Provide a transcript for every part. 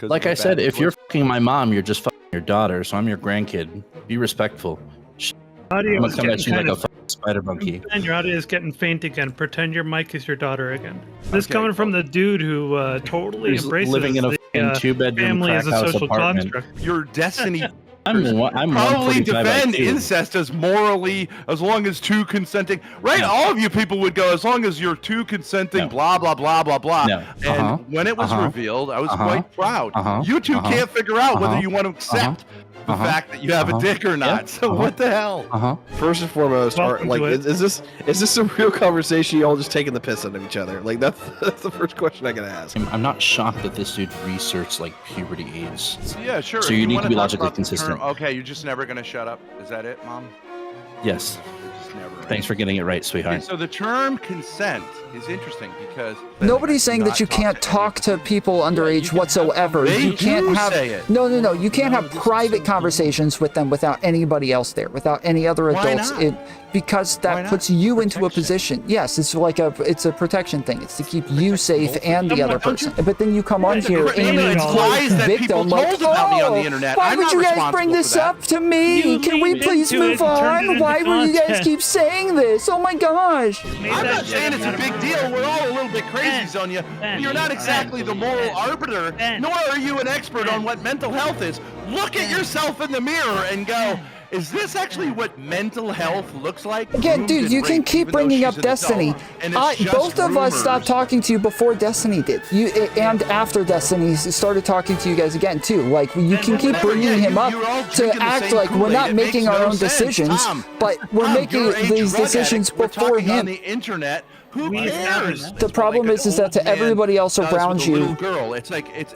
Like I said, if you're fucking my mom, you're just fucking your daughter. So I'm your grandkid. Be respectful. I'm gonna come at you like a fucking spider monkey. And your audio is getting faint again. Pretend your mic is your daughter again. This coming from the dude who totally embraces living in a two-bedroom family as a social apartment. construct. Your destiny. I'm probably 145 defend IQ. incest as morally, as long as two consenting. Right? No. All of you people would go as long as you're two consenting. No. Blah blah blah blah blah. No. And when it was revealed, I was quite proud. You two can't figure out whether you want to accept the fact that you have a dick or not. So what the hell? First and foremost, Welcome like, to it. is this a real conversation? You all just taking the piss out of each other? Like that's the first question I gotta ask. I'm not shocked that this dude researched like puberty age. Yeah, sure. So If you need wanna to be talk logically about the consistent. term- okay, you're just never gonna shut up. Is that it, Mom? Yes. You're just never. Thanks for getting it right, Okay, sweetheart. so the term consent is interesting because Nobody's saying that you can't talk to people underage whatsoever. They You can't do have say it. no. You can't have private conversations with them without anybody else there, without any other Why adults. not? Because Why that not? puts you into a Protection. position. Yes, it's like it's a protection thing. It's to keep you safe and the other person. But then you come on here and you It's play lies that people victim like, told about me on the oh, internet. why I'm would not you guys bring responsible this for that. up to me? You Can we leaned please into it move and turned it on? into Why will you guys content. keep saying this? Oh my gosh. I'm not saying it's a big deal. We're all a little bit crazy, Sonia. You're not exactly the moral arbiter, nor are you an expert on what mental health is. Look at yourself in the mirror and go, is this actually what mental health looks like? Again, Groomed dude, and you can raped, keep even though bringing she's up an Destiny. adult, and it's just Both of us rumors. stopped talking to you before Destiny did. And after Destiny started talking to you guys again too. Like you can keep whatever, bringing yeah, him up you're all to drinking the act same like we're Kool-Aid. not It making makes our no own sense. decisions, Tom, but we're making you're a these drug decisions addict. We're before talking on him. the internet. Who We cares? The problem is that to everybody else around With a you. little girl, it's like it's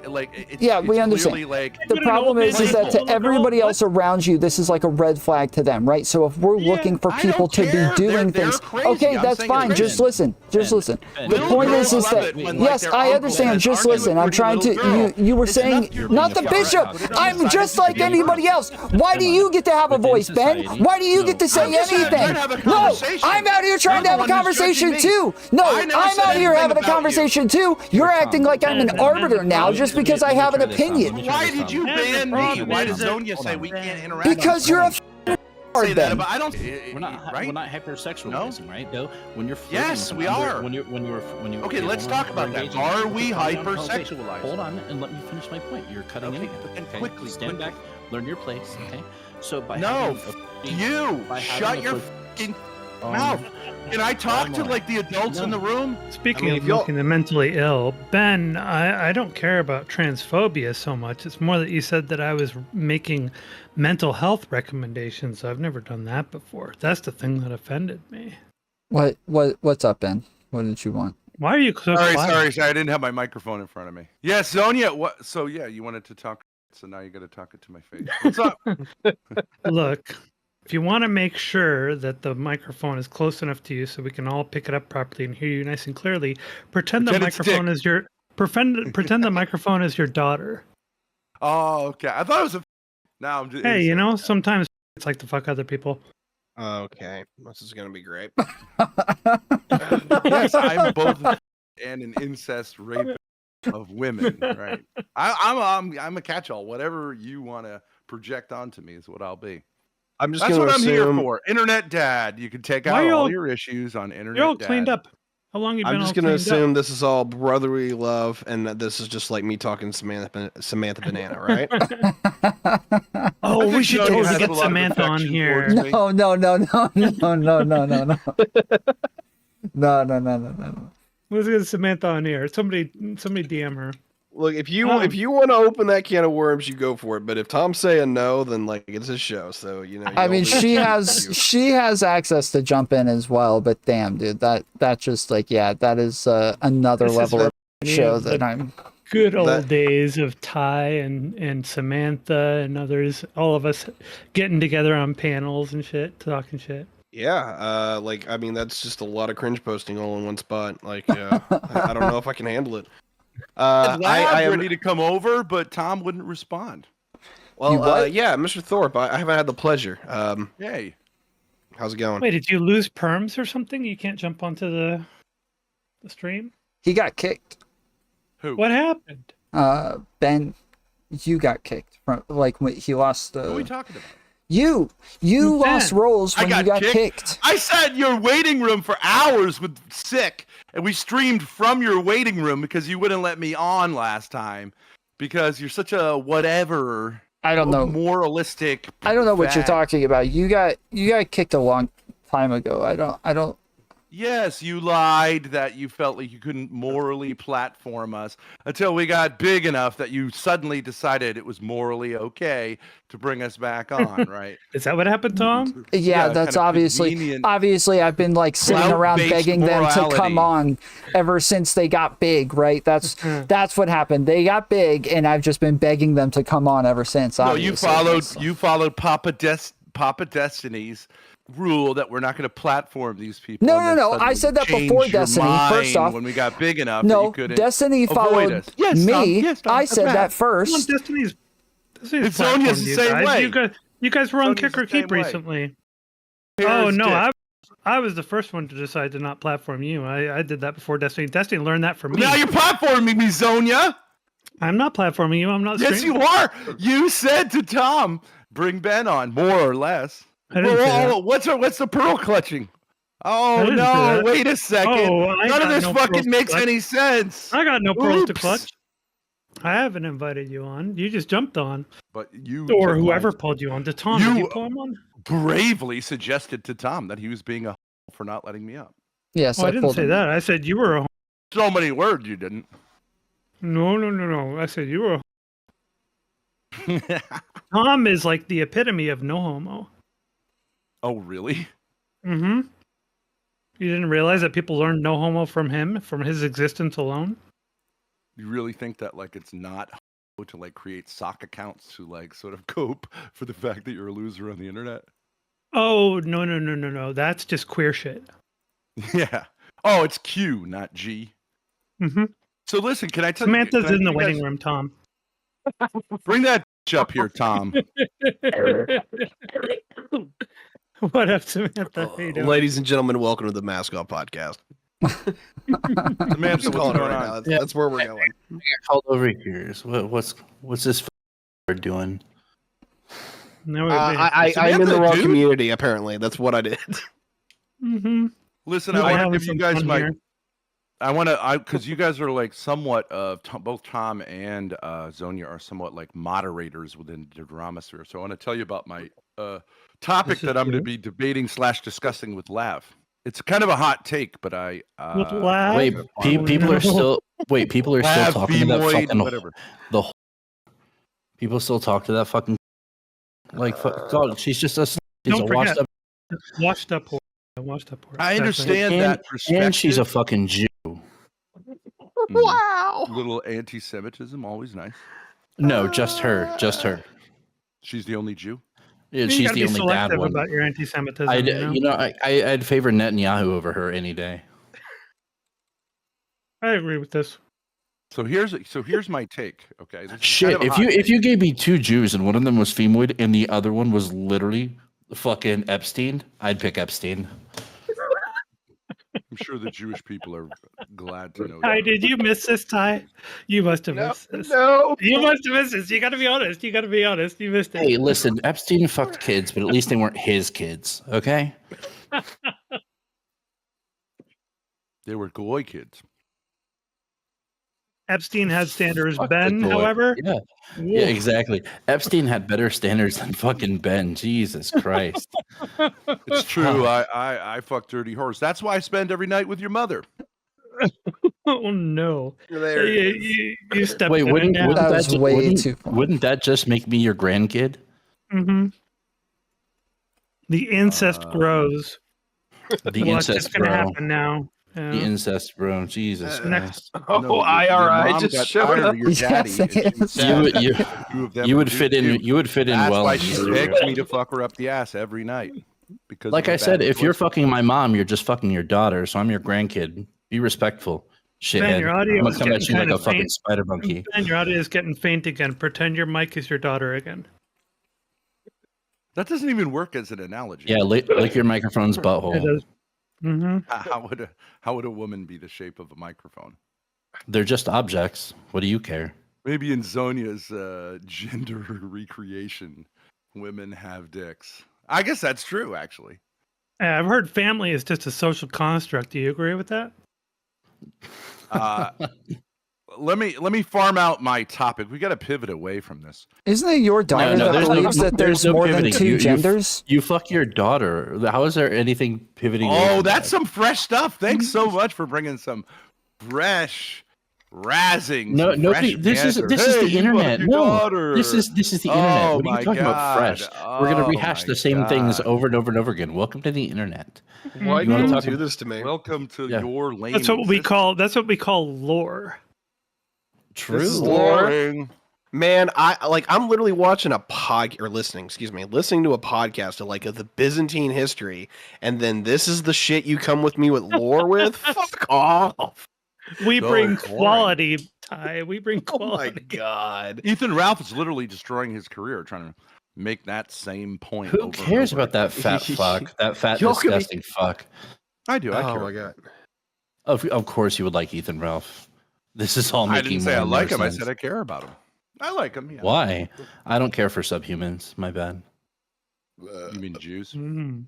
Yeah, we understand. clearly like The problem is that to Little girl, everybody what? else around you, this is like a red flag to them, right? So if we're looking for I people don't to care. be doing They're things, crazy. okay, I'm that's saying fine. it's Just crazy. listen. Just listen. The Little point girls is love that it when, yes, their I uncle understand. says, Just "Aren't you a listen. I'm pretty trying to. little girl?" You were It's saying enough you're not the being a bishop. fucking idiot. I'm Decided just to like be a anybody girl. else. Why do you get to have a Within voice, Ben? society, Why do you no. get to say I'm just trying anything? to have a No, conversation. I'm out here trying to You're have the a one who's judging conversation me. too. No, I never I'm said out here anything having a about you. conversation too. You're acting like I'm an arbiter now just because I have an opinion. Why did you ban me? problem Why is did that- Zonia say we can't interact? Because you're a say that Ben. about. I don't. We're not right. we're not hypersexualizing, right? Though when you're flirting Yes, with we someone, are. When you're Okay, let's hold on, talk about we're that. engaging. Are we Hold on, hypersexualizing? Hold on, and let me finish my point. You're cutting Okay, in. but then Okay? quickly, Stand quickly. back, learn your place. Okay, so by No, having You by having shut a your flirt- fucking mouth. Can I talk to like the adults in the room? Speaking I mean, of if y'all- making the mentally ill, Ben, I don't care about transphobia so much. It's more that you said that I was making mental health recommendations. I've never done that before. That's the thing that offended me. What's up, Ben? What did you want? Why are you so quiet? Sorry. I didn't have my microphone in front of me. Yes, Zonia. What? So yeah, you wanted to talk. So now you got to talk it to my face. What's up? Look, if you want to make sure that the microphone is close enough to you so we can all pick it up properly and hear you nice and clearly, pretend the Pretend it's a microphone dick. is your pretend the microphone is your daughter. Oh, okay. I thought it was a. Now I'm just. Hey, you know, sometimes it's like to fuck other people. Okay, this is gonna be great. Yes, I'm both and an incest rape of women. Right. I'm a catch-all. Whatever you want to project onto me is what I'll be. I'm just That's gonna what I'm here assume. for. Internet dad. You can take Why out are all y'all- your issues on internet. You're all dad. cleaned up. How long you been I'm just all gonna cleaned assume up? this is all brotherly love, and that this is just like me talking Samantha Banana, right? Oh, I we think should Zonia totally has get a lot of Samantha on affection here. towards me. No. No. Let's get Samantha on here. Somebody DM her. Look, if you Oh. if you want to open that can of worms, you go for it. But if Tom's saying no, then like it's his show, so you know. I y'all mean, do what she you has do. she has access to jump in as well, but damn, dude, that just like that is another This is level of reminding me show of that the I'm. Good old That- days of Ty and Samantha and others, all of us getting together on panels and shit, talking shit. Yeah, like I mean, that's just a lot of cringe posting all in one spot. Like, I don't know if I can handle it. I I am ready to come over, but Tom wouldn't respond. well. what? Yeah, Mr. Thorpe, I haven't had the pleasure. Hey, How's it going? Wait, did you lose perms or something? You can't jump onto the stream? He got kicked. who? What happened? Ben you got kicked from, like, when he lost the. What are we talking about? You lost roles when you got kicked. I sat in your waiting room for hours with sick, and we streamed from your waiting room because you wouldn't let me on last time because you're such a whatever. I don't know. Moralistic. I don't know what you're talking about. You got kicked a long time ago. I don't. Yes, you lied that you felt like you couldn't morally platform us until we got big enough that you suddenly decided it was morally okay to bring us back on, right? Is that what happened, Tom? Yeah, that's obviously. Obviously, I've been like sitting around begging them to come on ever since they got big, right? That's what happened. They got big, and I've just been begging them to come on ever since. No, you followed Papa Destiny's rule that we're not going to platform these people. No. I said that before Destiny. First off, when we got big enough, no, that you couldn't Destiny followed us. me. Yes, Tom, I said that first. Well, Destiny's It's Zonia's the same way. You guys were on Zonia's Kick or the same Keep way. recently. Here's No, I was the first one to decide to not platform you. I did that before Destiny. Destiny learned that from me. Now you're platforming me, Zonia. I'm not platforming you. I'm not. Yes, you are. You said to Tom, "Bring Ben on," more or less. I didn't say that. What's the pearl clutching? Oh didn't say no! that. Wait a second. I None of got this no pearls fucking to makes clutch. any sense. I got no pearls to Oops. clutch. I haven't invited you on. You just jumped on, But you or took whoever mine. pulled you on. Did Tom? You- Did you pull him on? Bravely suggested to Tom that he was being a for not letting me up. Yes, Oh, I didn't pulled say him. that. I said you were a. So many words you didn't. No. I said you were a. Tom is like the epitome of no homo. Oh really? Mm-hmm. You didn't realize that people learned no homo from him, from his existence alone? You really think that like it's not to like create sock accounts to like sort of cope for the fact that you're a loser on the internet? Oh, no. That's just queer shit. Yeah. Oh, it's Q, not G. Mm-hmm. So listen, can I tell Samantha's you? in the waiting room, Tom. Bring that up here, Tom. What up, Samantha? How you doing? Ladies and gentlemen, welcome to the Mascot Podcast. Samantha, Just calling it what's going right on? now. That's where we're going. I got called over here. So what's this doing? No, I'm in the wrong community, apparently. That's what I did. Mm-hmm. Listen, We're I want to having give you some guys fun my. here. Because you guys are like somewhat of both Tom and Zonia are somewhat like moderators within the drama sphere. So I want to tell you about my topic This is that I'm going to true. be debating / discussing with Lav. It's kind of a hot take, but I With Lav? Wait, people are still people are still Lav, talking to that Femoid, fucking whatever. the whole, people still talk to that fucking God. She's just a she's Don't a forget. washed up Washed up whore. Washed up whore. I Exactly. understand and, that perspective. and she's a fucking Jew. Wow. Little anti-Semitism, always nice. No, just her, just her. She's the only Jew. Yeah, You she's gotta the be only bad selective one. about your anti-Semitism. I'd favor Netanyahu over her any day. I agree with this. So here's my take. Okay, this is Shit, kind of a hot if take. you gave me two Jews and one of them was femoid and the other one was literally fucking Epstein, I'd pick Epstein. I'm sure the Jewish people are glad to know. Ty, that. did you miss this, Ty? You must have missed this. No. You must have missed this. You got to be honest. You got to be honest. You missed it. Hey, listen, Epstein fucked kids, but at least they weren't his kids, okay? They were goy kids. Epstein had standards. Fuck the Ben, boy. however, Yeah, exactly. Epstein had better standards than fucking Ben. Jesus Christ. It's true. I fuck dirty whores. That's why I spend every night with your mother. oh no. There it is. You stepped Wait, in wouldn't it now. That was way wouldn't, too far. wouldn't that just make me your grandkid? Mm-hmm. The incest grows. The What's incest going to bro. happen now? Yeah. The incest bro. Jesus Next. Christ. Oh, your IRI mom just got showed tired up. of your daddy. Yes, and she yes. said You two of them you are would fit in. you. You would fit in That's well. why in she your- begs me to fuck her up the ass every night. Because Like of I the said, bad if you're pussy. fucking my mom, you're just fucking your daughter. So I'm your grandkid. Be respectful, shithead. your audio I'm is gonna come at getting you like kind a of fucking faint. spider monkey. And your audio is getting faint again. Pretend your mic is your daughter again. That doesn't even work as an analogy. Yeah, lick your microphone's It butthole. is. Mm-hmm. How would a woman be the shape of a microphone? They're just objects. What do you care? Maybe in Zonia's gender recreation, women have dicks. I guess that's true, actually. I've heard family is just a social construct. Do you agree with that? Let me farm out my topic. We got to pivot away from this. Isn't it your daughter that believes that there's more than two genders? You fuck your daughter. How is there anything pivoting? Oh, that's some fresh stuff. Thanks so much for bringing some fresh razzing. No, nobody. This is the internet. No, this is the internet. What are you talking about? Fresh. We're gonna rehash the same things over and over and over again. Welcome to the internet. Why do you do this to me? Welcome to your lane. That's what we call lore. True. Lore. Man, I'm literally watching listening to a podcast of like the Byzantine history, and then this is the shit you come with me with lore with? Fuck off. We bring quality, Ty. We bring quality. Oh my god. Ethan Ralph is literally destroying his career trying to make that same point. Who cares about that fat fuck? That fat disgusting fuck. I do. I care. Oh my god. Of course you would like Ethan Ralph. This is all making I didn't say I like him. Sense. I said I care about him. I like him. Yeah. Why? I don't care for subhumans. My bad. You mean Jews? Mm.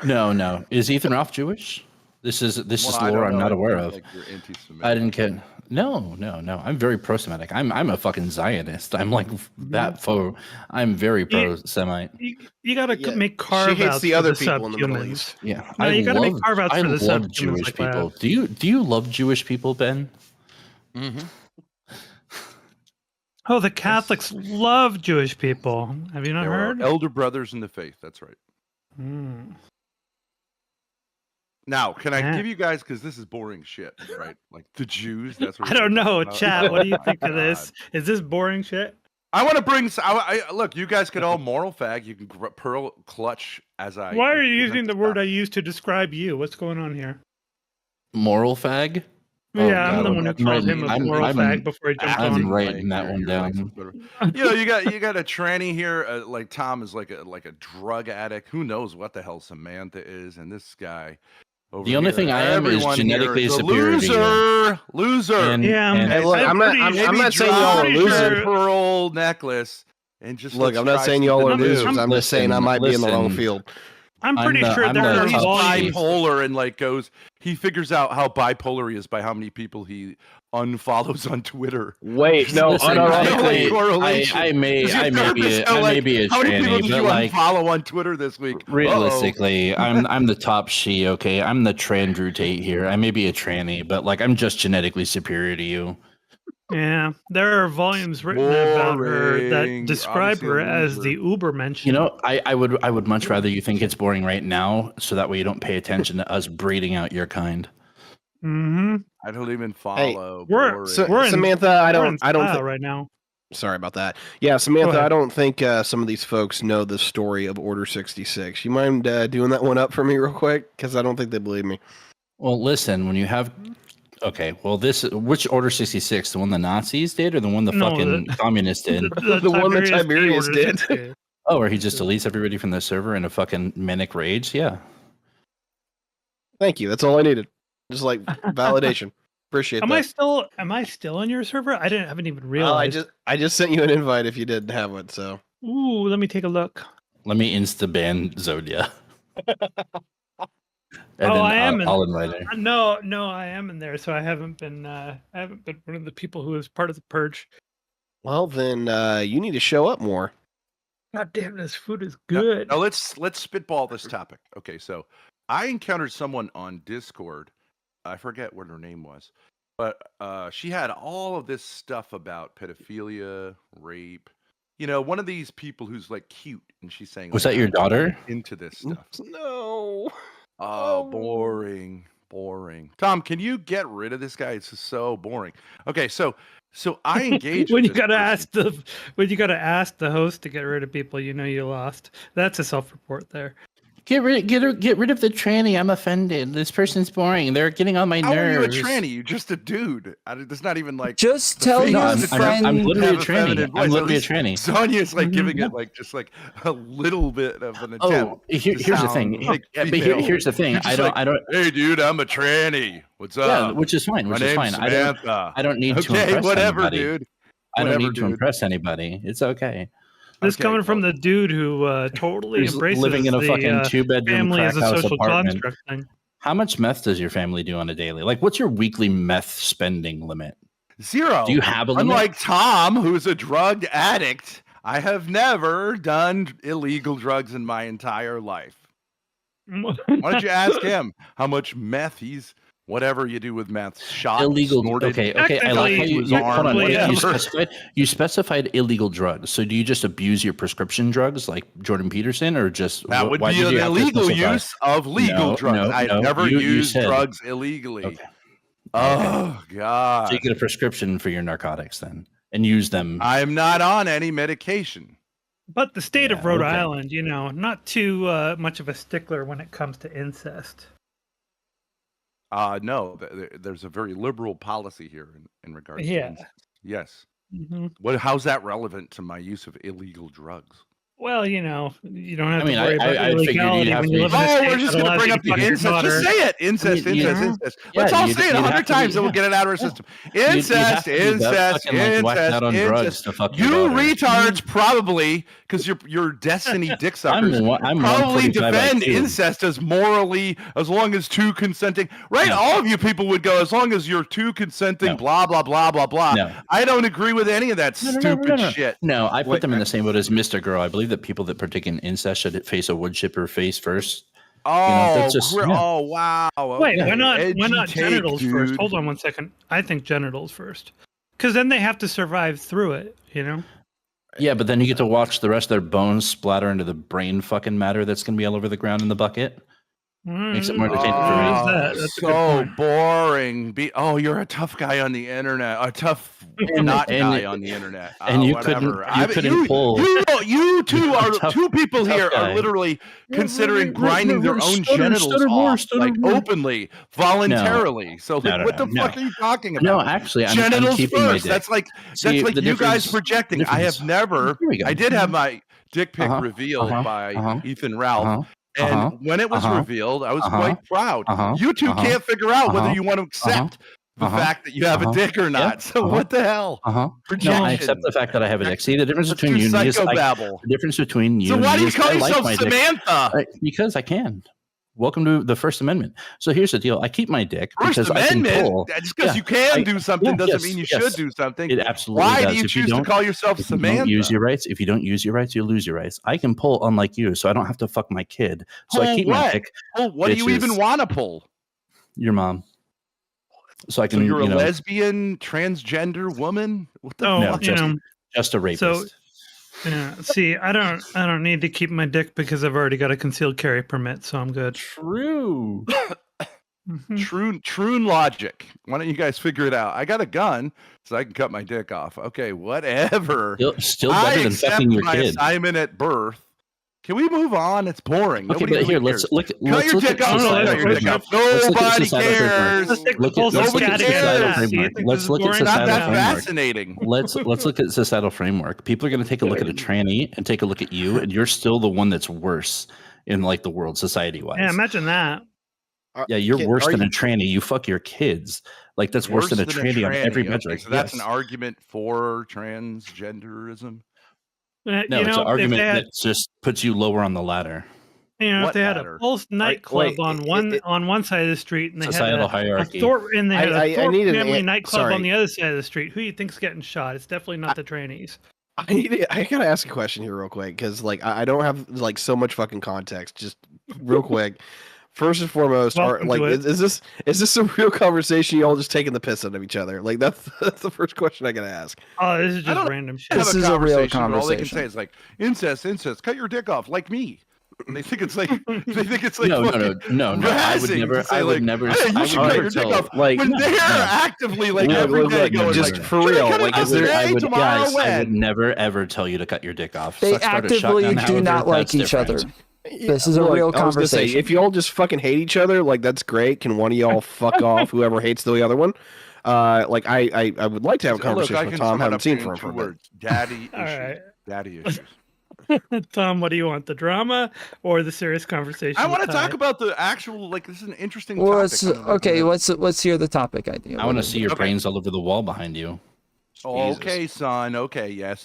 No. Is Ethan Ralph Jewish? This is lore I'm not aware of. Like you're anti-Semitic. I didn't get. No. I'm very pro-Semitic. I'm a fucking Zionist. I'm like that. I'm very pro-Semite. You gotta make carve-outs. She hates the other for people in the Middle subhumans. East. Yeah, No, you gotta make carve-outs for the I love subhumans Jewish like people. that. Do you love Jewish people, Ben? Mm-hmm. Oh, the Catholics love Jewish people. Have you not There heard? are elder brothers in the faith. That's right. Mm. Now, can I give you guys, because this is boring shit, right? Like the Jews. That's what I don't know, about. chat. What do you Oh think my of this? God. Is this boring shit? I want to bring. Look, you guys could all moral fag. You can pearl clutch as I. Why are you using the word I used to describe you? What's going on here? Moral fag? Yeah, I'm God, the one who called him a moral fag before he jumped on. I'm writing that one down. You got a tranny here. Like Tom is like a drug addict. Who knows what the hell Samantha is, and this guy. The only thing I am is genetically superior to you. Loser. Hey, look, I'm not saying y'all are losers. Pearl necklace, and just look. I'm not saying y'all are losers. I'm just saying I might be in the wrong field. I'm pretty sure there are he's volumes. bipolar and like he figures out how bipolar he is by how many people he unfollows on Twitter. Wait, no, I may be a how many people tranny, did but you like unfollow on Twitter this week? Realistically, I'm the top she. Okay, I'm the Trandrew Tate here. I may be a tranny, but like I'm just genetically superior to you. Yeah, there are volumes written about her that describe her as the Ubermensch. You know, I would much rather you think it's boring right now, so that way you don't pay attention to us breeding out your kind. Mm-hmm. I don't even follow. Hey, we're Samantha. I don't think right now. Sorry about that. Yeah, Samantha. I don't think some of these folks know the story of Order 66. You mind doing that one up for me real quick? Because I don't think they believe me. Well, listen, when you have. Okay, well, which Order 66? The one the Nazis did, or the one the fucking communists did? The one that Tiberius did. Oh, where he just deletes everybody from the server in a fucking manic rage? Yeah. Thank you. That's all I needed. Just like validation. Appreciate that. Am I still on your server? I haven't even realized. I just sent you an invite if you didn't have one. So. Ooh, let me take a look. Let me insta ban Zonia. I am. I'll invite her. No, I am in there. So I haven't been one of the people who is part of the purge. Well, then you need to show up more. God damn, this food is good. Now let's spitball this topic. Okay, so I encountered someone on Discord. I forget what her name was, but she had all of this stuff about pedophilia, rape. You know, one of these people who's like cute, and she's saying, "Was that your daughter?" Into this stuff. No. Oh, boring. Tom, can you get rid of this guy? It's just so boring. Okay, so I engage when you gotta ask the host to get rid of people, you know you lost. That's a self-report there. Get rid of the tranny. I'm offended. This person's boring. They're getting on my nerves. How are you a tranny? You're just a dude. There's not even like. Just tell your friend. I'm literally a tranny. I'm literally a tranny. Sonia's like giving it like just like a little bit of an attempt. Oh, here's the thing. Here's the thing. I don't. Hey, dude, I'm a tranny. What's up? Yeah, which is fine. My name's Samantha. I don't need to impress whatever, anybody. Dude. I don't need to impress anybody. It's okay. This coming from the dude who totally embraces living in a fucking 2-bedroom family crack as a house social apartment. construct thing. How much meth does your family do on a daily? Like, what's your weekly meth spending limit? 0. Do you have a limit? Unlike Tom, who's a drug addict, I have never done illegal drugs in my entire life. Why don't you ask him how much meth he's, whatever you do with meth, shot, illegal. snorted. Okay. I like how hold on. You specified illegal drugs. So do you just abuse your prescription drugs like Jordan Peterson, or just that would be an illegal use of legal drugs? I've never used drugs illegally. Okay. Oh God! So you get a prescription for your narcotics then, and use them. I'm not on any medication. But the state of Rhode Island, not too much of a stickler when it comes to incest. No, there's a very liberal policy here in regards to incest. Yes. Mm-hmm. How's that relevant to my use of illegal drugs? Well, you don't have to worry about illegality when you live in a state. We're just going to bring up the incest. Just say it. Incest. Let's all say it 100 times and we'll get it out of our system. Incest. You retards probably, because you're destiny dick suckers, probably defend incest as morally, as long as two consenting. Right? All of you people would go, as long as you're two consenting, blah, blah, blah, blah, blah. I don't agree with any of that stupid shit. No, I put them in the same boat as Mr. Girl. I believe that people that partake in incest should face a wood chipper face first. Oh, wow. Wait, why not genitals first? Hold on 1 second. I think genitals first. Because then they have to survive through it, Yeah, but then you get to watch the rest of their bones splatter into the brain fucking matter that's going to be all over the ground in the bucket. Makes it more entertaining for me. That's so boring. You're a tough guy on the internet. A tough guy on the internet. And you couldn't pull. You two are two people here are literally considering grinding their own genitals off, like openly, voluntarily. So what the fuck are you talking about? No, actually, genitals I'm keeping first. My dick. That's like you guys projecting. I have never. I did have my dick pic revealed by Ethan Ralph. And when it was revealed, I was quite proud. You two can't figure out whether you want to accept the fact that you have a dick or not. So what the hell? No, I accept the fact that I have a dick. See, the difference between you and me is the difference between you. So why do you call yourself Samantha? Because I can. Welcome to the First Amendment. So here's the deal. I keep my dick because I can pull. Just because you can do something doesn't mean you should do something. It absolutely Why does. do you choose to call yourself Samantha? If you don't use your rights, you lose your rights. I can pull unlike you, so I don't have to fuck my kid. So I keep my dick. What do you even want to pull? Your mom. So I can. So you're a lesbian, transgender woman? What the fuck? Just a rapist. So, yeah. See, I don't need to keep my dick because I've already got a concealed carry permit, so I'm good. True. True logic. Why don't you guys figure it out? I got a gun, so I can cut my dick off. Okay, whatever. Still better than fucking your kid. Assignment at birth. Can we move on? It's boring. Okay, but here, let's look. Cut your dick off. Nobody cares. Nobody cares. Let's look at societal framework. Fascinating. Let's look at societal framework. People are going to take a look at a tranny and take a look at you, and you're still the one that's worse in like the world society wise. Yeah, imagine that. Yeah, you're worse than a tranny. You fuck your kids. Like that's worse than a tranny on every metric. So that's an argument for transgenderism. No, it's an argument that just puts you lower on the ladder. If they had a Pulse nightclub on one side of the street and they societal had hierarchy. a Thorp family nightclub on the other side of the street, who do you think's getting shot? It's definitely not the trannies. I gotta ask a question here real quick because like I don't have like so much fucking context. Just real quick. First and foremost, is this a real conversation? You all just taking the piss out of each other? Like that's the first question I gotta ask. Oh, this is just random shit. This is a real conversation. All they can say is like incest, cut your dick off, like me. And they think it's like no. I would never. You should cut your dick off. Like when they're actively like every day going just like, for real. Like I would never ever tell you to cut your dick off. They actively do not like each other. This is a real conversation. Say, if you all just fucking hate each other, like that's great. Can one of y'all fuck off? Whoever hates the other one. Like I would like to have a conversation with Tom. I haven't seen for a bit. Daddy issues. Right. Daddy issues. Tom, what do you want? The drama or the serious conversation? I want to talk about the actual. Like this is an interesting. Well, topic. let's hear the topic idea. I want to see your brains all over the wall behind you. Okay, son. Okay, yes,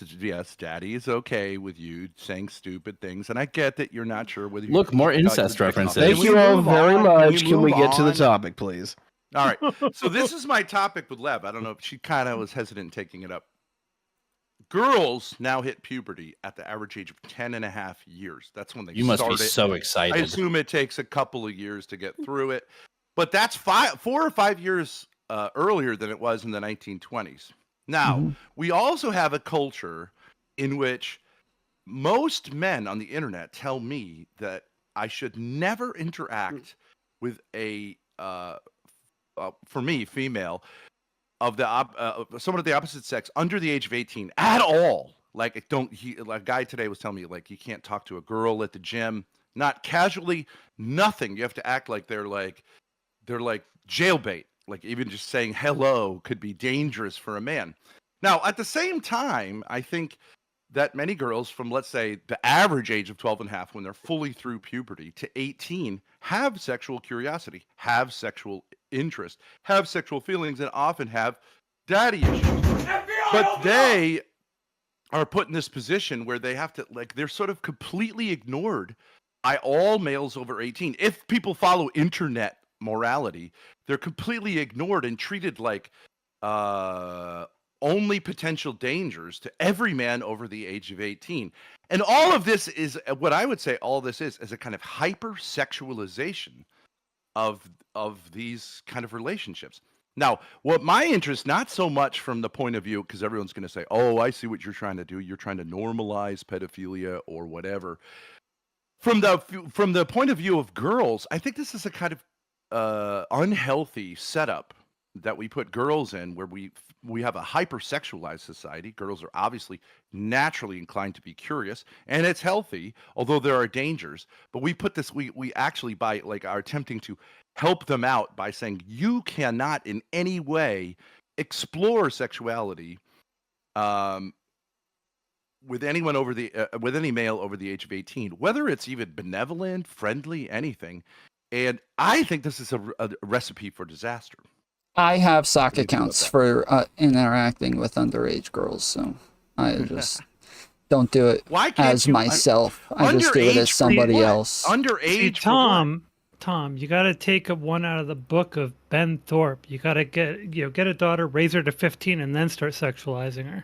Daddy is okay with you saying stupid things, and I get that you're not sure whether. Look, more incest references. Thank you all very much. Can we get to the topic, please? All right. So this is my topic with Lev. I don't know if she kind of was hesitant in taking it up. Girls now hit puberty at the average age of 10 and a half years. That's when they You must be so excited. I assume it takes a couple of years to get through it, but that's 4 or 5 years earlier than it was in the 1920s. Now, we also have a culture in which most men on the internet tell me that I should never interact with a, for me, female, of the someone of the opposite sex under the age of 18 at all. Like, a guy today was telling me, like, you can't talk to a girl at the gym, not casually, nothing. You have to act like they're like jailbait. Like, even just saying hello could be dangerous for a man. Now, at the same time, I think that many girls from, let's say, the average age of 12 and a half, when they're fully through puberty, to 18, have sexual curiosity, have sexual interest, have sexual feelings, and often have daddy issues. But they are put in this position where they have to, like, they're sort of completely ignored by all males over 18. If people follow internet morality, they're completely ignored and treated like only potential dangers to every man over the age of 18. And all of this is what I would say all this is a kind of hypersexualization of these kind of relationships. Now, what my interest, not so much from the point of view, because everyone's going to say, oh, I see what you're trying to do. You're trying to normalize pedophilia or whatever. From the point of view of girls, I think this is a kind of unhealthy setup that we put girls in, where we have a hypersexualized society. Girls are obviously naturally inclined to be curious, and it's healthy, although there are dangers. But we put this, we actually, by like, are attempting to help them out by saying you cannot in any way explore sexuality with anyone over the with any male over the age of 18, whether it's even benevolent, friendly, anything. And I think this is a recipe for disaster. I have sock accounts for interacting with underage girls, so I just don't do it as myself. I just do it as somebody else. Underage. Tom, you got to take one out of the book of Ben Thorp. You got to get a daughter, raise her to 15, and then start sexualizing her.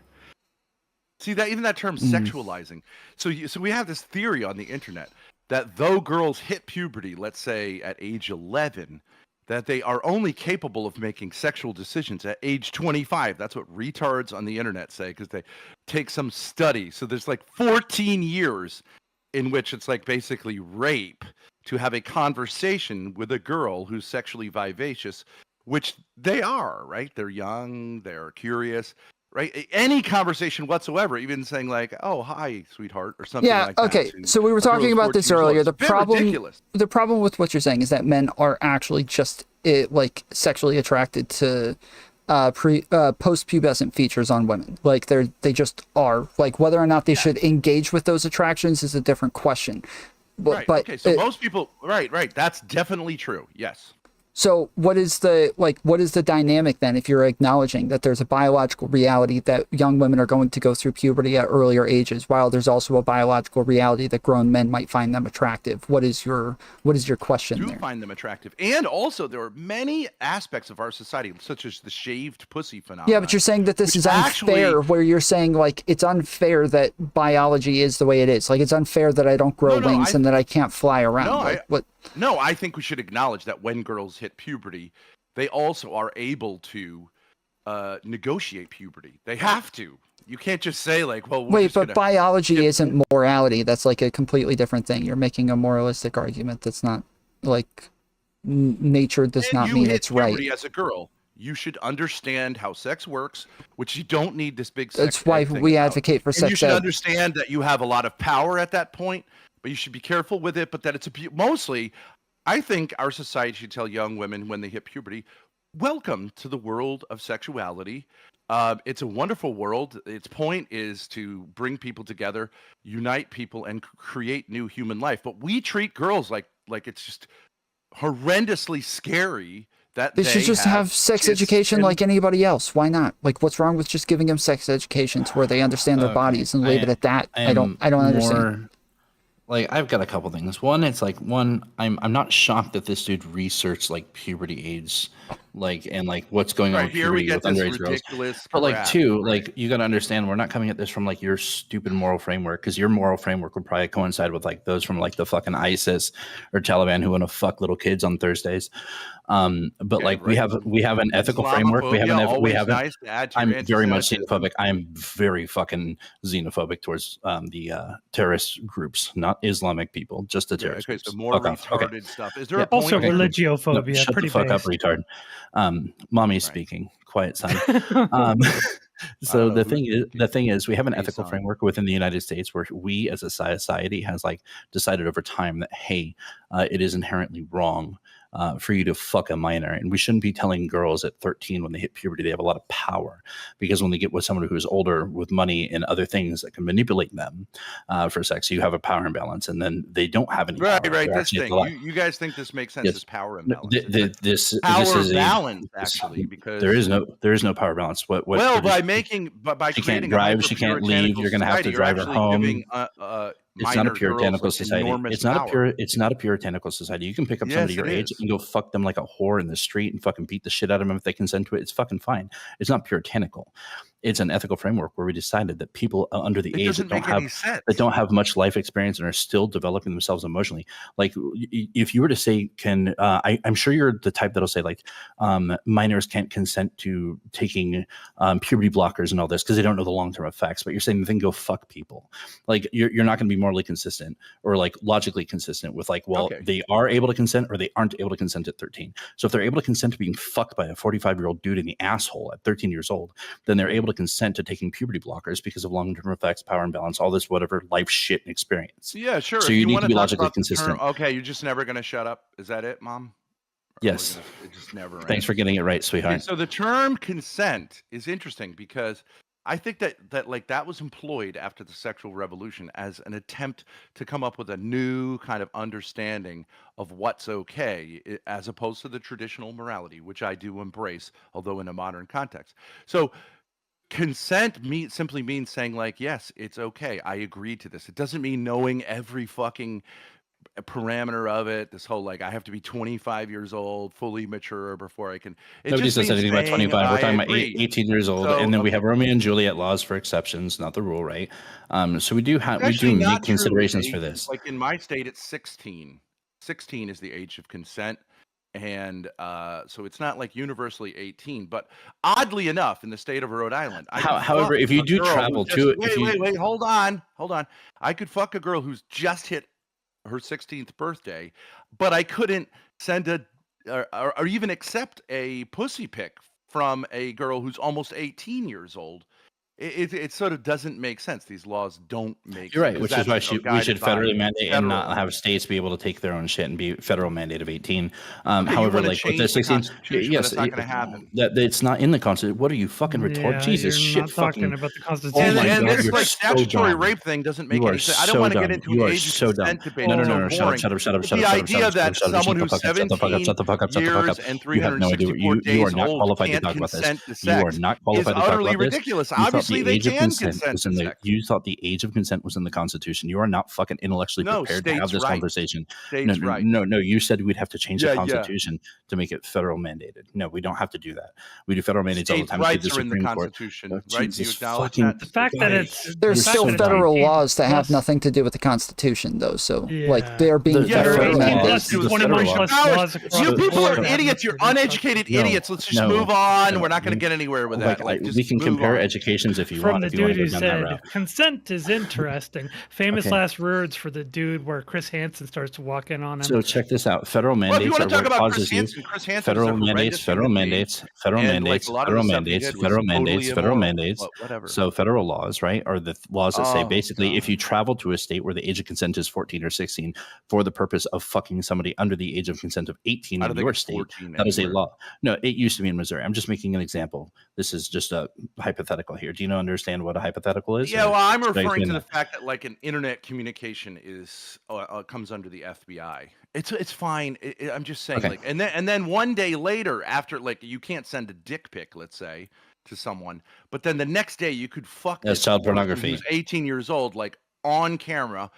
See that even that term sexualizing. So we have this theory on the internet that though girls hit puberty, let's say at age 11, that they are only capable of making sexual decisions at age 25. That's what retards on the internet say, because they take some study. So there's like 14 years in which it's like basically rape to have a conversation with a girl who's sexually vivacious, which they are, right? They're young, they're curious, right? Any conversation whatsoever, even saying like, "Oh, hi, sweetheart," or something like that. Yeah, okay. So we were talking about this earlier. The problem with what you're saying is that men are actually just like sexually attracted to post-pubescent features on women. Like they just are. Like whether or not they should engage with those attractions is a different question. But okay, so most people, right. That's definitely true. Yes. So what is the dynamic then, if you're acknowledging that there's a biological reality that young women are going to go through puberty at earlier ages, while there's also a biological reality that grown men might find them attractive? What is your question there? Find them attractive. And also there are many aspects of our society, such as the shaved pussy phenomenon. Yeah, but you're saying that this is unfair, where you're saying like it's unfair that biology is the way it is. Like it's unfair that I don't grow wings and that I can't fly around. No, I think we should acknowledge that when girls hit puberty, they also are able to negotiate puberty. They have to. You can't just say like, well, biology isn't morality. That's like a completely different thing. You're making a moralistic argument that's not like nature does not mean it's right. As a girl, you should understand how sex works, which you don't need this big sex. That's why we advocate for sex ed. You should understand that you have a lot of power at that point, but you should be careful with it. But that it's mostly, I think our society should tell young women when they hit puberty, welcome to the world of sexuality. It's a wonderful world. Its point is to bring people together, unite people, and create new human life. But we treat girls like it's just horrendously scary that they should just have sex education like anybody else. Why not? Like, what's wrong with just giving them sex education to where they understand their bodies and leave it at that? I don't understand. Like, I've got a couple things. One, it's like, I'm not shocked that this dude researched like puberty age, like, and like what's going on with puberty with underage girls. But like, two, like, you got to understand, we're not coming at this from like your stupid moral framework, because your moral framework would probably coincide with like those from like the fucking ISIS or Taliban who want to fuck little kids on Thursdays. But like, we have an ethical framework. I'm very much xenophobic. I am very fucking xenophobic towards the terrorist groups, not Islamic people, just the terrorist groups. So more retarded stuff. Is there also religiophobia? No, shut the fuck up, retard. Mommy's speaking. Quiet, son. So the thing is, we have an ethical framework within the United States where we as a society has like decided over time that, hey, it is inherently wrong for you to fuck a minor, and we shouldn't be telling girls at 13 when they hit puberty they have a lot of power, because when they get with someone who is older with money and other things that can manipulate them for sex, you have a power imbalance, and then they don't have any power. Right. This thing, you guys think this makes sense? Yes. This power imbalance. This is balance, actually, because there is no power balance. What by she can't drive, she can't leave. You're going to have to drive her home. It's not a puritanical society. It's not a puritanical society. You can pick up somebody your age and go fuck them like a whore in the street and fucking beat the shit out of them if they consent to it. It's fucking fine. It's not puritanical. It's an ethical framework where we decided that people under the age that don't have much life experience and are still developing themselves emotionally. Like, if you were to say, I'm sure you're the type that'll say like, minors can't consent to taking puberty blockers and all this because they don't know the long-term effects. But you're saying then go fuck people. Like, you're not going to be morally consistent or like logically consistent with like, well, they are able to consent or they aren't able to consent at 13. So if they're able to consent to being fucked by a 45-year-old dude in the asshole at 13 years old, then they're able to consent to taking puberty blockers because of long-term effects, power imbalance, all this whatever life shit and experience. Yeah, sure. So you need to be logically consistent. You're just never going to shut up. Is that it, Mom? Yes. It just never. Thanks for getting it right, sweetheart. Okay, so the term consent is interesting because I think that was employed after the sexual revolution as an attempt to come up with a new kind of understanding of what's okay, as opposed to the traditional morality, which I do embrace, although in a modern context. So consent simply means saying like, yes, it's okay, I agree to this. It doesn't mean knowing every fucking parameter of it. This whole like, I have to be 25 years old, fully mature before I can. Nobody says anything about 25. We're talking about 18 years old, and then we have Romeo and Juliet laws for exceptions, not the rule, right? So we do make considerations for this. Like in my state, it's 16. 16 is the age of consent. And so it's not like universally 18, but oddly enough, in the state of Rhode Island, however, if you do travel to it, wait, hold on, I could fuck a girl who's just hit her 16th birthday, but I couldn't send or even accept a pussy pic from a girl who's almost 18 years old. It sort of doesn't make sense. These laws don't make sense. You're right, which is why we should federally mandate and not have states be able to take their own shit and be federal mandate of 18. However, like with the 16, yes, that's not going to happen. It's not in the Constitution. What are you fucking retarded? Jesus shit, not talking about the Constitution. And this like statutory rape thing doesn't make any sense. I don't want to get into an age of consent debate. No, shut up. The idea that someone who's 17 years and 364 days old can't consent to sex is utterly ridiculous. Obviously, they can consent. You thought the age of consent was in the Constitution. You are not fucking intellectually prepared to have this conversation. No, you said we'd have to change the Constitution to make it federal mandated. No, we don't have to do that. We do federal mandates all the time. Rights are in the Constitution, right? Do you acknowledge that? The fact that there's still federal laws that have nothing to do with the Constitution, though. So, like, they're being federal mandates. You people are idiots. You're uneducated idiots. Let's just move on. We're not going to get anywhere with that. We can compare educations if you want. From the dude who said, consent is interesting. Famous last words for the dude where Chris Hansen starts to walk in on him. So check this out. Federal mandates are what causes you. Federal mandates. So federal laws, right, are the laws that say basically if you travel to a state where the age of consent is 14 or 16 for the purpose of fucking somebody under the age of consent of 18 in your state, that is a law. No, it used to be in Missouri. I'm just making an example. This is just a hypothetical here. Do you understand what a hypothetical is? Yeah, well, I'm referring to the fact that like an internet communication is comes under the FBI. It's fine. I'm just saying, like, and then one day later, after like you can't send a dick pic, let's say, to someone, but then the next day you could fuck that's child pornography. Who's 18 years old, like on camera.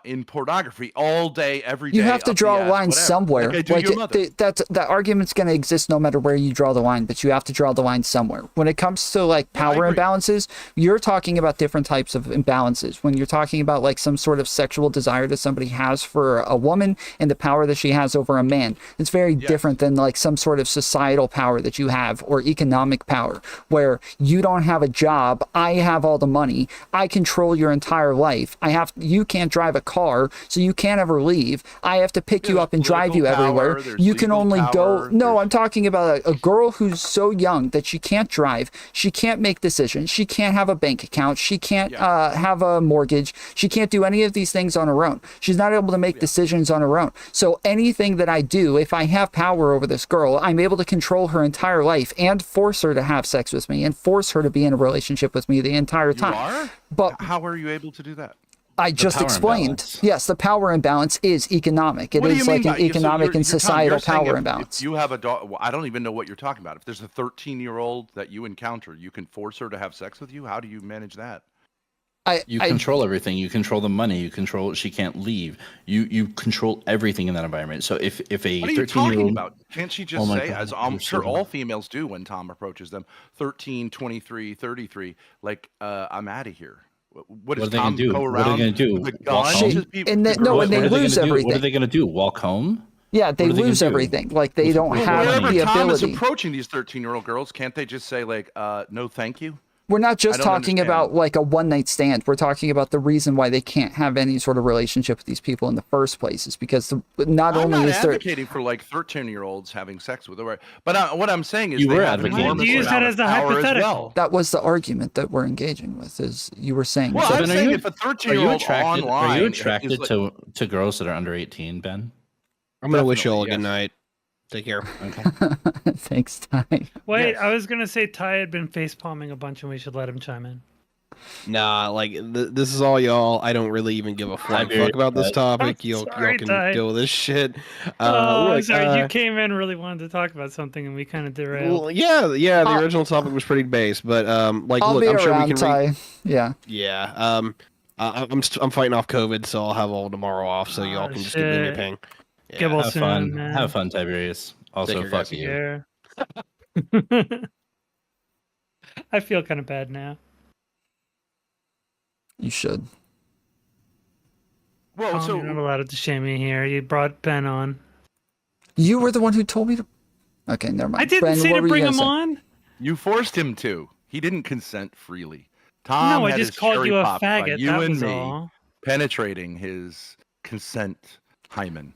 In pornography all day, every day. You have to draw a line somewhere. Like that argument's going to exist no matter where you draw the line, but you have to draw the line somewhere. When it comes to like power imbalances, you're talking about different types of imbalances. When you're talking about like some sort of sexual desire that somebody has for a woman and the power that she has over a man, it's very different than like some sort of societal power that you have or economic power where you don't have a job. I have all the money. I control your entire life. You can't drive a car, so you can't ever leave. I have to pick you up and drive you everywhere. You can only go. No, I'm talking about a girl who's so young that she can't drive. She can't make decisions. She can't have a bank account. She can't have a mortgage. She can't do any of these things on her own. She's not able to make decisions on her own. So anything that I do, if I have power over this girl, I'm able to control her entire life and force her to have sex with me and force her to be in a relationship with me the entire time. You are? But how are you able to do that? I just explained. Imbalance. Yes, the power imbalance is economic. It is like an economic and societal power imbalance. If you have a dog, I don't even know what you're talking about. If there's a 13-year-old that you encounter, you can force her to have sex with you. How do you manage that? You control everything. You control the money. You control. She can't leave. You control everything in that environment. So if a 13-year-old, what are you talking about? Can't she just say, as I'm sure all females do when Tom approaches them, 13, 23, 33, like I'm out of here. What are they going to do? What are they going to do? Walk home? And when they lose everything. What are they going to do? Walk home? Yeah, they lose everything. Like they don't have the ability. Tom is approaching these 13-year-old girls, can't they just say like, no, thank you? We're not just talking about like a one-night stand. We're talking about the reason why they can't have any sort of relationship with these people in the first place is because I'm not advocating for like 13-year-olds having sex with her, but what I'm saying is you were advocating. You use that as a hypothetical. That was the argument that we're engaging with. Is you were saying? Well, I'm saying if a 13-year-old online, are you attracted to girls that are under 18, Ben? I'm gonna wish you all a good night. Take care. Okay. Thanks, Ty. Wait, yes. I was going to say Ty had been facepalming a bunch and we should let him chime in. Nah, like, this is all y'all. I don't really even give a fuck about this topic. Y'all can deal with this shit. Sorry, you came in really wanted to talk about something and we kind of derailed. Well, yeah, the original topic was pretty base, but, like, I'll look, I'm sure we can... Ty. Yeah. Yeah, I'm fighting off COVID, so I'll have all tomorrow off, so y'all can just give me a ping. Yeah, have fun. Have fun, Tiberius. Also, fuck you. I feel kind of bad now. You should. Well, so you're not allowed to shame me here. You brought Ben on. You were the one who told me to. Okay, never mind. I didn't say to bring him on. You forced him to. He didn't consent freely. Tom, no, I just called you a faggot. You that and was me all. Penetrating his consent hymen.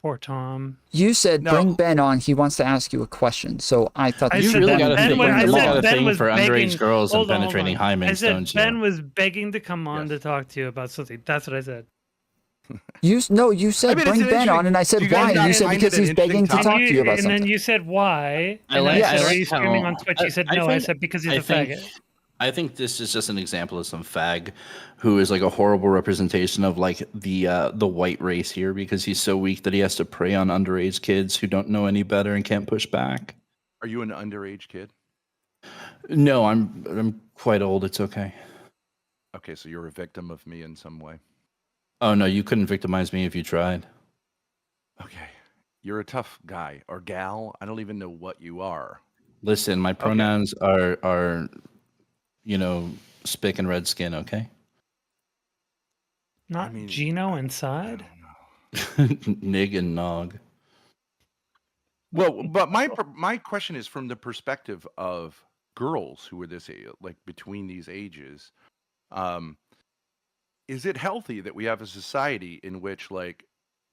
Poor Tom. You said bring Ben on. He wants to ask you a question. So I thought you really got a thing for underage girls and penetrating hymens, don't you? Ben was begging to come on to talk to you about something. That's what I said. You said bring Ben on, and I said why? And you said because he's begging to talk to you about something. And then you said why? And I said, are you screaming on Twitch? You said no. I said because he's a faggot. I think this is just an example of some fag who is like a horrible representation of like the white race here because he's so weak that he has to prey on underage kids who don't know any better and can't push back. Are you an underage kid? No, I'm quite old. It's okay. Okay, so you're a victim of me in some way. Oh no, you couldn't victimize me if you tried. Okay, you're a tough guy or gal. I don't even know what you are. Listen, my pronouns are spick and red skin, okay? Not Gino inside? Nig and Nog. Well, but my question is from the perspective of girls who are this age, like between these ages. Is it healthy that we have a society in which like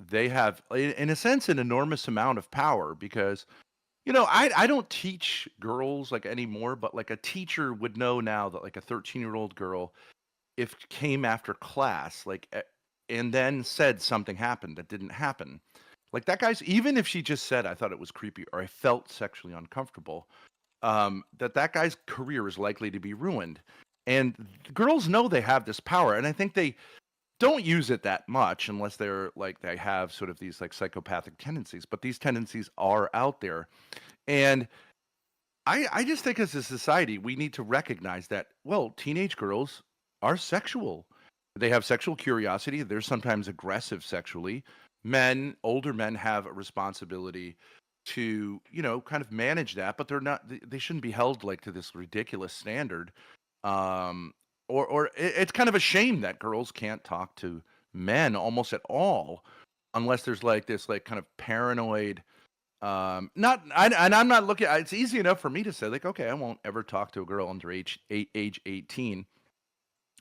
they have, in a sense, an enormous amount of power? Because I don't teach girls like anymore, but like a teacher would know now that like a 13-year-old girl, if came after class, like, and then said something happened that didn't happen, like that guy's, even if she just said, I thought it was creepy or I felt sexually uncomfortable, that guy's career is likely to be ruined. And girls know they have this power, and I think they don't use it that much unless they're like they have sort of these like psychopathic tendencies. But these tendencies are out there, and I just think as a society we need to recognize that, well, teenage girls are sexual. They have sexual curiosity. They're sometimes aggressive sexually. Older men have a responsibility to, kind of manage that, but they shouldn't be held like to this ridiculous standard. Or it's kind of a shame that girls can't talk to men almost at all, unless there's like this like kind of paranoid, I'm not looking. It's easy enough for me to say like, okay, I won't ever talk to a girl under age 18.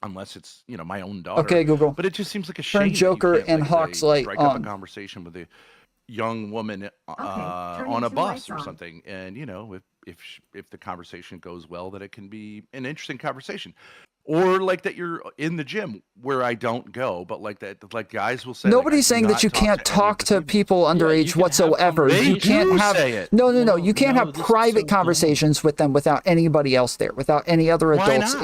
Unless it's my own daughter. Okay, Google. But it just seems like a shame. Turn Joker and Hawk's Light strike up a conversation with a young woman on a bus or something, and if the conversation goes well, that it can be an interesting conversation. Or like that you're in the gym where I don't go, but like that, like guys will say. Nobody's saying that you can't talk to people underage whatsoever. You can't have no. You can't have private conversations with them without anybody else there, without any other adults.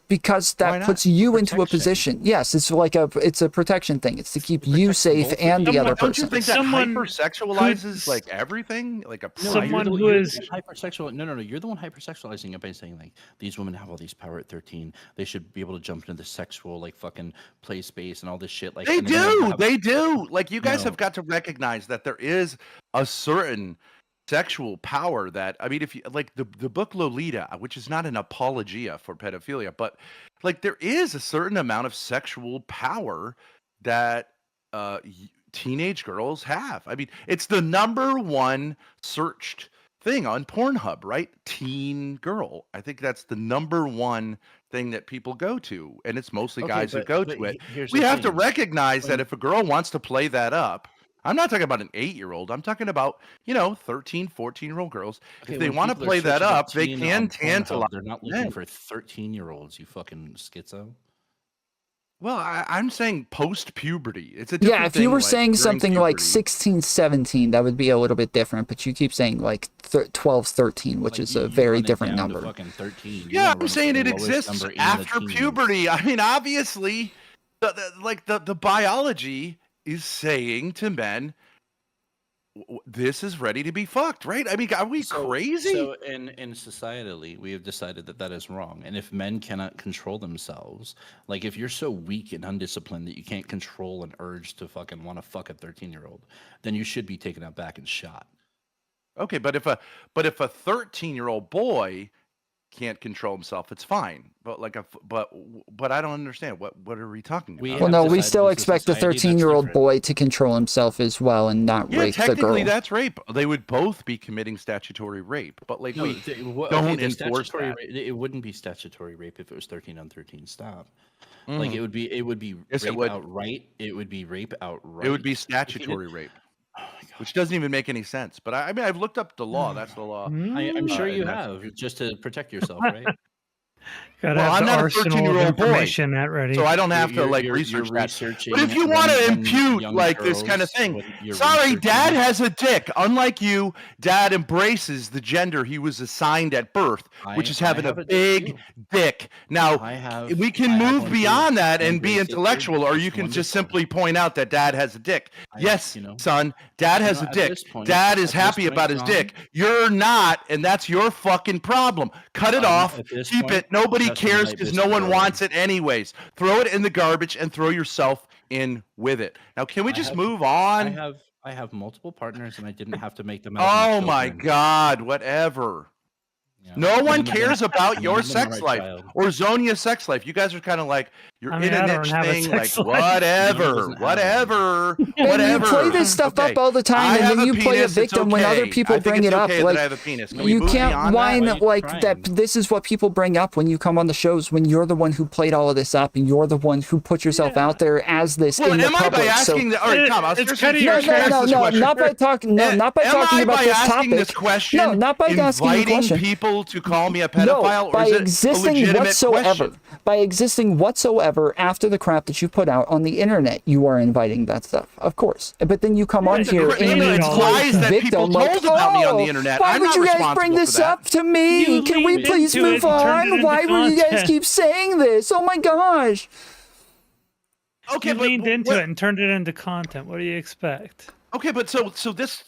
Because that puts you into a position. Yes, it's like it's a protection thing. It's to keep you safe and the other person. Don't you think that hypersexualizes like everything, like someone who is hypersexual? No. You're the one hypersexualizing it by saying like these women have all these power at 13. They should be able to jump into the sexual like fucking play space and all this shit. Like they do. Like you guys have got to recognize that there is a certain sexual power that, I mean, if you like the book Lolita, which is not an apologia for pedophilia, but like there is a certain amount of sexual power that teenage girls have. I mean, it's the number one searched thing on Pornhub, right? Teen girl. I think that's the number one thing that people go to, and it's mostly guys who go to it. We have to recognize that if a girl wants to play that up, I'm not talking about an 8-year-old. I'm talking about, 13, 14-year-old girls. If they want to play that up, they can tantalize. They're not looking for 13-year-olds, you fucking schizo. Well, I'm saying post-puberty. It's a if you were saying something like 16, 17, that would be a little bit different. But you keep saying like 12, 13, which is a very different number. Fucking 13. Yeah, I'm saying it exists after puberty. I mean, obviously, the biology is saying to men, this is ready to be fucked, right? I mean, are we crazy? So in societally, we have decided that is wrong. And if men cannot control themselves, like if you're so weak and undisciplined that you can't control an urge to fucking want to fuck a 13-year-old, then you should be taken out back and shot. Okay, but if a 13-year-old boy can't control himself, it's fine. But but I don't understand what are we talking about? Well, no, we still expect a 13-year-old boy to control himself as well and not rape the girl. Technically, that's rape. They would both be committing statutory rape, but like don't enforce that. It wouldn't be statutory rape if it was 13 on 13. Stop. Like it would be rape outright. It would be rape outright. It would be statutory rape. Oh my God. Which doesn't even make any sense. But I mean, I've looked up the law. That's the law. I'm sure you have, just to protect yourself, right? I'm not a 13-year-old boy, so I don't have to research that. But if you want to impute like this kind of thing, sorry, Dad has a dick. Unlike you, Dad embraces the gender he was assigned at birth, which is having a big dick. Now, we can move beyond that and be intellectual, or you can just simply point out that Dad has a dick. Yes, son, Dad has a dick. Dad is happy about his dick. You're not, and that's your fucking problem. Cut it off. Keep it. Nobody cares because no one wants it anyways. Throw it in the garbage and throw yourself in with it. Now, can we just move on? I have multiple partners and I didn't have to make them. Oh my God, whatever. Yeah. No one cares about your sex life or Zonia's sex life. You guys are kind of like, you're in a niche thing, like whatever. You play this stuff up all the time, and then you play a victim when other people bring it up. Like, you can't whine like that. This is what people bring up when you come on the shows, when you're the one who played all of this up, and you're the one who put yourself out there as this in the public. By asking all right, Tom, no, not by talking about this topic. No, not by asking the question. People to call me a pedophile, by existing whatsoever. by existing whatsoever after the crap that you put out on the internet. You are inviting that stuff, of course. But then you come on here and you play victim like, about me on the internet. Why would you guys bring this up to me? Can we please move on? Why would you guys keep saying this? Oh my gosh. Okay, you leaned into it and turned it into content. What do you expect? Okay, but so this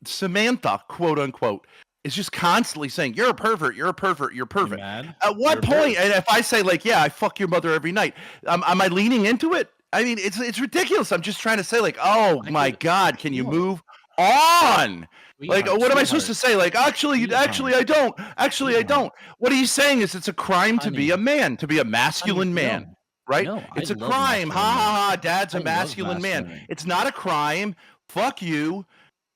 Samantha, quote unquote, is just constantly saying, you're a pervert, you're a pervert, you're perfect. At what point, and if I say, like, yeah, I fuck your mother every night, am I leaning into it? I mean, it's ridiculous. I'm just trying to say, like, oh my God, can you move on? Like, what am I supposed to say? Like, actually, I don't. Actually, I don't. What he's saying is it's a crime to be a man, to be a masculine man. Right? No, it's a crime. Ha ha ha. Dad's a masculine man. It's not a crime. Fuck you.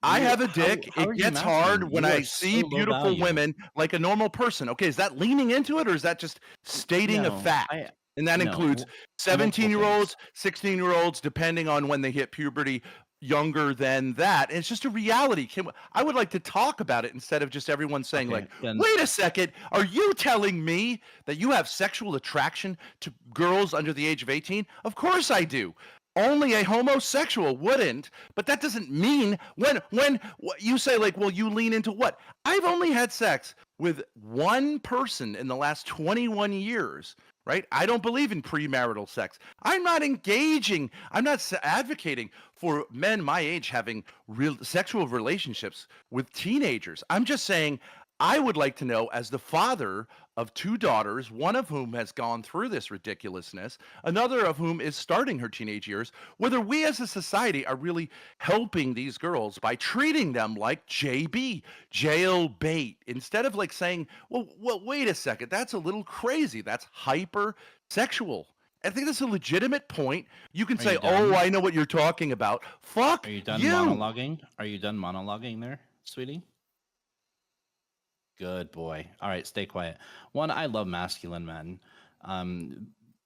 I have a dick. It gets hard when I see beautiful women like a normal person. Okay, is that leaning into it, or is that just stating a fact? And that includes 17-year-olds, 16-year-olds, depending on when they hit puberty, younger than that. And it's just a reality. I would like to talk about it instead of just everyone saying wait a second, are you telling me that you have sexual attraction to girls under the age of 18? Of course I do. Only a homosexual wouldn't, but that doesn't mean when you say, like, well, you lean into what? I've only had sex with one person in the last 21 years. Right? I don't believe in premarital sex. I'm not engaging. I'm not advocating for men my age having real sexual relationships with teenagers. I'm just saying I would like to know, as the father of 2 daughters, one of whom has gone through this ridiculousness, another of whom is starting her teenage years, whether we as a society are really helping these girls by treating them like JB, jail bait, instead of like saying, well, wait a second, that's a little crazy. That's hyper sexual. I think that's a legitimate point. You can say, oh, I know what you're talking about. Fuck you. Are you done monologuing? Are you done monologuing there, sweetie? Good boy. All right, stay quiet. One, I love masculine men.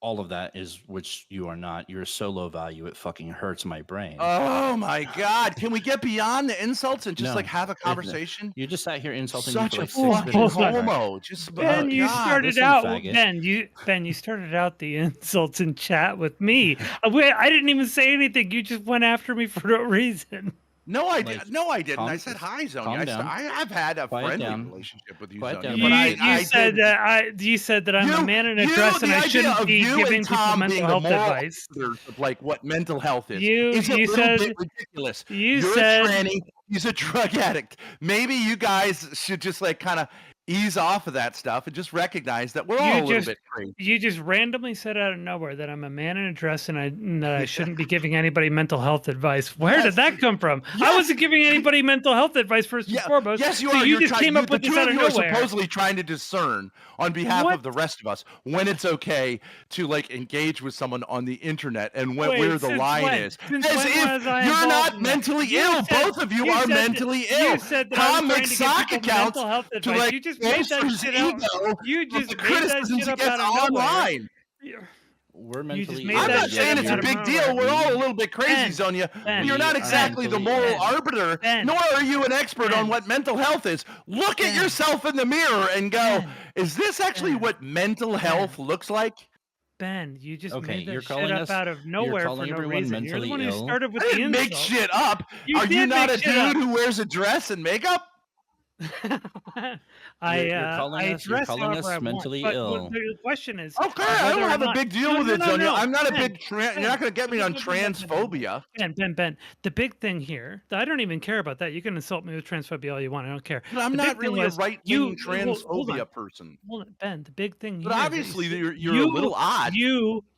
All of that is, which you are not. You're so low value, it fucking hurts my brain. Oh my God. Can we get beyond the insults and just have a conversation? You just sat here insulting such me for like 6 minutes. Homo. Just Ben, you started out. Ben, you started out the insults in chat with me. I didn't even say anything. You just went after me for no reason. No, I didn't. No, I didn't. I said hi, Zonia. I've had a friendly relationship with you, Zonia. You said that I'm a man in a dress and I shouldn't be giving people mental health advice. Of like what mental health is. You said ridiculous. You're a tranny. He's a drug addict. Maybe you guys should just like kind of ease off of that stuff and just recognize that we're all a little bit crazy. You just randomly said out of nowhere that I'm a man in a dress and that I shouldn't be giving anybody mental health advice. Where did that come from? I wasn't giving anybody mental health advice first and foremost. Yes, you are. You just came up with this out of nowhere. You're supposedly trying to discern on behalf of the rest of us when it's okay to like engage with someone on the internet and where the line is. As if you're not mentally ill. Both of you are mentally ill. You said that I was trying to give people mental health advice. You just made that shit up. You just made that shit up out of nowhere. We're mentally ill. I'm not saying it's a big deal. We're all a little bit crazy, Zonia. You're not exactly the moral arbiter, nor are you an expert on what mental health is. Look at yourself in the mirror and go, is this actually what mental health looks like? Ben, you just made that shit up out of nowhere for no reason. You're the one who started with the insult. Make shit up. Are you not a dude who wears a dress and makeup? You're calling us mentally ill. The question is, okay, I don't have a big deal with it, Zonia. I'm not a big you're not going to get me on transphobia. Ben, the big thing here, I don't even care about that. You can insult me with transphobia all you want. I don't care. But I'm not really a right-wing transphobia person. Hold on, Ben, the big thing here. But obviously, you're a little odd.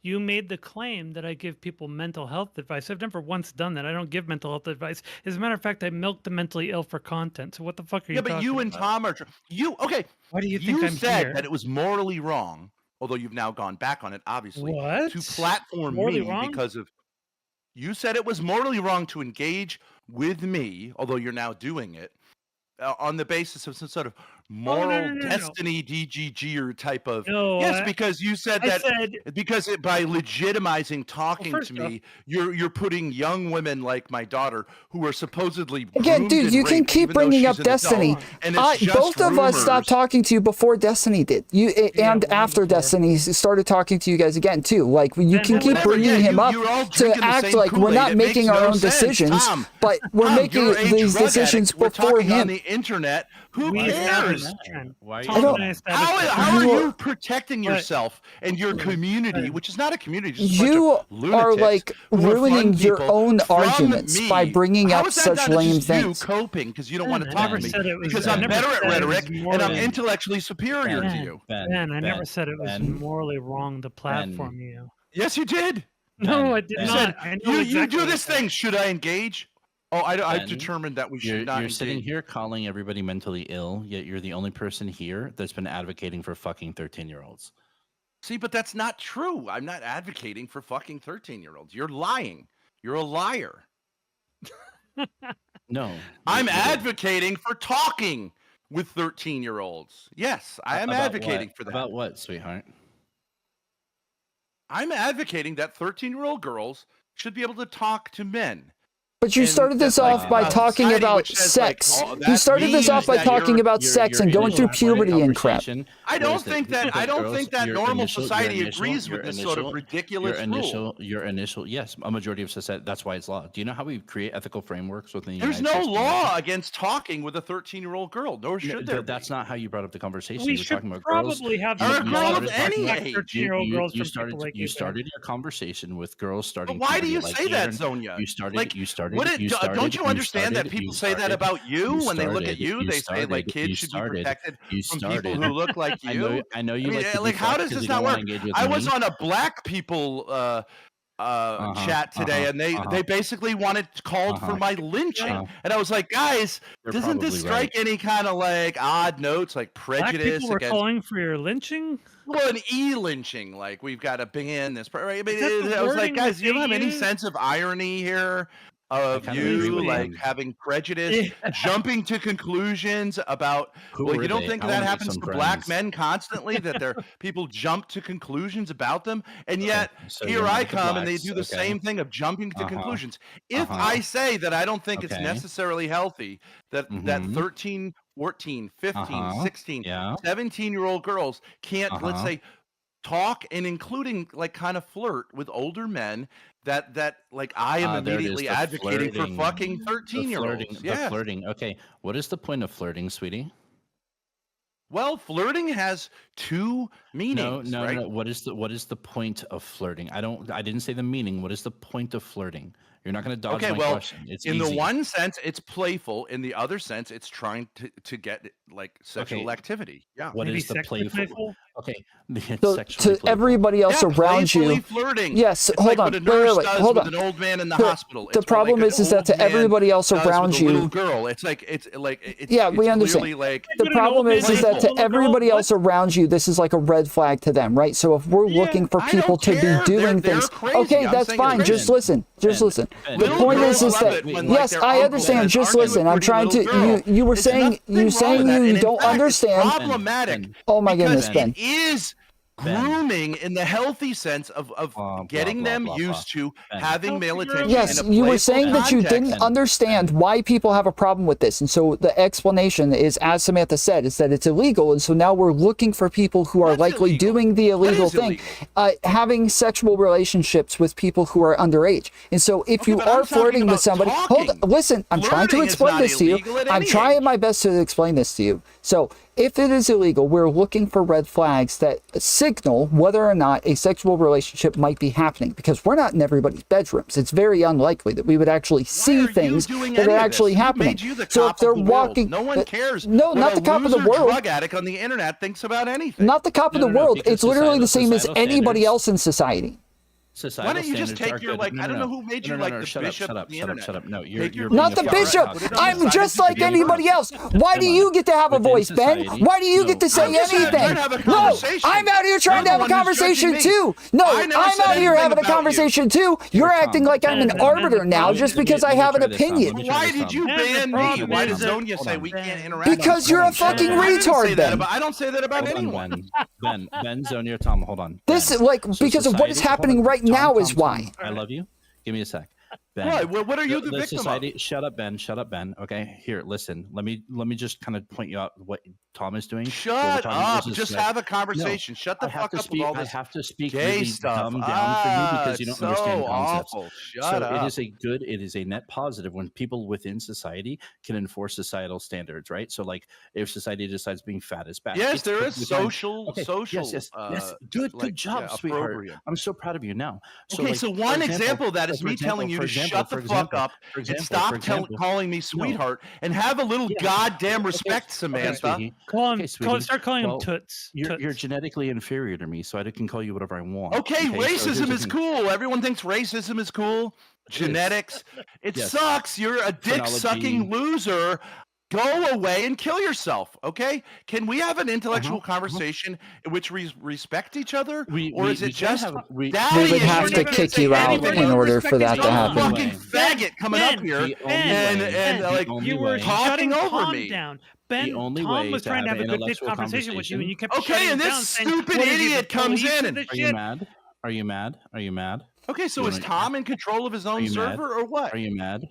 You made the claim that I give people mental health advice. I've never once done that. I don't give mental health advice. As a matter of fact, I milk the mentally ill for content. So what the fuck are you talking about? Yeah, but you and Tom are... Okay. Why do you think I'm said here? That it was morally wrong, although you've now gone back on it, obviously, to platform morally me wrong? Because of... You said it was morally wrong to engage with me, although you're now doing it, on the basis of some sort of moral destiny DGGer type of yes, because you said because by legitimizing talking to me, you're putting young women like my daughter who are supposedly again, dude. You can keep bringing up Destiny. Both of us stopped talking to you before Destiny did. And after Destiny started talking to you guys again too. Like you can keep bringing him up to act like we're not making our own decisions, but we're making these decisions before him. On the internet. Who cares? How are you protecting yourself and your community, which is not a community? You are like ruining your own arguments by bringing up such lame things. You coping because you don't want to talk to me because I'm better at rhetoric and I'm intellectually superior to you. Ben, I never said it was morally wrong to platform you. Yes, you did. No, I did not. You do this thing. Should I engage? Oh, I've determined that we should not. You're sitting here calling everybody mentally ill, yet you're the only person here that's been advocating for fucking 13-year-olds. See, but that's not true. I'm not advocating for fucking 13-year-olds. You're lying. You're a liar. No. I'm advocating for talking with 13-year-olds. Yes, I am advocating for that. About what, sweetheart? I'm advocating that 13-year-old girls should be able to talk to men. But you started this off by talking about sex. You started this off by talking about sex and going through puberty and crap. I don't think that normal society agrees with this sort of ridiculous rule. Your initial, yes, a majority of society. That's why it's law. Do you know how we create ethical frameworks within the United States? There's no law against talking with a 13-year-old girl. Nor should there. That's not how you brought up the conversation. We should probably have girls of any age. 13-year-old girls. You started your conversation with girls starting. But why do you say that, Zonia? You started. Don't you understand that people say that about you when they look at you? They say like kids should be protected from people who look like you. I know you like how does this not work? I was on a black people chat today, and they basically called for my lynching, and I was like, guys, doesn't this strike any kind of like odd notes, like prejudice? Black people were calling for your lynching. Well, an e-lynching, like we've got to ban this. Right? I mean, I was like, guys, you don't have any sense of irony here. Of you like having prejudice, jumping to conclusions about. You don't think that happens to black men constantly? That people jump to conclusions about them, and yet here I come and they do the same thing of jumping to conclusions. If I say that I don't think it's necessarily healthy that 13, 14, 15, 16, 17-year-old girls can't, let's say, talk and including like kind of flirt with older men. That like I am immediately advocating for fucking 13-year-olds. The flirting. Okay, what is the point of flirting, sweetie? Well, flirting has two meanings. No. Right? No. What is the point of flirting? I didn't say the meaning. What is the point of flirting? You're not going to dodge my question. It's in easy. The one sense, it's playful. In the other sense, it's trying to get like sexual activity. Yeah. What is the playful? Okay. So to everybody else around you, flirting. Yes. Hold on. Wait. Hold on. An old man in the hospital. The problem is that to everybody else around you, little girl. It's yeah, we understand. Like, the problem is that to everybody else around you, this is like a red flag to them, right? So if we're looking for people to be doing things, okay, that's fine. Just listen. Just listen. The point is that yes, I understand. Just listen. I'm trying to. You were saying you don't understand. Problematic. Oh my goodness, Ben. Is grooming in the healthy sense of getting them used to having male attention. Yes, you were saying that you didn't understand why people have a problem with this. And so the explanation is, as Samantha said, is that it's illegal. And so now we're looking for people who are likely doing the illegal thing, having sexual relationships with people who are underage. And so if you are flirting with somebody, listen, I'm trying to explain this to you. I'm trying my best to explain this to you. So if it is illegal, we're looking for red flags that signal whether or not a sexual relationship might be happening, because we're not in everybody's bedrooms. It's very unlikely that we would actually see things that are actually happening. So if they're walking, no one cares. No, not the cop of the world. Drug addict on the internet thinks about anything. Not the cop of the world. It's literally the same as anybody else in society. Societal Why don't you just standards take your are like? good. I don't know who made you like the Shut bishop. up. No, you're Not the bishop. I'm just like anybody else. Why do you get to have a voice, Ben? Why do you get to say anything? No, I'm out here trying to have a conversation too. No, I'm out here having a conversation too. You're acting like I'm an arbiter now just because I have an opinion. Why did you ban me? Why did Zonia say we can't interact? Because you're a fucking retard, Ben. I don't say that about anyone. Ben, Zonia, Tom, hold on. This is like because of what is happening right now is why. I love you. Give me a sec. Ben, what are you the victim of? Shut up, Ben. Okay, here, listen. Let me just kind of point you out what Tom is doing. Shut up. Just have a conversation. Shut the fuck up with all this. I have to speak gay stuff. Dumb down for you because you don't understand concepts. Awful. Shut up. It is a net positive when people within society can enforce societal standards, right? So like if society decides being fat is bad. Yes, there is social. Yes. Good job, sweetheart. I'm so proud of you now. So one example of that is me telling you to shut the fuck up and stop calling me sweetheart and have a little goddamn respect, Samantha. Start calling him toots. You're genetically inferior to me, so I can call you whatever I want. Okay, racism is cool. Everyone thinks racism is cool. Genetics. It sucks. You're a dick-sucking loser. Go away and kill yourself, okay? Can we have an intellectual conversation in which we respect each other? We would have to kick you out in order for that to happen. Fucking faggot coming up here and like you were talking over me. Ben, Tom was trying to have a good conversation with you, and you kept and this stupid idiot comes in. And Are you mad? Okay, so is Tom in control of his own server or what? Are you mad?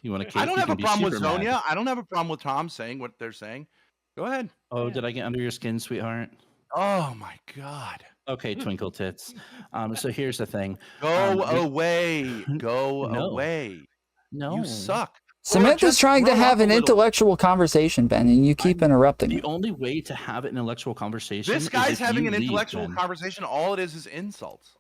You want to? I don't have a problem with Zonia. I don't have a problem with Tom saying what they're saying. Go ahead. Oh, did I get under your skin, sweetheart? Oh my God. Okay, twinkle tits. So here's the thing. Go away. Go away. No, you suck. Samantha's trying to have an intellectual conversation, Ben, and you keep interrupting. The only way to have an intellectual conversation. This guy's having an intellectual conversation. All it is insults.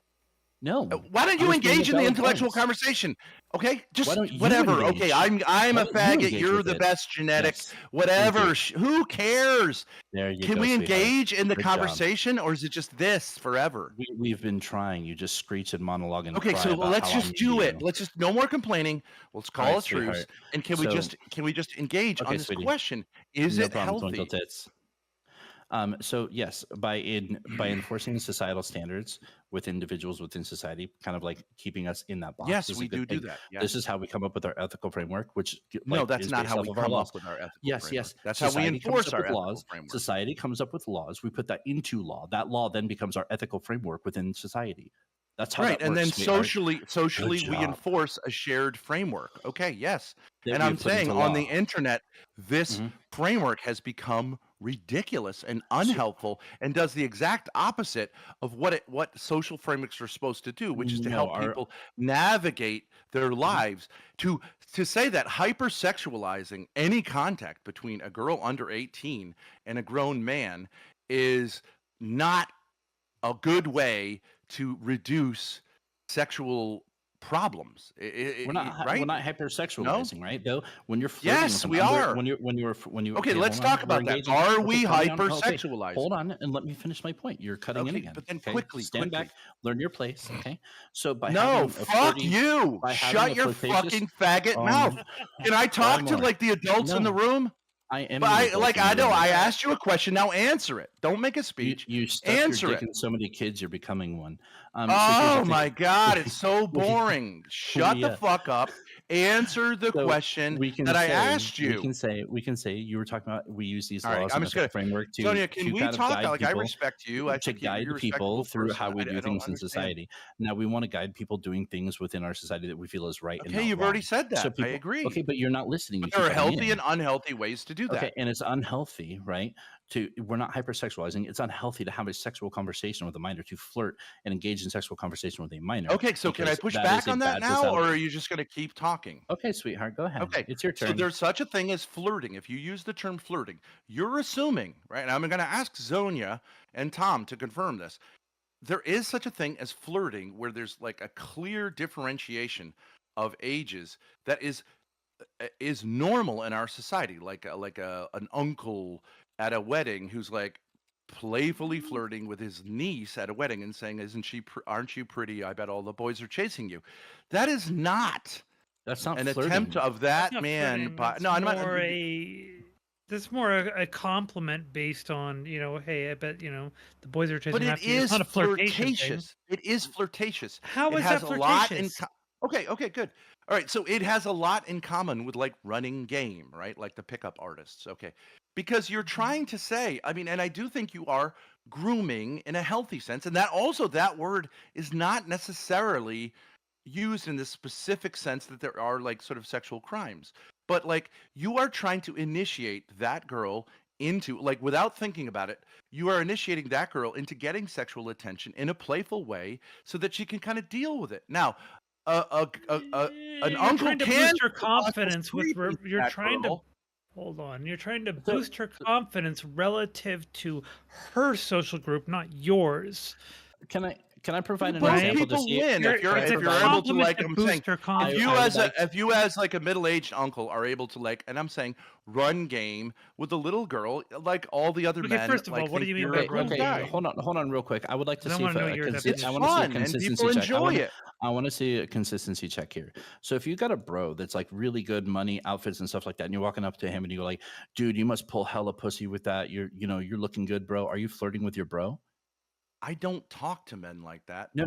No. Why don't you engage in the intellectual conversation? Okay, just whatever. Okay, I'm a faggot. You're the best genetic. Whatever. Who cares? There you go. Can we engage in the conversation, or is it just this forever? We've been trying. You just screech and monologue and okay. So let's just do it. Let's just no more complaining. Let's call a truce. And can we just engage on this question? Is it healthy? So yes, by enforcing societal standards with individuals within society, kind of like keeping us in that box. Yes, we do that. Yes. This is how we come up with our ethical framework. Which that's not how we come up with our ethical framework. Yes, that's how we enforce our ethical framework. Society comes up with laws. We put that into law. That law then becomes our ethical framework within society. That's how right, that works, and then socially we enforce a shared framework. Okay, yes, and I'm saying on the internet, this framework has become ridiculous and unhelpful, and does the exact opposite of what social frameworks are supposed to do, which is to help people navigate their lives. To say that hypersexualizing any contact between a girl under 18 and a grown man is not a good way to reduce sexual problems. We're not hypersexualizing, right? Though when you're flirting yes, we are. When you okay, let's talk about that. Are we hypersexualizing? Hold on, and let me finish my point. You're cutting in again. But then quickly stand back, learn your place. Okay, so by fuck you. Shut your fucking faggot mouth. Can I talk to like the adults in the room? I am. But I know. I asked you a question. Now answer it. Don't make a speech. You answer it. So many kids, you're becoming one. Oh my God! It's so boring. Shut the fuck up. Answer the question that I asked you. We can say you were talking about. We use these laws as a framework to. Zonia, can we talk? Like I respect you. I to guide people through how we do things in society. Now we want to guide people doing things within our society that we feel is right. Okay, you've already said that. I agree. Okay, but you're not listening. But there are healthy and unhealthy ways to do that. Okay, and it's unhealthy, right? We're not hypersexualizing. It's unhealthy to have a sexual conversation with a minor, to flirt and engage in sexual conversation with a minor. Okay, so can I push back on that now, or are you just going to keep talking? Okay, sweetheart, go ahead. Okay, it's your turn. So there's such a thing as flirting. If you use the term flirting, you're assuming, right? And I'm going to ask Zonia and Tom to confirm this. There is such a thing as flirting where there's like a clear differentiation of ages that is normal in our society, like an uncle at a wedding who's like, playfully flirting with his niece at a wedding and saying, aren't you pretty? I bet all the boys are chasing you. That is not. That's not an flirting. Attempt of that man. That's more a compliment based on, hey, I bet, the boys are chasing after you. It's not a flirtatious. It is flirtatious. How is that flirtatious? Okay, good. All right, so it has a lot in common with like running game, right? Like the pickup artists, okay? Because you're trying to say, and I do think you are grooming in a healthy sense, and that word is not necessarily used in the specific sense that there are like sort of sexual crimes. But like you are trying to initiate that girl into, like, without thinking about it, you are initiating that girl into getting sexual attention in a playful way so that she can kind of deal with it. Now, an uncle can boost her confidence with you're trying to hold on. You're trying to boost her confidence relative to her social group, not yours. Can I provide an example to see win if you're able to, like, I'm saying, if you as like a middle-aged uncle are able to, like, and I'm saying run game with a little girl like all the other men. First of all, what do you mean by run game? Hold on real quick. I would like to see it's fun and people enjoy it. I want to see a consistency check here. So if you got a bro that's like really good money, outfits and stuff like that, and you're walking up to him and you go like, dude, you must pull hella pussy with that. You're looking good, bro. Are you flirting with your bro? I don't talk to men like that. No.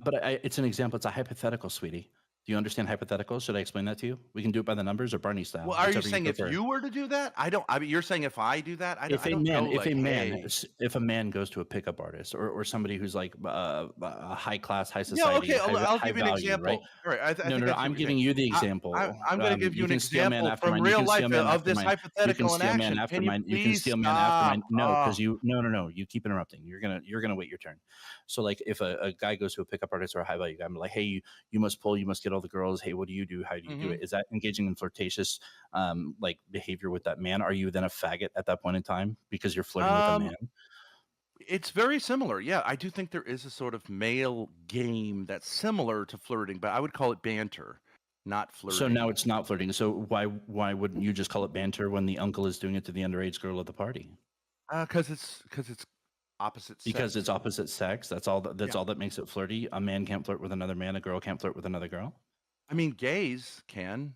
But it's an example. It's a hypothetical, sweetie. Do you understand hypotheticals? Should I explain that to you? We can do it by the numbers or Barney style. Well, are you saying if you were to do that? You're saying if I do that? If a man goes to a pickup artist or somebody who's like a high class, high society. Yeah, okay. I'll give you an example. Right? All right. No. I'm giving you the example. I'm going to give you an example from real life of this hypothetical in action. You can steal man after mine. No, because no. You keep interrupting. You're gonna wait your turn. So like if a guy goes to a pickup artist or a high value guy, I'm like, hey, you must pull, you must get all the girls. Hey, what do you do? How do you do it? Is that engaging in flirtatious like behavior with that man? Are you then a faggot at that point in time because you're flirting with a man? It's very similar. Yeah, I do think there is a sort of male game that's similar to flirting, but I would call it banter, not flirting. So now it's not flirting. So why wouldn't you just call it banter when the uncle is doing it to the underage girl at the party? Because it's opposite sex. Because it's opposite sex. That's all that makes it flirty. A man can't flirt with another man. A girl can't flirt with another girl. Gays can.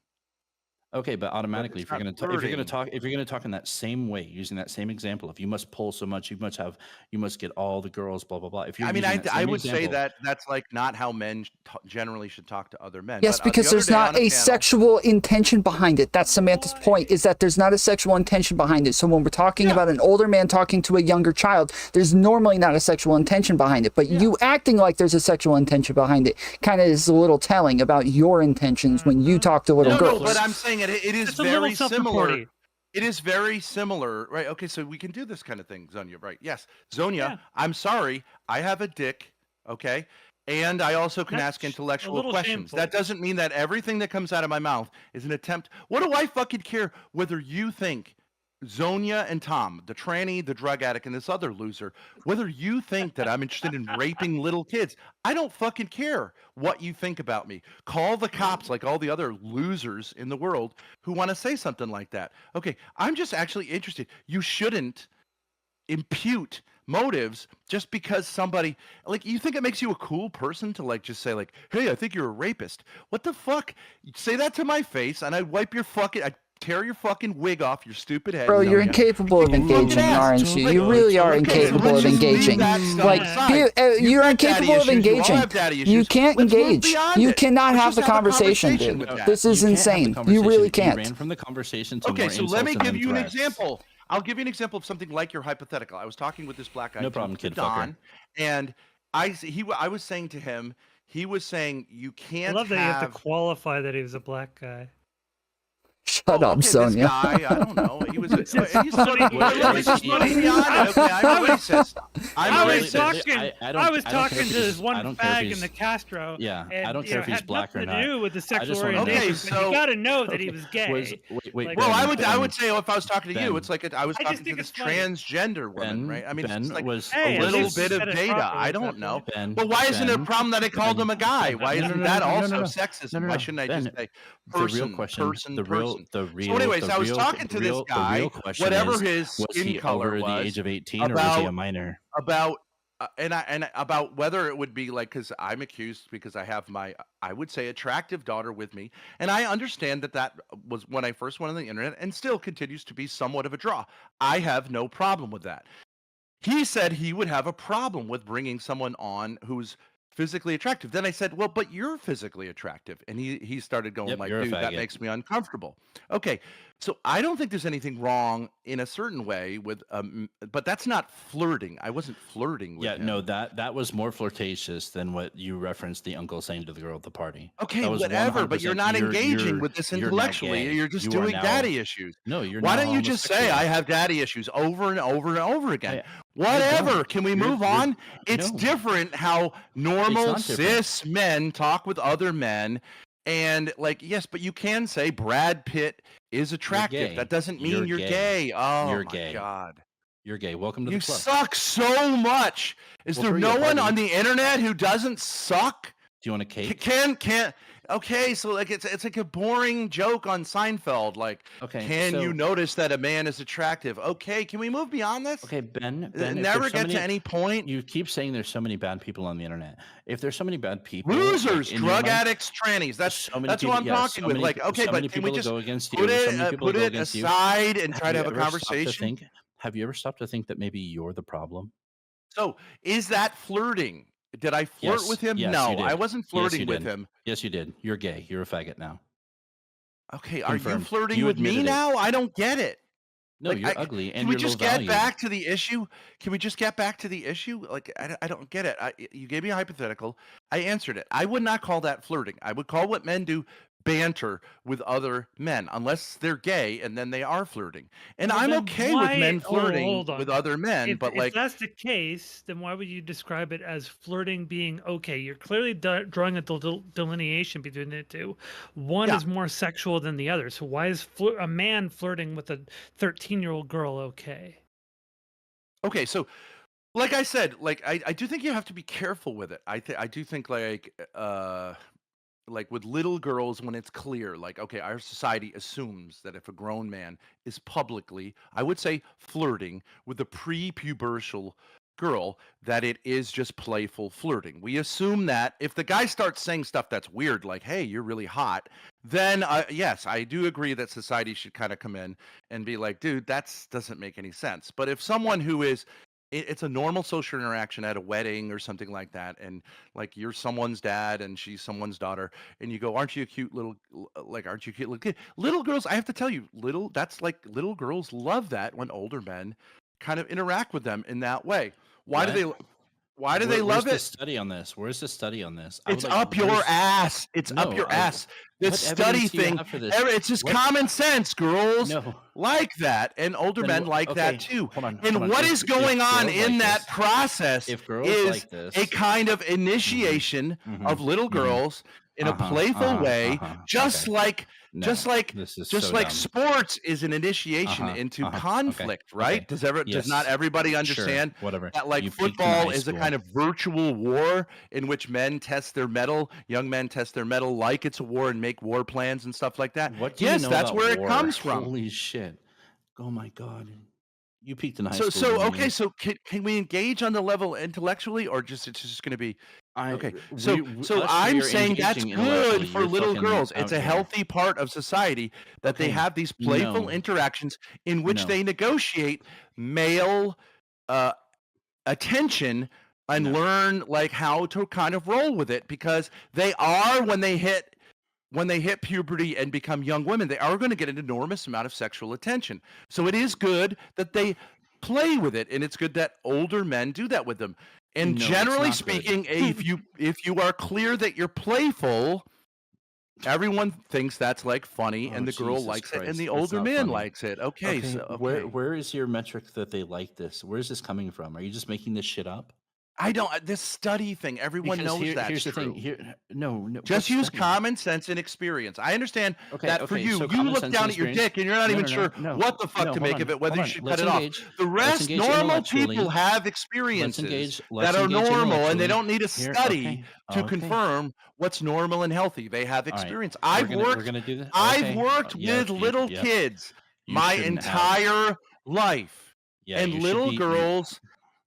Okay, but automatically, if you're going to talk in that same way, using that same example, if you must pull so much, you must get all the girls, blah blah blah. If you're I would say that that's like not how men generally should talk to other men. Yes, because there's not a sexual intention behind it. That's Samantha's point, is that there's not a sexual intention behind it. So when we're talking about an older man talking to a younger child, there's normally not a sexual intention behind it. But you acting like there's a sexual intention behind it kind of is a little telling about your intentions when you talk to little girls. No, but I'm saying it is very similar. It is very similar, right? Okay, so we can do this kind of thing, Zonia, right? Yes. Zonia, I'm sorry, I have a dick, okay? And I also can ask intellectual questions. Shameful. That doesn't mean that everything that comes out of my mouth is an attempt. What do I fucking care whether you think Zonia and Tom, the tranny, the drug addict, and this other loser, whether you think that I'm interested in raping little kids? I don't fucking care what you think about me. Call the cops like all the other losers in the world who want to say something like that. Okay, I'm just actually interested. You shouldn't impute motives just because somebody, like, you think it makes you a cool person to like just say like, hey, I think you're a rapist. What the fuck? Say that to my face and I'd wipe your fucking, I'd tear your fucking wig off your stupid head. Bro, you're incapable of engaging, aren't you? You really are incapable of engaging. Like, you're incapable of engaging. You can't engage. You cannot have the conversation, dude. This is insane. You really can't. You ran from the conversation to okay, so let me give you an example. I'll give you an example of something like your hypothetical. I was talking with this black guy, no problem, kid Don, and I was saying to him, he was saying you can't. I love that you have to qualify that he was a black guy. Shut up, Zonia. This guy, I don't know. He was. He's funny. I'm racist. I was talking to this one fag in the Castro. Yeah, I don't care if he's black or not. To do with the sexual orientation. Okay, so you got to know that he was gay. Wait. Well, I would say if I was talking to you, it's like I was talking to this transgender woman, right? I mean, it's like a little bit of data. I don't know. But why isn't it a problem that I called him a guy? Why isn't that also sexism? Why shouldn't I just say person? The So anyways, I was talking to this guy, whatever his skin color was, over the age of 18 or was he a minor? About and about whether it would be like, because I'm accused because I have my, I would say, attractive daughter with me, and I understand that was when I first went on the internet, and still continues to be somewhat of a draw. I have no problem with that. He said he would have a problem with bringing someone on who's physically attractive. Then I said, well, but you're physically attractive. And he started going like, dude, that makes me uncomfortable. Okay. So I don't think there's anything wrong in a certain way with, but that's not flirting. I wasn't flirting with him. No, that was more flirtatious than what you referenced the uncle saying to the girl at the party. Okay, whatever, but you're not engaging with this intellectually. You're just doing daddy issues. No, you're not. Why don't you just say, I have daddy issues over and over and over again? Whatever. Can we move on? It's different how normal cis men talk with other men. And like, yes, but you can say Brad Pitt is attractive. That doesn't mean you're gay. Oh, you're my gay. God. You're gay. Welcome to the club. You suck so much. Is there no one on the internet who doesn't suck? Do you want a cake? Can't. Okay, so like it's like a boring joke on Seinfeld. Like, can you notice that a man is attractive? Okay, can we move beyond this? Okay, Ben never get to any point. You keep saying there's so many bad people on the internet. If there's so many bad people, losers, drug addicts, trannies. That's what I'm talking with. Like, okay, but can we just put it aside and try to have a conversation? Have you ever stopped to think that maybe you're the problem? So, is that flirting? Did I flirt with him? Yes, no, I wasn't flirting with him. Yes, you did. You're gay. You're a faggot now. Okay, are you flirting with me now? I don't get it. No, you're ugly. And can we just get back to the issue? Can we just get back to the issue? Like, I don't get it. You gave me a hypothetical. I answered it. I would not call that flirting. I would call what men do banter with other men, unless they're gay, and then they are flirting. And I'm okay with men flirting with other men, but like, if that's the case, then why would you describe it as flirting being okay? You're clearly drawing a delineation between the two. One is more sexual than the other. So why is a man flirting with a 13-year-old girl okay? Okay, so like I said, like I do think you have to be careful with it. I do think like with little girls, when it's clear, like, okay, our society assumes that if a grown man is publicly, I would say, flirting with a pre-pubertal girl, that it is just playful flirting. We assume that if the guy starts saying stuff that's weird, like, hey, you're really hot, then yes, I do agree that society should kind of come in and be like, dude, that doesn't make any sense. But if someone who is, it's a normal social interaction at a wedding or something like that, and like you're someone's dad and she's someone's daughter, and you go, aren't you a cute little, like, aren't you cute little kid? Little girls, I have to tell you, that's like, little girls love that when older men kind of interact with them in that way. Why do they love it? Where's the study on this? Where's the study on this? It's up your ass. It's up your ass. This study thing, it's just common sense. Girls like that, and older men like that too. And what is going on in that process is a kind of initiation of little girls in a playful way, just like sports is an initiation into conflict, right? Does not everybody understand that like football is a kind of virtual war in which men test their mettle, young men test their mettle like it's a war and make war plans and stuff like that? That's where it comes from. Holy shit. Oh my God. You peaked in high school. So can we engage on the level intellectually, or it's just going to be okay? So I'm saying that's good for little girls. It's a healthy part of society that they have these playful interactions in which they negotiate male attention and learn like how to kind of roll with it, because they are, when they hit puberty and become young women, they are going to get an enormous amount of sexual attention. So it is good that they play with it, and it's good that older men do that with them. And generally speaking, if you are clear that you're playful, everyone thinks that's like funny, and the girl likes it, and the older man likes it. Okay. So where is your metric that they like this? Where is this coming from? Are you just making this shit up? I don't. This study thing, everyone knows that. Here's the true. thing. No. Just use common sense and experience. I understand that for you, you look down at your dick and you're not even sure what the fuck to make of it, whether you should cut it off. The rest, normal people have experiences that are normal, and they don't need a study to confirm what's normal and healthy. They have experience. I've worked with little kids my entire life, and little girls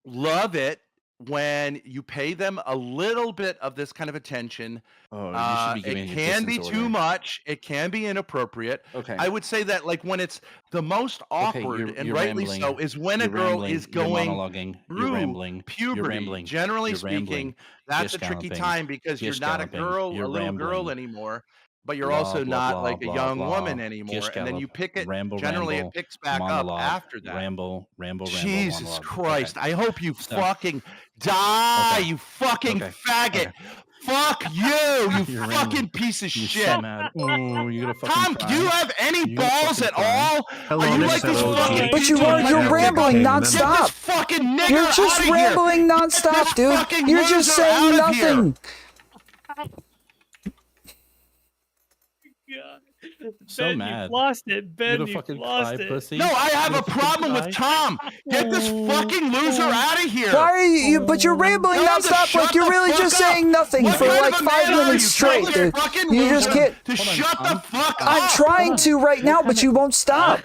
love it when you pay them a little bit of this kind of attention. It can be too much. It can be inappropriate. Okay. I would say that like when it's the most awkward, and rightly so, is when a girl is going through puberty. Generally speaking, that's a tricky time because you're not a little girl anymore. But you're also not like a young woman anymore, and then you pick it. Generally, it picks back up after that. Ramble. Jesus Christ! I hope you fucking die, you fucking faggot! Fuck you, you fucking piece of shit! So mad. Ooh, you're gonna Tom, do you have any balls at all? Are you like this fucking? But you're rambling nonstop. Fucking nigger you're just rambling nonstop, dude. You're just saying nothing. So Ben, mad. You've lost it, Ben. You fucking lost cry, it. pussy. No, I have a problem with Tom. Get this fucking loser out of here. Why are you? But you're rambling nonstop. Like you're really just saying nothing for like 5 minutes straight, dude. You just can't. Shut the fuck up. I'm trying to right now, but you won't stop.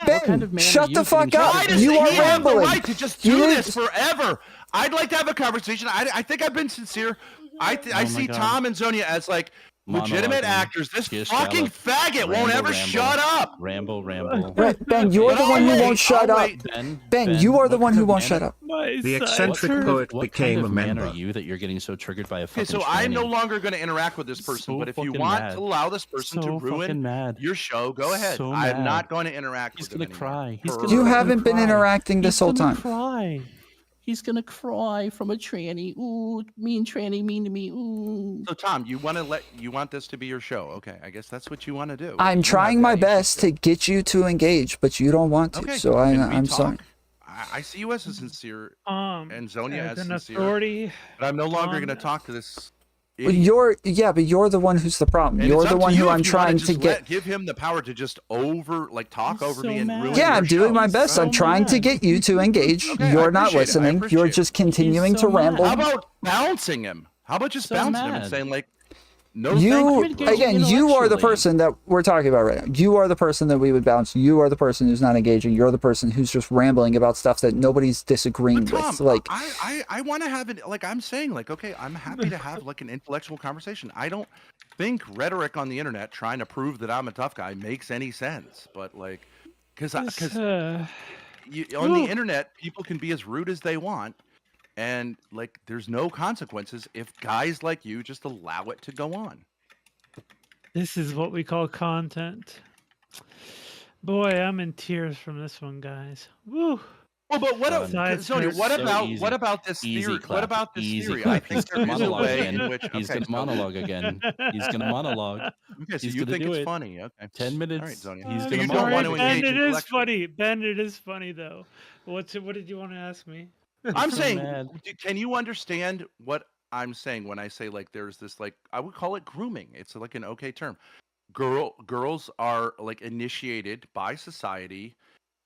Ben, shut the fuck up. You are rambling. Right to just do this forever. I'd like to have a conversation. I think I've been sincere. I see Tom and Zonia as like legitimate actors. This fucking faggot won't ever shut up. Ramble. Ben, you're the one who won't shut up. Ben, you are the one who won't shut up. The eccentric poet became a member. What kind of man are you that you're getting so triggered by a fucking so I'm no longer going to interact with this person, but if you want to allow this person to ruin your show, go ahead. I'm not going to interact with him anymore. He's gonna cry. You haven't been interacting this whole time. Cry. He's gonna cry from a tranny. Ooh, mean tranny, mean to me. Ooh. So Tom, you want this to be your show? Okay, I guess that's what you want to do. I'm trying my best to get you to engage, but you don't want to. Okay, so I'm sorry. I see you as a sincere and Zonia as an sincere. Authority, but I'm no longer going to talk to this. But but you're the one who's the problem. And you're the one who I'm trying to get. Give him the power to just talk over me and ruin. Yeah, I'm doing my best. I'm trying to get you to engage. Okay, you're not listening. You're just continuing to ramble. How about bouncing him? How about just bouncing him and saying like, no, you are the person that we're talking about right now. You are the person that we would bounce. You are the person who's not engaging. You're the person who's just rambling about stuff that nobody's disagreeing with. Like, I want to have it. Like I'm saying, like, okay, I'm happy to have like an intellectual conversation. I don't think rhetoric on the internet trying to prove that I'm a tough guy makes any sense. But like, because on the internet, people can be as rude as they want. And like, there's no consequences if guys like you just allow it to go on. This is what we call content. Boy, I'm in tears from this one, guys. Woo. Well, but what about this theory? What about this theory? I think there is a way in which he's going to monologue again. He's going to monologue. Okay, so you think it's funny? Okay, 10 minutes. All right, Zonia. He's going to monologue. Ben, it is funny. Ben, it is funny though. What did you want to ask me? I'm saying, can you understand what I'm saying when I say like there's this like I would call it grooming. It's like an okay term. Girls are like initiated by society.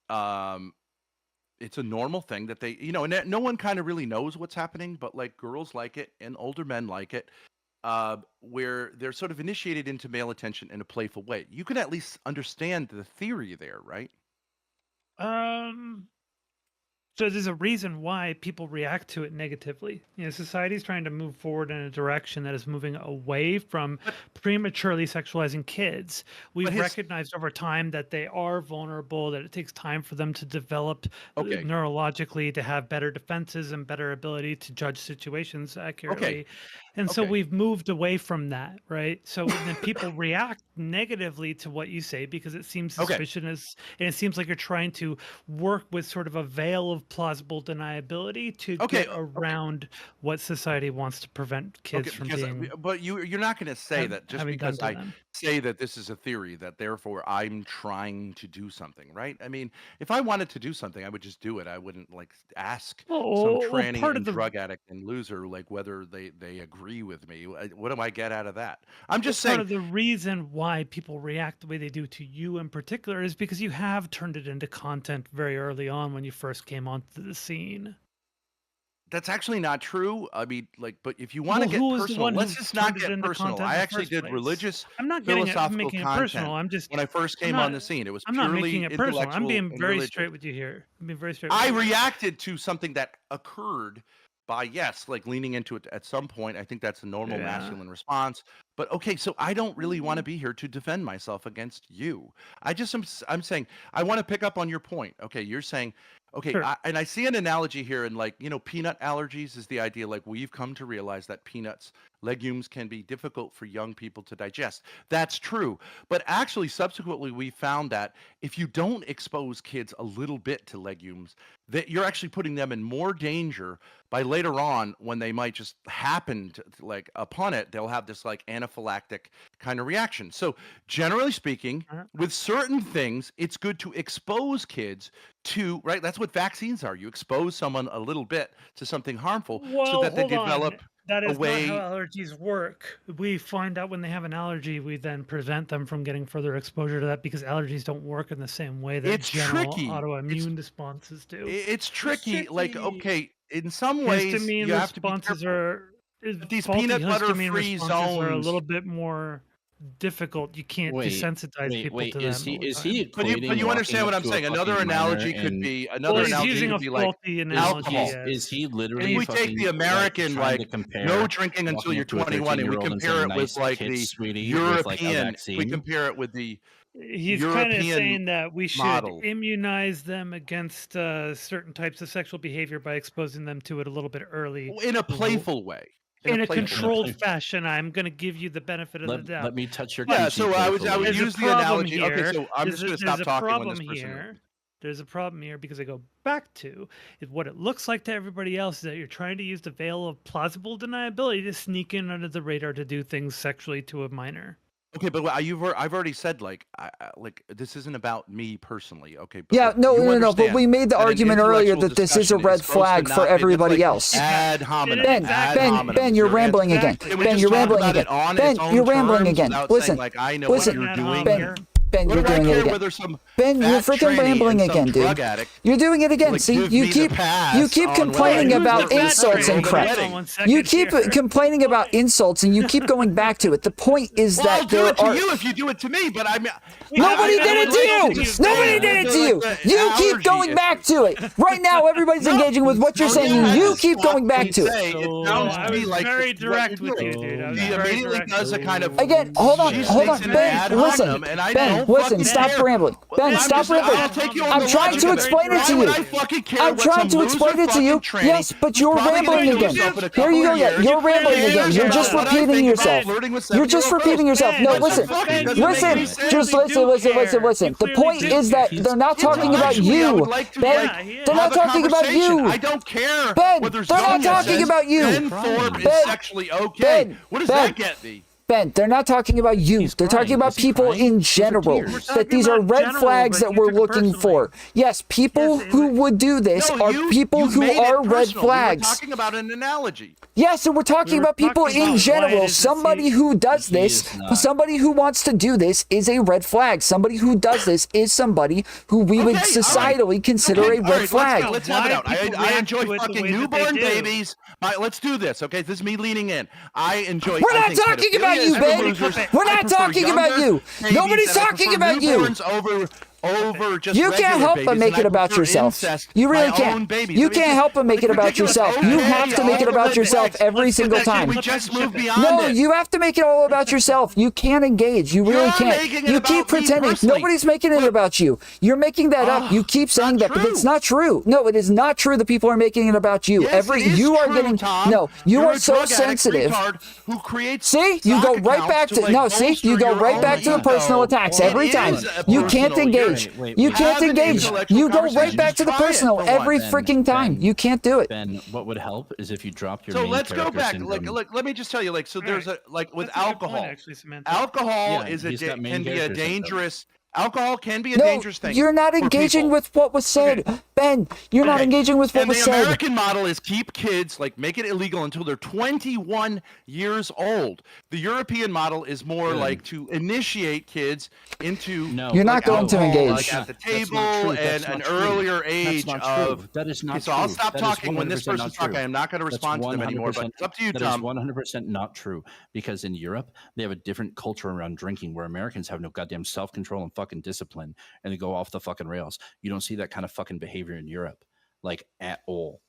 It's a normal thing that they, and no one kind of really knows what's happening, but like girls like it and older men like it, where they're sort of initiated into male attention in a playful way. You can at least understand the theory there, right? So there's a reason why people react to it negatively. Society's trying to move forward in a direction that is moving away from prematurely sexualizing kids. We've recognized over time that they are vulnerable, that it takes time for them to develop neurologically, to have better defenses and better ability to judge situations accurately. And so we've moved away from that, right? So then people react negatively to what you say because it seems suspicious and it seems like you're trying to work with sort of a veil of plausible deniability to get around what society wants to prevent kids from being. But you're not going to say that just because I say that this is a theory that therefore I'm trying to do something, right? I mean, if I wanted to do something, I would just do it. I wouldn't like ask some tranny and drug addict and loser like whether they agree with me. What do I get out of that? I'm just saying. Part of the reason why people react the way they do to you in particular is because you have turned it into content very early on when you first came onto the scene. That's actually not true. I mean, like, but if you want to get personal, let's just not get personal. I actually did religious, philosophical content. I'm just when I first came on the scene. It was purely not making it personal. I'm being very religious. straight with you here. I'm being very straight. I reacted to something that occurred by like leaning into it at some point. I think that's a normal masculine response. But okay, so I don't really want to be here to defend myself against you. I'm saying I want to pick up on your point. Okay, you're saying. Okay, sure. And I see an analogy here, and like, peanut allergies is the idea. Like, we've come to realize that peanuts, legumes can be difficult for young people to digest. That's true. But actually, subsequently, we found that if you don't expose kids a little bit to legumes, that you're actually putting them in more danger by later on when they might just happen to, like, upon it, they'll have this like anaphylactic kind of reaction. So generally speaking, with certain things, it's good to expose kids to, right? That's what vaccines are. You expose someone a little bit to something harmful so that they develop That is a way. not how allergies work. We find out when they have an allergy, we then prevent them from getting further exposure to that because allergies don't work in the same way that general autoimmune responses do. It's tricky. Like, okay, in some ways, histamine you have to be responses these peanut butter-free zones are a little bit more difficult. You can't desensitize people to them. Is he but you understand what I'm saying? Another analogy could be alcohol. Is he literally? If we take the American no drinking until you're 21, and we compare it with like the European, we compare it with the. He's kind of saying that we should immunize them against certain types of sexual behavior by exposing them to it a little bit early, in a playful way. In a controlled fashion. I'm going to give you the benefit of the doubt. Let me touch your. So I would use the analogy. Okay, so I'm just going to stop talking when this person. There's a problem here because I go back to what it looks like to everybody else is that you're trying to use the veil of plausible deniability to sneak in under the radar to do things sexually to a minor. Okay, but I've already said like this isn't about me personally. Okay. But no. But we made the argument earlier that this is a red flag for everybody else. Ad hominem. Ben, you're rambling again. Ben, you're rambling again. Ben, you're rambling again. Listen, Ben, you're doing it again. Ben, you're freaking rambling again, dude. You're doing it again. See, you keep complaining about insults and crap. You keep complaining about insults and you keep going back to it. The point is that I'll do it to you if you do it to me, but nobody did it to you. Nobody did it to you. You keep going back to it. Right now, everybody's engaging with what you're saying, and you keep going back to it. I was very direct with you, dude. He immediately does a kind of again. Hold on, Ben. Listen, Ben. Listen, stop rambling. Ben, stop rambling. I'm trying to explain it to you. I'm trying to explain it to you. Yes, but you're rambling again. Here you go again. You're rambling again. You're just repeating yourself. You're just repeating yourself. No, listen. Just listen. The point is that they're not talking about you. Ben, they're not talking about you. I don't care. Ben, they're not talking about you. Ben Thorp is sexually okay. What does that get me? Ben, they're not talking about you. They're talking about people in general. That these are red flags that we're looking for. Yes, people who would do this are people who are red flags. We're talking about an analogy. Yes, and we're talking about people in general. Somebody who does this, somebody who wants to do this is a red flag. Somebody who does this is somebody who we would societally consider a red flag. Let's have it out. I enjoy fucking newborn babies. Let's do this, okay? This is me leaning in. I enjoy. We're not talking about you, Ben. We're not talking about you. Nobody's talking about you. You can't help but make it about yourself. You really can't. You can't help but make it about yourself. You have to make it about yourself every single time. We just move beyond No, you have to make it all about yourself. You can't engage. You really can't. You keep pretending. Nobody's making it about you. You're making that up. You keep saying that, but it's not true. No, it is not true that people are making it about you. You are getting no. You are so sensitive. See, you go right back to the personal attacks every time. You can't engage. engage. You can't engage. You go right back to the personal every freaking time. You can't do it. Ben, what would help is if you dropped your. So let's go back. Let me just tell you. So there's with alcohol. Alcohol can be a dangerous. Alcohol can be a dangerous thing. You're not engaging with what was said, Ben. You're not engaging with what was said. The American model is keep kids, make it illegal until they're 21 years old. The European model is more like to initiate kids into. No, you're not going to engage at the table and an earlier age of. That is not true. So I'll stop talking when this person's talking. I'm not going to respond to them anymore. But it's up to you, Tom. That is 100% not true because in Europe they have a different culture around drinking, where Americans have no goddamn self-control and fucking discipline, and they go off the fucking rails. You don't see that kind of fucking behavior in Europe, at all.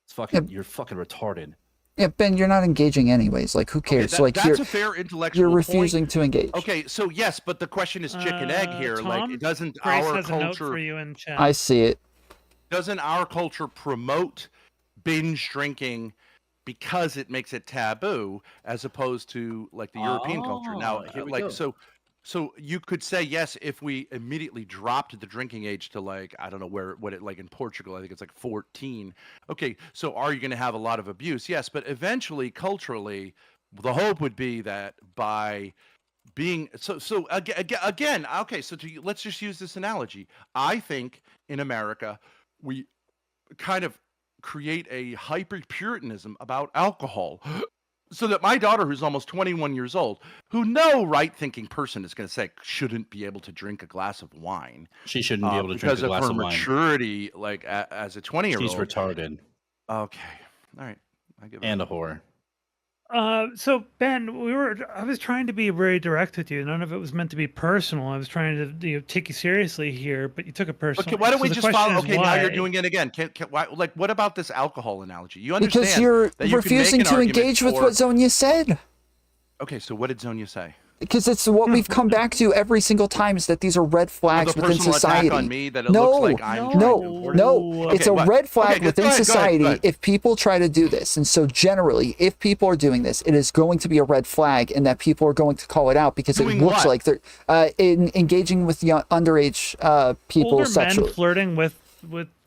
It's fucking. You're fucking retarded. Yeah, Ben, you're not engaging anyways. Who cares? That's a fair intellectual. You're refusing to engage. Okay, so yes, but the question is chicken egg here. Tom, it doesn't Grace our has a note culture. for you in chat. I see it. Doesn't our culture promote binge drinking because it makes it taboo, as opposed to the European culture? Now, So you could say yes if we immediately dropped the drinking age to I don't know what it in Portugal, I think it's 14. Okay, so are you going to have a lot of abuse? Yes, but eventually culturally the hope would be that by being again okay, so let's just use this analogy. I think in America we kind of create a hyper puritanism about alcohol. So that my daughter, who's almost 21 years old, who no right-thinking person is going to say shouldn't be able to drink a glass of wine. She shouldn't be able to drink a glass of wine. Because of her maturity, as a 20-year-old. She's retarded. Okay. All right. And a whore. So Ben, I was trying to be very direct with you. None of it was meant to be personal. I was trying to take you seriously here, but you took it personal. Okay, why don't we just follow? Okay, now you're doing it again. What about this alcohol analogy? You understand because you're refusing to engage with what Zonia said. Okay, so what did Zonia say? Because it's what we've come back to every single time is that these are red flags within society. On me that it looks like I'm no. It's a red flag within society if people try to do this. And so generally, if people are doing this, it is going to be a red flag, and that people are going to call it out because it looks like they're engaging with young underage people sexually. Men flirting with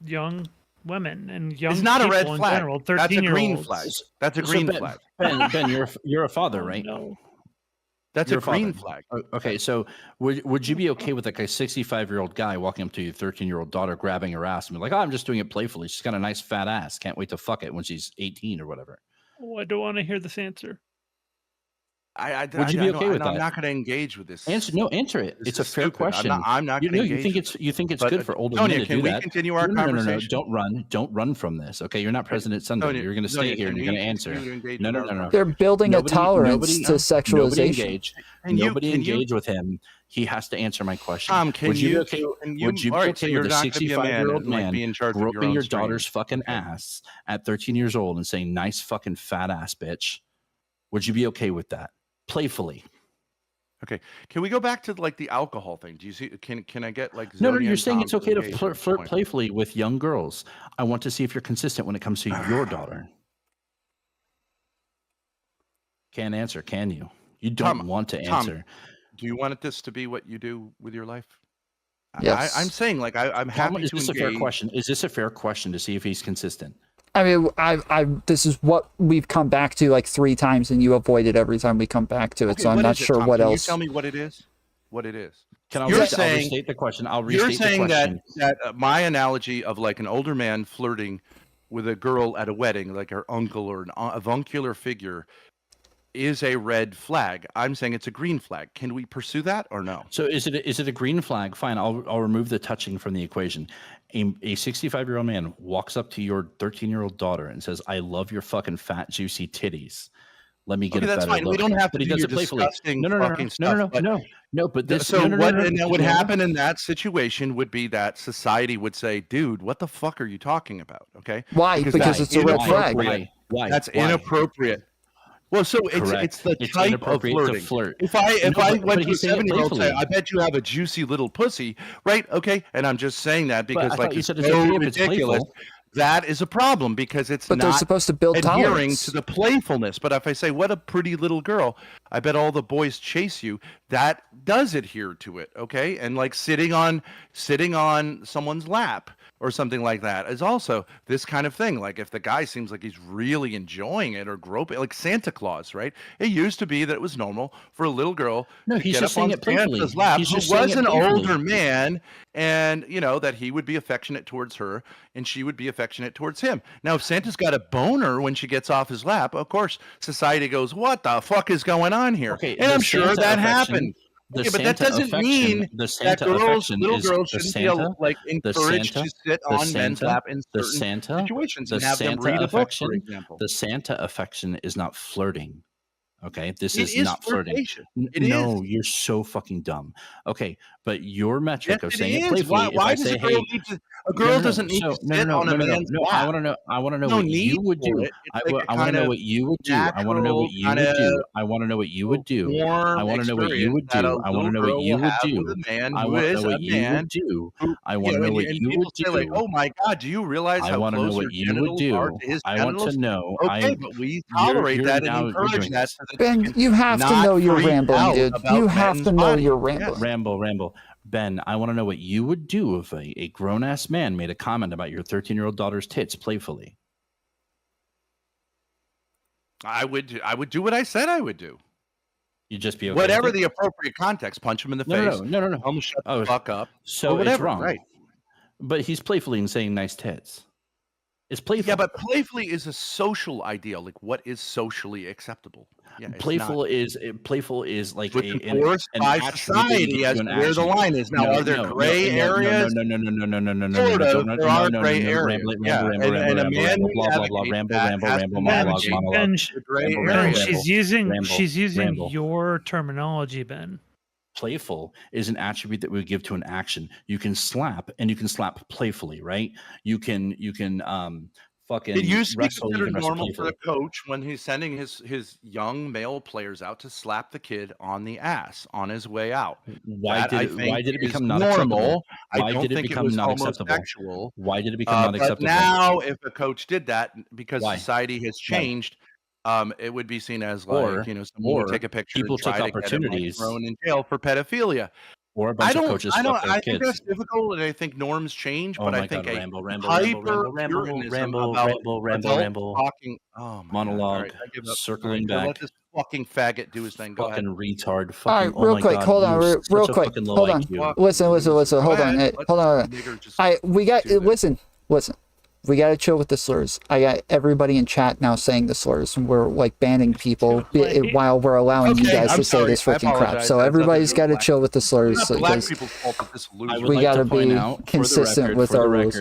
young women and young. It's not a red flag. General, that's a green flag. That's a green flag. Ben, you're a father, right? No. That's a green flag. Okay, so would you be okay with a 65-year-old guy walking up to your 13-year-old daughter, grabbing her ass, and be like, "Oh, I'm just doing it playfully. She's got a nice fat ass. Can't wait to fuck it when she's 18 or whatever." Oh, I don't want to hear this answer. Would you be okay with that? I'm not going to engage with this. Answer it. It's a fair question. I'm not going to engage. You think it's good for older men to do that? Can we continue our conversation? No. Don't run from this. Okay, you're not President Sunday. You're going to stay here and you're going to answer. No. They're building a tolerance to sexualization. Nobody engage with him. He has to answer my question. Would you be okay with a 65-year-old man groping your daughter's fucking ass at 13 years old and saying, "Nice fucking fat ass, bitch"? Would you be okay with that? Playfully. Okay. Can we go back to the alcohol thing? Do you see? Can I get No, you're saying it's okay to flirt playfully with young girls. I want to see if you're consistent when it comes to your daughter. Can't answer, can you? You don't want to answer. Do you want this to be what you do with your life? Yes. I'm saying I'm happy to engage. Is this a fair question? Is this a fair question to see if he's consistent? I mean, this is what we've come back to 3 times, and you avoid it every time we come back to it. Okay, so I'm not sure what else. Can you tell me what it is? What it is? I'll restate the question. You're saying that my analogy of an older man flirting with a girl at a wedding, like her uncle or an avuncular figure, is a red flag. I'm saying it's a green flag. Can we pursue that or no? So is it a green flag? Fine, I'll remove the touching from the equation. A 65-year-old man walks up to your 13-year-old daughter and says, "I love your fucking fat juicy titties. Let me get a better look." We don't have to do your disgusting fucking stuff. No. But this. So what would happen in that situation would be that society would say, "Dude, what the fuck are you talking about?" Okay. Why? Because it's a red flag. Why? That's inappropriate. Well, so it's the type of flirting. Flirt. If I went to a 7-year-old and said, "I bet you have a juicy little pussy," right? Okay, and I'm just saying that because you said it's so okay if ridiculous. that is a problem because it's but not they're supposed to build adhering tolerance to the playfulness. But if I say, what a pretty little girl, I bet all the boys chase you, that does adhere to it, okay? And like sitting on someone's lap or something like that is also this kind of thing. Like if the guy seems like he's really enjoying it or groping, like Santa Claus, right? It used to be that it was normal for a little girl to get up on Santa's lap, who was an older man, and that he would be affectionate towards her and she would be affectionate towards him. Now, if Santa's got a boner when she gets off his lap, of course, society goes, what the fuck is going on here? Okay, and I'm sure that happened. Okay, but that doesn't mean that little girls shouldn't feel like encouraged to sit on men's lap in certain situations and have them read a book, for example. The Santa affection is not flirting. Okay, this is not flirting. No, you're so fucking dumb. Okay, but your metric of saying it playfully. Why does a girl doesn't need to sit on a man's lap? I want to know what you would do. I want to know what you would do. I want to know what you would do. I want to know what you would do. I want to know what you would do. I want to know what you would do. I want to know what you would do. I want to know what you would do. Like, oh my God, do you realize how close your genitals are to his genitals? I want to know. Okay, but we tolerate that and encourage that. Ben, you have to know you're rambling, dude. You have to know you're rambling. Ramble. Ben, I want to know what you would do if a grown-ass man made a comment about your 13-year-old daughter's tits playfully. I would do what I said I would do. You'd just be okay whatever the appropriate context. Punch him in the face. No. Tell him to shut the fuck up. So whatever, it's wrong, right? But he's playfully saying nice tits. It's playful. Yeah, but playfully is a social ideal. Like, what is socially acceptable? Yeah, playful is like enforced by society as where the line is. Now, are there gray areas? No. There are gray areas. Yeah, and a man ramble. She's using your terminology, Ben. Playful is an attribute that we give to an action. You can slap, and you can slap playfully, right? You can fucking. It used to be considered normal for the coach when he's sending his young male players out to slap the kid on the ass on his way out. Why did it become not acceptable? Why did it become not acceptable? Why did it become not acceptable? But now, if a coach did that, because society has changed. It would be seen as like, someone would take a picture. People took opportunities, thrown in jail for pedophilia. Or a bunch of coaches. I think that's difficult, and I think norms change. But I think ramble, talking, monologue, circling back. Let this fucking faggot do his thing. Go ahead. Retard. All right, real quick. Hold on. Hold on. Listen. Hold on. Listen. We gotta chill with the slurs. I got everybody in chat now saying the slurs, and we're like banning people while we're allowing you guys to say this freaking crap. So everybody's got to chill with the slurs. We gotta be consistent with our rules.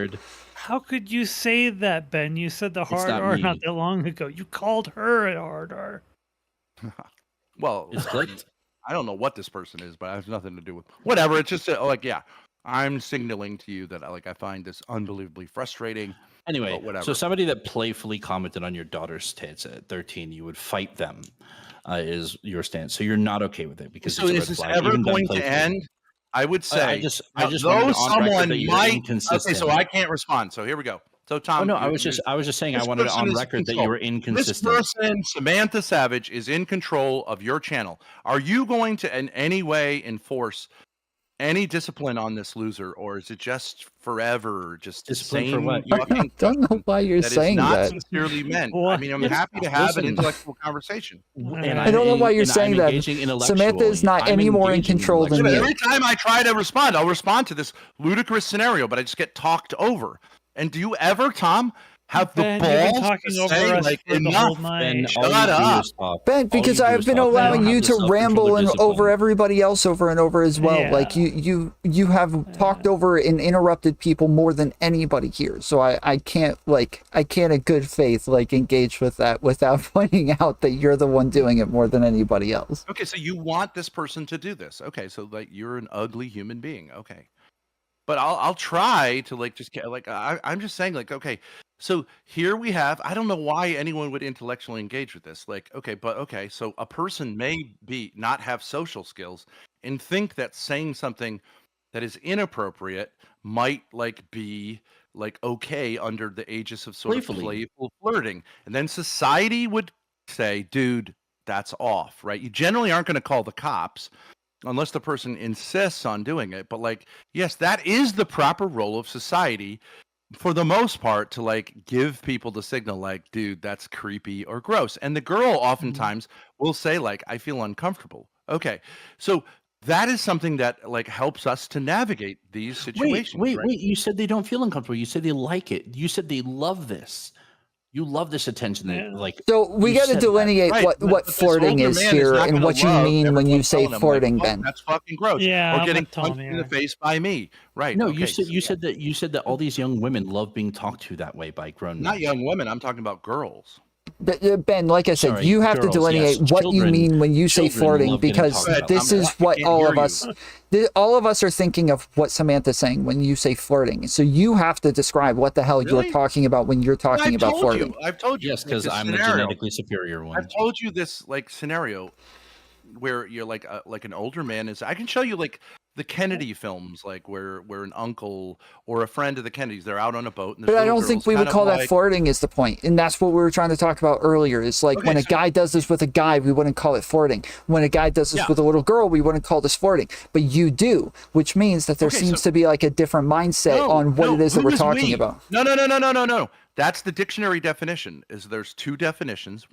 How could you say that, Ben? You said the hard R not that long ago. You called her a hard R. Well, it's clicked. I don't know what this person is, but it has nothing to do with whatever. It's just I'm signaling to you that I find this unbelievably frustrating. Anyway, so somebody that playfully commented on your daughter's tits at 13, you would fight them, is your stance. So you're not okay with it because so is this ever going to end? I would say I just someone might. Okay, so I can't respond. So here we go. So Tom, I was just saying I wanted it on record that you were inconsistent. This person, Samantha Savage, is in control of your channel. Are you going to in any way enforce any discipline on this loser, or is it just forever just discipline for what? I don't know why you're saying that. Is not sincerely meant. I mean, I'm happy to have an intellectual conversation. I don't know why you're saying that. Samantha is not any more in control than you. Every time I try to respond, I'll respond to this ludicrous scenario, but I just get talked over. And do you ever, Tom, have the balls to say, like, enough, shut up. Ben, because I've been allowing you to ramble and over everybody else over and over as well. Yeah. Like, you have talked over and interrupted people more than anybody here. So I can't in good faith, engage with that without pointing out that you're the one doing it more than anybody else. Okay, so you want this person to do this. Okay, so, you're an ugly human being. Okay. But I'll try to, I'm just saying, okay, so here we have, I don't know why anyone would intellectually engage with this. So a person may not have social skills and think that saying something that is inappropriate might be like okay under the aegis of sort of playful flirting, and then society would say, dude, that's off, right? You generally aren't going to call the cops unless the person insists on doing it, but like, yes, that is the proper role of society for the most part, to like give people the signal like, dude, that's creepy or gross. And the girl oftentimes will say like, I feel uncomfortable. Okay, so that is something that like helps us to navigate these situations. Wait. You said they don't feel uncomfortable. You said they like it. You said they love this. You love this attention. Yeah. Like, so we got to delineate what flirting is here and what you mean when you say flirting, Ben. That's fucking gross. Yeah, or getting punched in the face by me. Right. No, okay, you said that all these young women love being talked to that way by grown men. Not young women. I'm talking about girls. Ben, like I said, you have to delineate what you mean when you say flirting, because this is what all of us are thinking of what Samantha's saying when you say flirting. So you have to describe what the hell you're talking about when you're talking about flirting. I've told you. Yes, because I'm the genetically superior one. I've told you this like scenario where you're like an older man is. I can show you like the Kennedy films, like where an uncle or a friend of the Kennedys, they're out on a boat. And but I don't think we would call that flirting is the point. And that's what we were trying to talk about earlier. It's like when a guy does this with a guy, we wouldn't call it flirting. When a guy does this with a little girl, we wouldn't call this flirting. But you do, which means that there seems to be like a different mindset on what it is that we're talking about. No. That's the dictionary definition. There's two definitions.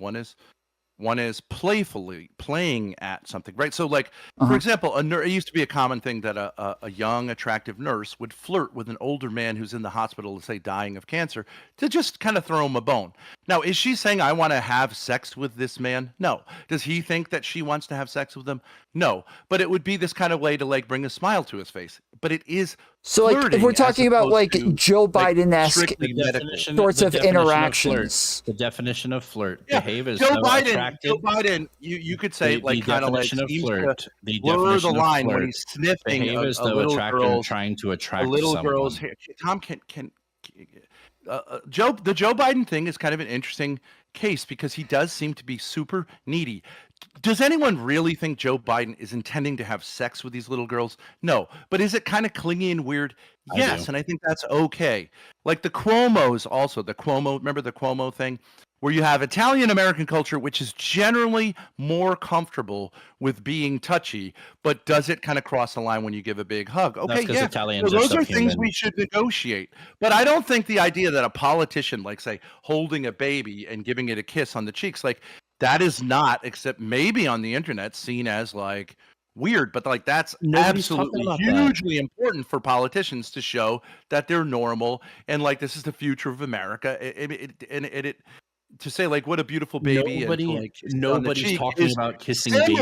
One is playfully playing at something, right? So like, for example, it used to be a common thing that a young, attractive nurse would flirt with an older man who's in the hospital, let's say dying of cancer, to just kind of throw him a bone. Now, is she saying, I want to have sex with this man? No. Does he think that she wants to have sex with him? No. But it would be this kind of way to like bring a smile to his face. But it is so like if we're talking about like Joe Biden-esque sorts of interactions. The definition of flirt. Behave as Joe Biden, you could say like kind of like flirt. The blur the line when he's sniffing behave as though attractive, trying to attract a little girl's hair. Tom can the Joe Biden thing is kind of an interesting case because he does seem to be super needy. Does anyone really think Joe Biden is intending to have sex with these little girls? No. But is it kind of clingy and weird? Yes, and I think that's okay. Like the Cuomos also, remember the Cuomo thing? Where you have Italian American culture, which is generally more comfortable with being touchy, but does it kind of cross the line when you give a big hug? Okay, yeah. Italians so those are things we should negotiate. But I don't think the idea that a politician, like say, holding a baby and giving it a kiss on the cheeks, like that is not, except maybe on the internet, seen as like weird. But like that's absolutely hugely important for politicians to show that they're normal and like this is the future of America. It to say like what a beautiful baby. Nobody's talking about kissing baby.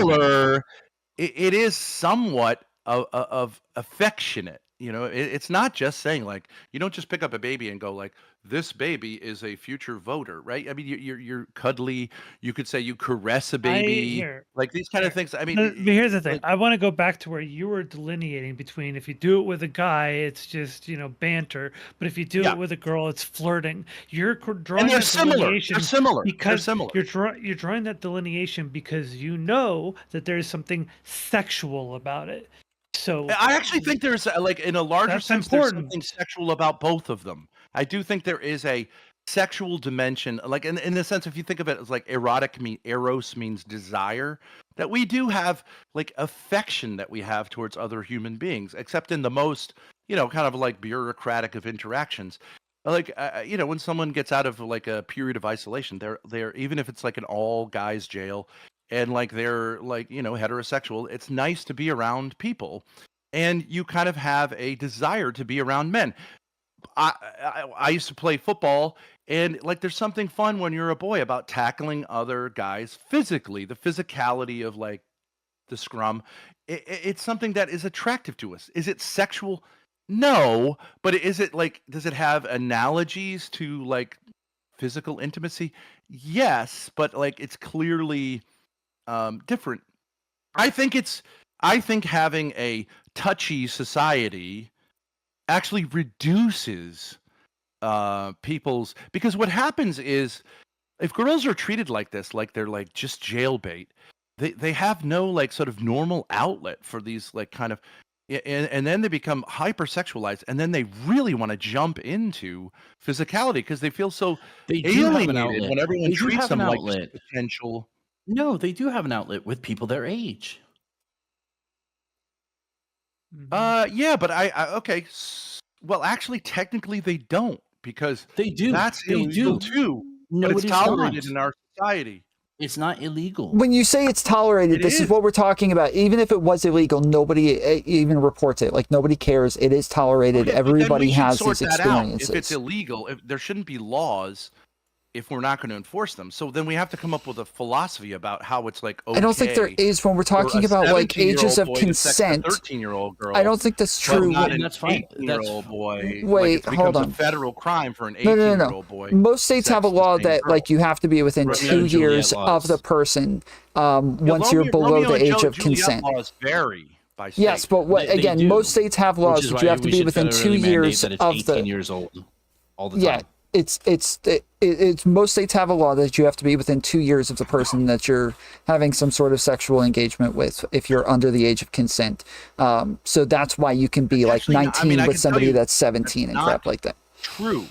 It is somewhat of affectionate. You know, it's not just saying like you don't just pick up a baby and go like this baby is a future voter, right? I mean, you're cuddly. You could say you caress a baby, like these kind of things. I mean, but here's the thing. I want to go back to where you were delineating between if you do it with a guy, it's just banter, but if you do it with a girl, it's flirting. You're drawing that delineation. They're similar. Because you're drawing that delineation because you know that there is something sexual about it. So I actually think there's like in a larger sense, there's something sexual about both of them. I do think there is a sexual dimension, like in the sense, if you think of it as like eros means desire, that we do have like affection that we have towards other human beings, except in the most, kind of like bureaucratic of interactions. Like, when someone gets out of like a period of isolation, they're even if it's like an all guys jail, and like they're like heterosexual, it's nice to be around people, and you kind of have a desire to be around men. I used to play football, and like there's something fun when you're a boy about tackling other guys physically. The physicality of like the scrum, it's something that is attractive to us. Is it sexual? No, but is it like, does it have analogies to like physical intimacy? Yes, but like it's clearly different. I think having a touchy society actually reduces people's, because what happens is if girls are treated like this, like they're like just jailbait, they have no like sort of normal outlet for these like kind of Yeah, and then they become hypersexualized, and then they really want to jump into physicality because they feel so alienated when everyone treats them like potential. No, they do have an outlet with people their age. Yeah, but okay. Well, actually, technically, they don't because they do. That's illegal too. No, but it's tolerated in our society. It's not illegal. When you say it's tolerated, this is what we're talking about. Even if it was illegal, nobody even reports it. Like, nobody cares. It is tolerated. Okay, everybody has these experiences. If it's illegal, there shouldn't be laws if we're not going to enforce them. So then we have to come up with a philosophy about how it's like okay. I don't think there is when we're talking about like ages of consent. 13-year-old girl. I don't think that's true. Not an 18-year-old boy. Wait, like hold on. A federal crime for an 18-year-old boy. Most states have a law that like you have to be within 2 years of the person once you're below the age of consent. Laws vary by state. Yes, but again, most states have laws that you have to be within 2 years of the 18 years old all the time. Yeah. It's most states have a law that you have to be within 2 years of the person that you're having some sort of sexual engagement with if you're under the age of consent. So that's why you can be like 19 with somebody that's 17 and crap like that. True.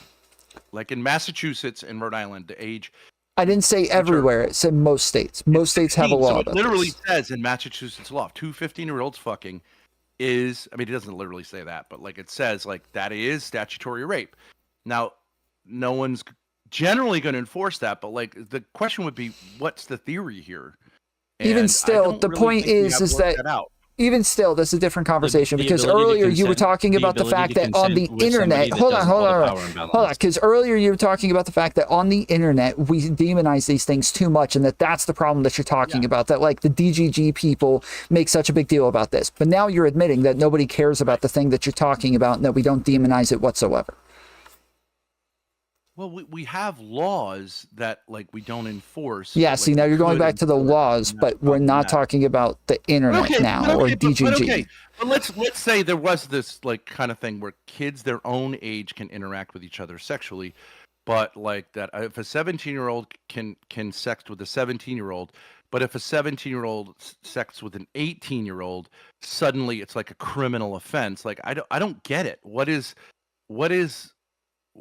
Like in Massachusetts and Rhode Island, the age. I didn't say everywhere. It said most states. Most states have a law about this. It literally says in Massachusetts law, 2 15-year-olds fucking is, I mean, it doesn't literally say that, but like it says like that is statutory rape. Now, no one's generally going to enforce that, but like the question would be, what's the theory here? And even still, the point is that even still, this is a different conversation because earlier you were talking about the fact that on the internet, hold on, because earlier you were talking about the fact that on the internet we demonize these things too much, and that's the problem that you're talking about. That like the DGG people make such a big deal about this, but now you're admitting that nobody cares about the thing that you're talking about, and that we don't demonize it whatsoever. Well, we have laws that like we don't enforce. Yeah, see, now you're going back to the laws, but we're not talking about the internet now or DGG. But let's say there was this like kind of thing where kids their own age can interact with each other sexually, but like that if a 17-year-old can sex with a 17-year-old, but if a 17-year-old sex with an 18-year-old, suddenly it's like a criminal offense. Like I don't get it.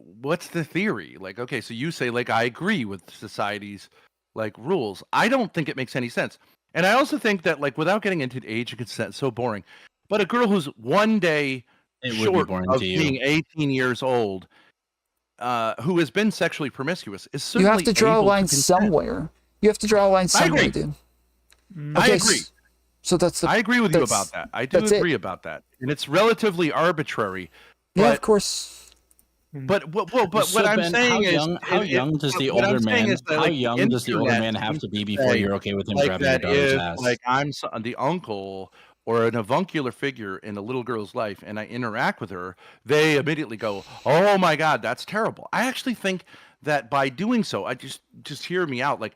What's the theory? Like, okay, so you say like I agree with society's like rules. I don't think it makes any sense. And I also think that like without getting into age and consent, it's so boring. But a girl who's one day short of being 18 years old, who has been sexually promiscuous, is certainly you have to draw a line somewhere. You have to draw a line somewhere, dude. I agree. So that's I agree with you about that. I do agree about that, and it's relatively arbitrary. Yeah, of course. But what I'm saying is, how young does the older man? How young does the older man have to be before you're okay with him grabbing your daughter's ass? Like I'm the uncle or an avuncular figure in a little girl's life, and I interact with her, they immediately go, "Oh my God, that's terrible." I actually think that by doing so, I just hear me out. Like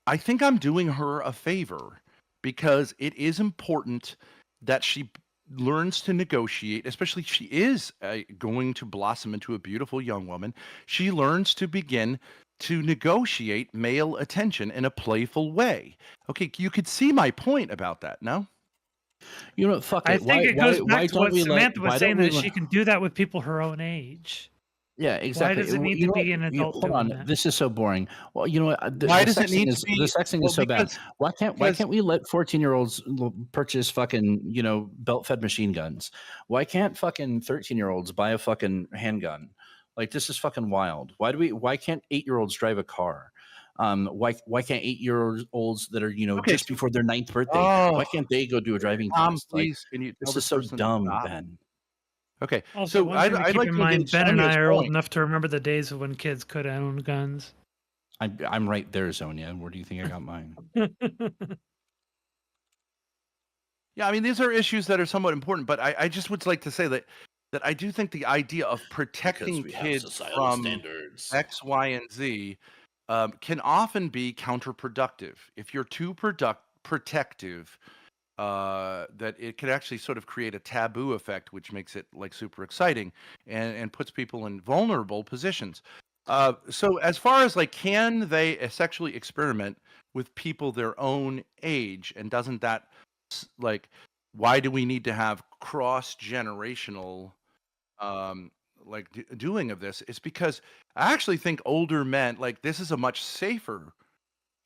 I think I'm doing her a favor because it is important that she learns to negotiate, especially if she is going to blossom into a beautiful young woman. She learns to begin to negotiate male attention in a playful way. Okay, you could see my point about that, no? You know, fuck it. I think it goes back to what Samantha was saying, that she can do that with people her own age. Yeah, exactly. Why does it need to be an adult? Hold on, this is so boring. Well, you know what? Why does it need to be? The sexing is so bad. Why can't we let 14-year-olds purchase fucking belt-fed machine guns? Why can't fucking 13-year-olds buy a fucking handgun? Like this is fucking wild. Why can't 8-year-olds drive a car? Why can't 8-year-olds that are just before their 9th birthday? Why can't they go do a driving test? Please, this is so dumb, Ben. Okay, also, I'd like in mind, Ben and I are old enough to remember the days of when kids could own guns. I'm right there, Zonia. Where do you think I got mine? Yeah, I mean, these are issues that are somewhat important, but I just would like to say that I do think the idea of protecting kids from standards X, Y, and Z can often be counterproductive. If you're too protective, that it could actually sort of create a taboo effect, which makes it like super exciting and puts people in vulnerable positions. So as far as like, can they sexually experiment with people their own age, and doesn't that like why do we need to have cross-generational doing of this? It's because I actually think older men, like, this is a much safer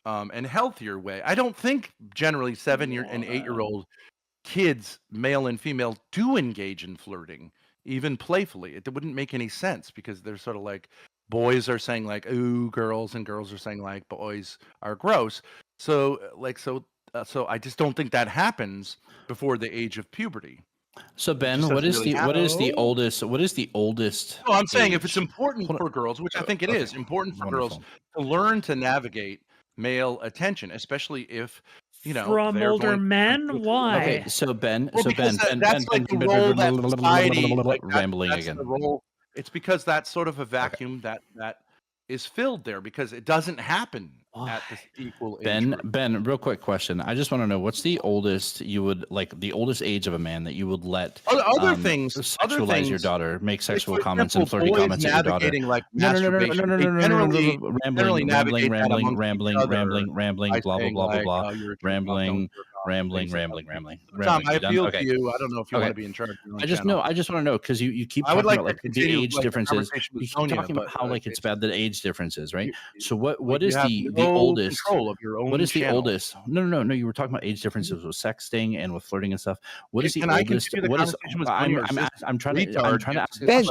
and healthier way. I don't think generally 7-year and 8-year-old kids, male and female, do engage in flirting, even playfully. It wouldn't make any sense because they're sort of like, boys are saying like, ooh, girls, and girls are saying like, boys are gross. So I just don't think that happens before the age of puberty. So Ben, what is the oldest? No, I'm saying if it's important for girls, which I think it is important for girls to learn to navigate male attention, especially if from older men. Why? Okay, so Ben, that's like the role that society rambling again. It's because that's sort of a vacuum that is filled there because it doesn't happen at this equal age. Ben, real quick question. I just want to know what's the oldest you would like, the oldest age of a man that you would let sexualize your daughter, make sexual comments and flirty comments at your daughter. Like rambling, blah blah blah blah, rambling. Tom, I appeal to you. I don't know if you want to be in charge. I just want to know because you keep talking about like the age differences. You keep talking about how like it's bad the age differences, right? So what is the oldest? What is the oldest? No. You were talking about age differences with sexting and with flirting and stuff. What is the oldest? What is? I'm trying to ask. Ben,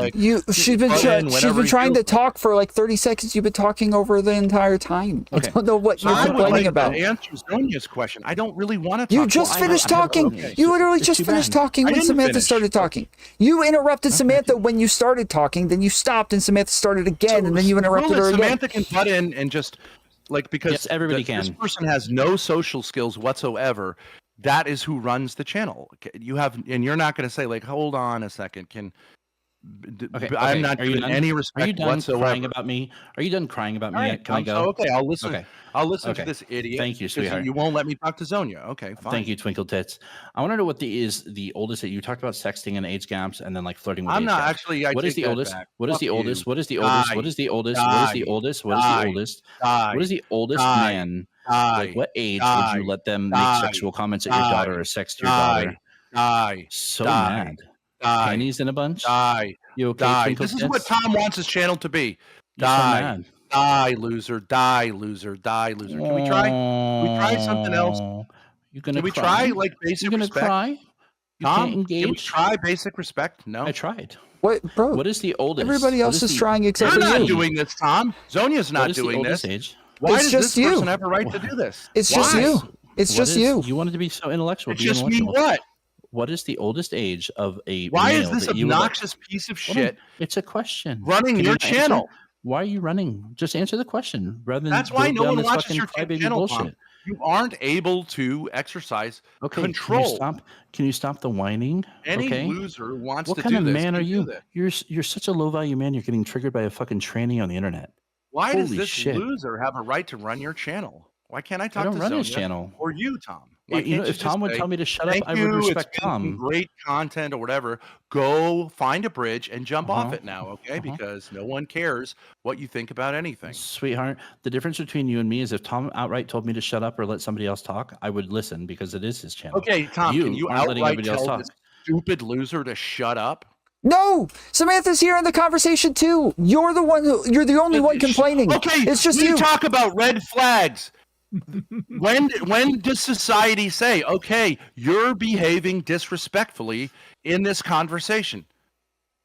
she's been trying to talk for like 30 seconds. You've been talking over the entire time. I don't know what you're complaining about. To answer Zonia's question, I don't really want to. You just finished talking. You literally just finished talking when Samantha started talking. You interrupted Samantha when you started talking, then you stopped and Samantha started again, and then you interrupted her again. Samantha can butt in and just because everybody can. This person has no social skills whatsoever. That is who runs the channel. And you're not going to say like, hold on a second. I'm not giving any respect Are you done whatsoever. Crying about me? Are you done crying about me? Right, Can I go? Okay, I'll listen. I'll listen to this idiot. Thank you, sweetheart. You won't let me talk to Zonia. Okay, fine. Thank you, Twinkle Tits. I want to know what the oldest that you talked about sexting and age gaps and then like flirting with. I'm not actually. What is the oldest? What is the oldest? What is the oldest? What is the oldest? What is the oldest? What is the oldest? What is the oldest man? Like what age would you let them make sexual comments at your daughter or sext your daughter? So mad. Pennies in a bunch. You okay? This is what Tom wants his channel to be. Die, loser. Die, loser. Die, loser. Can we try? Can we try something else? Can we try like basic respect? Cry? Tom, can we try basic respect? No. I tried. What, bro? What is the oldest? Everybody else is trying except for you. You're not doing this, Tom. Zonia's not doing this. Age? Why does this person have a right to do this? It's just you. It's just you. You wanted to be so intellectual. It's just me. What? What is the oldest age of a Why male is this obnoxious piece of shit? It's a question. Running your channel. Why are you running? Just answer the question rather than. That's why no one watches your channel. Bullshit. You aren't able to exercise control. Can you stop the whining? Any loser wants to do this. What kind of man are you? You're such a low value man. You're getting triggered by a fucking tranny on the internet. Why does this loser have a right to run your channel? Why can't I talk to run his channel? Or you, Tom? If Tom would tell me to shut up, I would respect Tom. Great content or whatever. Go find a bridge and jump off it now, okay? Because no one cares what you think about anything. Sweetheart, the difference between you and me is if Tom outright told me to shut up or let somebody else talk, I would listen because it is his channel. Okay, Tom, can you outright tell this stupid loser to shut up? No, Samantha's here in the conversation too. You're the only one complaining. Okay, it's just you. Talk about red flags. When does society say, okay, you're behaving disrespectfully in this conversation?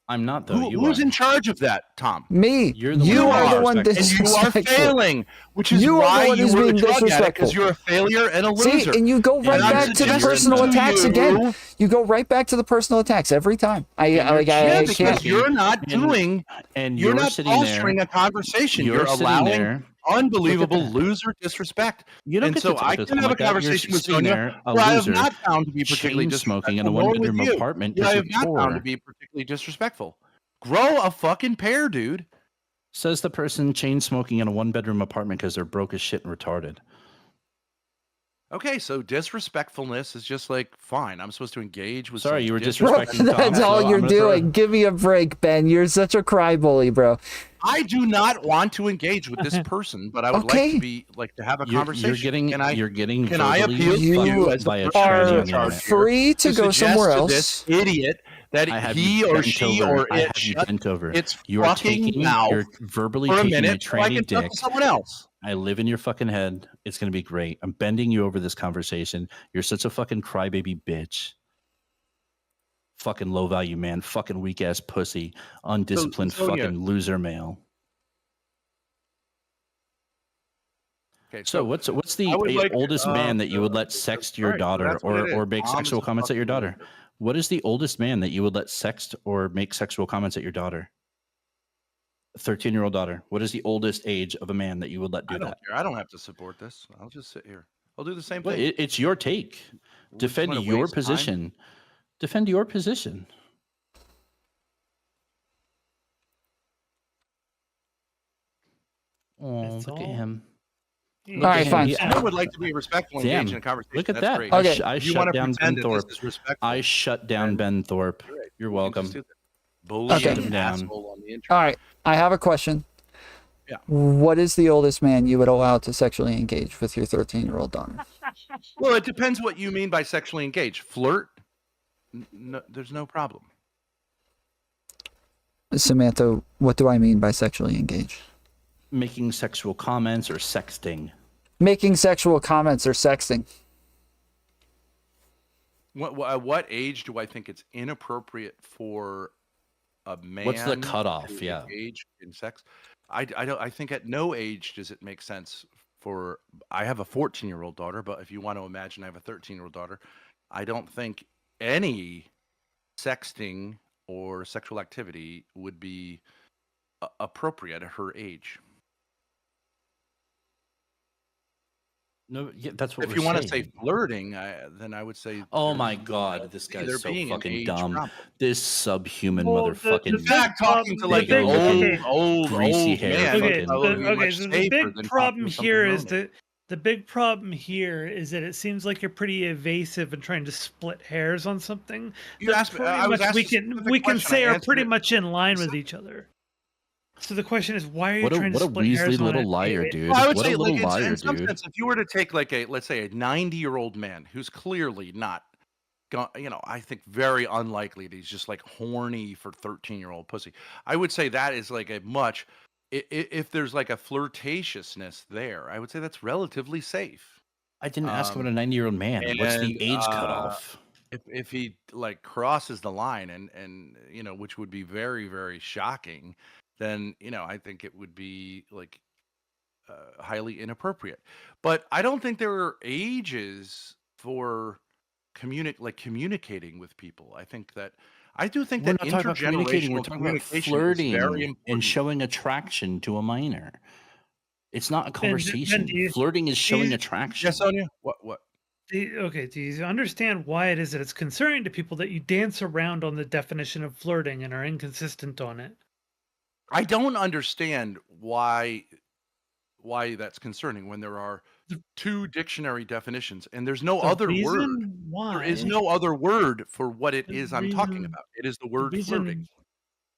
I'm not, though. Who's in charge of that, Tom? Me. You are the one disrespectful. And you are failing, which is why you were the drug addict, because you're a failure and a loser. See, and you go right back to the personal attacks again. You go right back to the personal attacks every time. Because you're not doing, and you're not fostering a conversation. You're allowing unbelievable loser disrespect. And so I can have a conversation with Zonia where I have not found to be particularly smoking in a one-bedroom apartment. I have not found to be particularly disrespectful. Grow a fucking pair, dude. Says the person chain smoking in a one-bedroom apartment because they're broke as shit and retarded. Okay, so disrespectfulness is just like fine. I'm supposed to engage with. Sorry, you were disrespecting. That's all you're doing. Give me a break, Ben. You're such a crybaby, bro. I do not want to engage with this person, but I would like to have a conversation. Can I appeal to you as you are free to go somewhere else? This idiot that he or she or it it's fucking mouth. You're verbally for a taking minute, a tranny dick. Someone else. I live in your fucking head. It's going to be great. I'm bending you over this conversation. You're such a fucking crybaby bitch. Fucking low value man. Fucking weak ass pussy. Undisciplined fucking loser male. Okay, so what's the oldest man that you would let sext your daughter or make sexual comments at your daughter? What is the oldest man that you would let sext or make sexual comments at your daughter? 13-year-old daughter. What is the oldest age of a man that you would let do that? Care. I don't have to support this. I'll just sit here. I'll do the same thing. It's your take. Defend your position. Time. Defend your position. Oh, look at him. All right, fine. I would like to be respectful and engage in a conversation. Look at that. Great. Okay. I shut down Ben Thorp. I shut down Ben Thorp. You're welcome. Bullshit him down. All right. I have a question. Yeah. What is the oldest man you would allow to sexually engage with your 13-year-old daughter? Well, it depends what you mean by sexually engage. Flirt? No, there's no problem. Samantha, what do I mean by sexually engage? Making sexual comments or sexting. Making sexual comments or sexting. What age do I think it's inappropriate for a man? What's the cutoff? Yeah, age in sex. I think at no age does it make sense for. I have a 14-year-old daughter, but if you want to imagine, I have a 13-year-old daughter. I don't think any sexting or sexual activity would be appropriate at her age. No, yeah, that's what. If you want to say flirting, then I would say. Oh my God, this guy's so fucking dumb. This subhuman motherfucking. In fact, talking to like an old greasy hair. Okay, the big problem here is that the big problem here is that it seems like you're pretty evasive and trying to split hairs on something. You asked me. We can say are pretty much in line with each other. So the question is, why are you trying to split hairs? What a Weasley little liar, dude. Well, I would say, like, in some sense, if you were to take, like, let's say a 90-year-old man who's clearly not, I think very unlikely that he's just like horny for 13-year-old pussy. I would say that is like a much, if there's like a flirtatiousness there, I would say that's relatively safe. I didn't ask about a 90-year-old man. What's the age cutoff? If he like crosses the line and which would be very, very shocking, then I think it would be like highly inappropriate. But I don't think there are ages for communicating with people. I do think that intergenerational communication, flirting is very important. And showing attraction to a minor. It's not a conversation. Flirting is showing attraction. Yes, Sonia. What? Do you understand why it is that it's concerning to people that you dance around on the definition of flirting and are inconsistent on it? I don't understand why that's concerning when there are two dictionary definitions and there's no other word. There is no other word for what it is I'm talking about. It is the word flirting.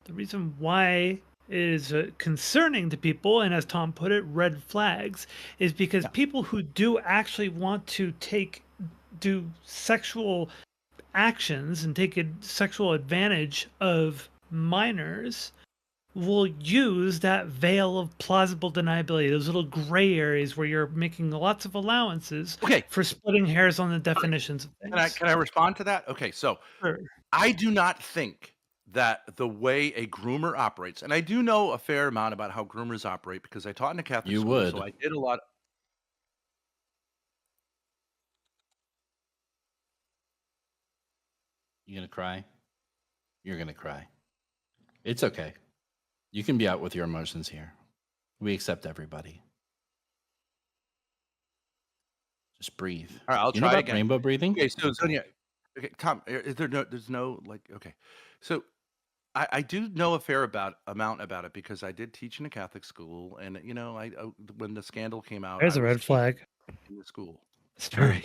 The reason why it is concerning to people, and as Tom put it, red flags, is because people who do actually want to do sexual actions and take a sexual advantage of minors will use that veil of plausible deniability, those little gray areas where you're making lots of allowances for splitting hairs on the definitions of things. Can I respond to that? Okay, so sure. I do not think that the way a groomer operates, and I do know a fair amount about how groomers operate because I taught in a Catholic school, so I did a lot. You gonna cry? You're gonna cry. It's okay. You can be out with your emotions here. We accept everybody. Just breathe. All right, I'll try again. Rainbow breathing. Okay, so Zonia, Tom, there's no like. Okay, so I do know a fair amount about it because I did teach in a Catholic school, and when the scandal came out, there's a red flag in the school. story.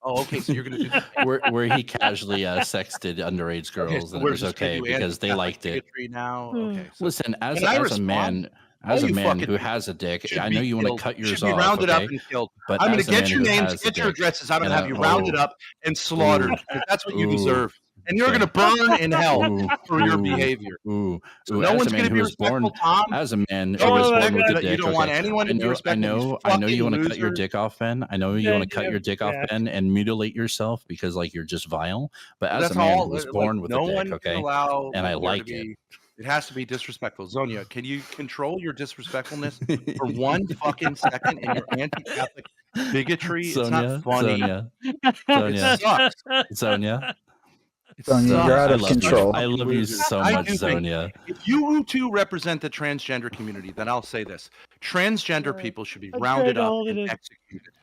Oh, okay. So you're gonna do where he casually sexted underage girls, and it was okay because they liked it. Now, okay. So listen, as a man who has a dick, I know you want to cut yours off. Rounded up and killed. But I'm going to get your names, get your addresses. I'm going to have you rounded up and slaughtered. That's what you deserve. And you're going to burn in hell for your behavior. So no one's going to be respectful, Tom. As a man who was born with a dick, you don't want anyone to be respectful. I know you want to cut your dick off, Ben. I know you want to cut your dick off, Ben, and mutilate yourself because like you're just vile. But as a man who was born with a dick, okay, and I like it. It has to be disrespectful. Zonia, can you control your disrespectfulness for 1 fucking second in your anti-Catholic bigotry? It's not funny. Zonia. Zonia, you're out of control. I love you so much, Zonia. If you two represent the transgender community, then I'll say this. Transgender people should be rounded up and executed.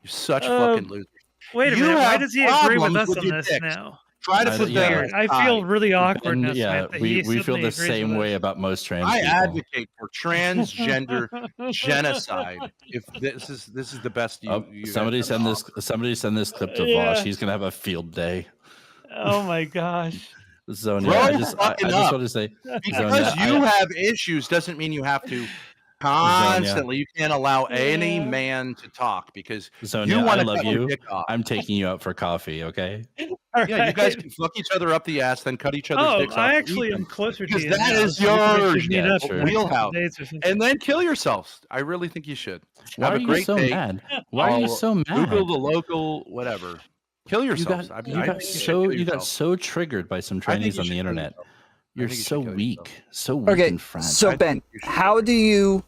You're such fucking losers. Wait a minute. Why does he agree with us on this now? Try to put that. I feel really awkward. We feel the same way about most trans people. I advocate for transgender genocide. If this is the best somebody send this clip to Vosh. He's gonna have a field day. Oh my gosh. Zonia, I just want to say, because you have issues doesn't mean you have to constantly. Zonia. You can't allow any man to talk because Zonia, you want I to love you. off. I'm taking you out for coffee, okay? Yeah, you guys can fuck each other up the ass, then cut each other's dicks off. I actually am closer to you. That is your wheelhouse. And then kill yourselves. I really think you should. Why are you so mad? Why are you so mad? Google the local whatever. Kill yourselves. You got so triggered by some trainees on the internet. You're so weak. So weak and fragile. So Ben, how do you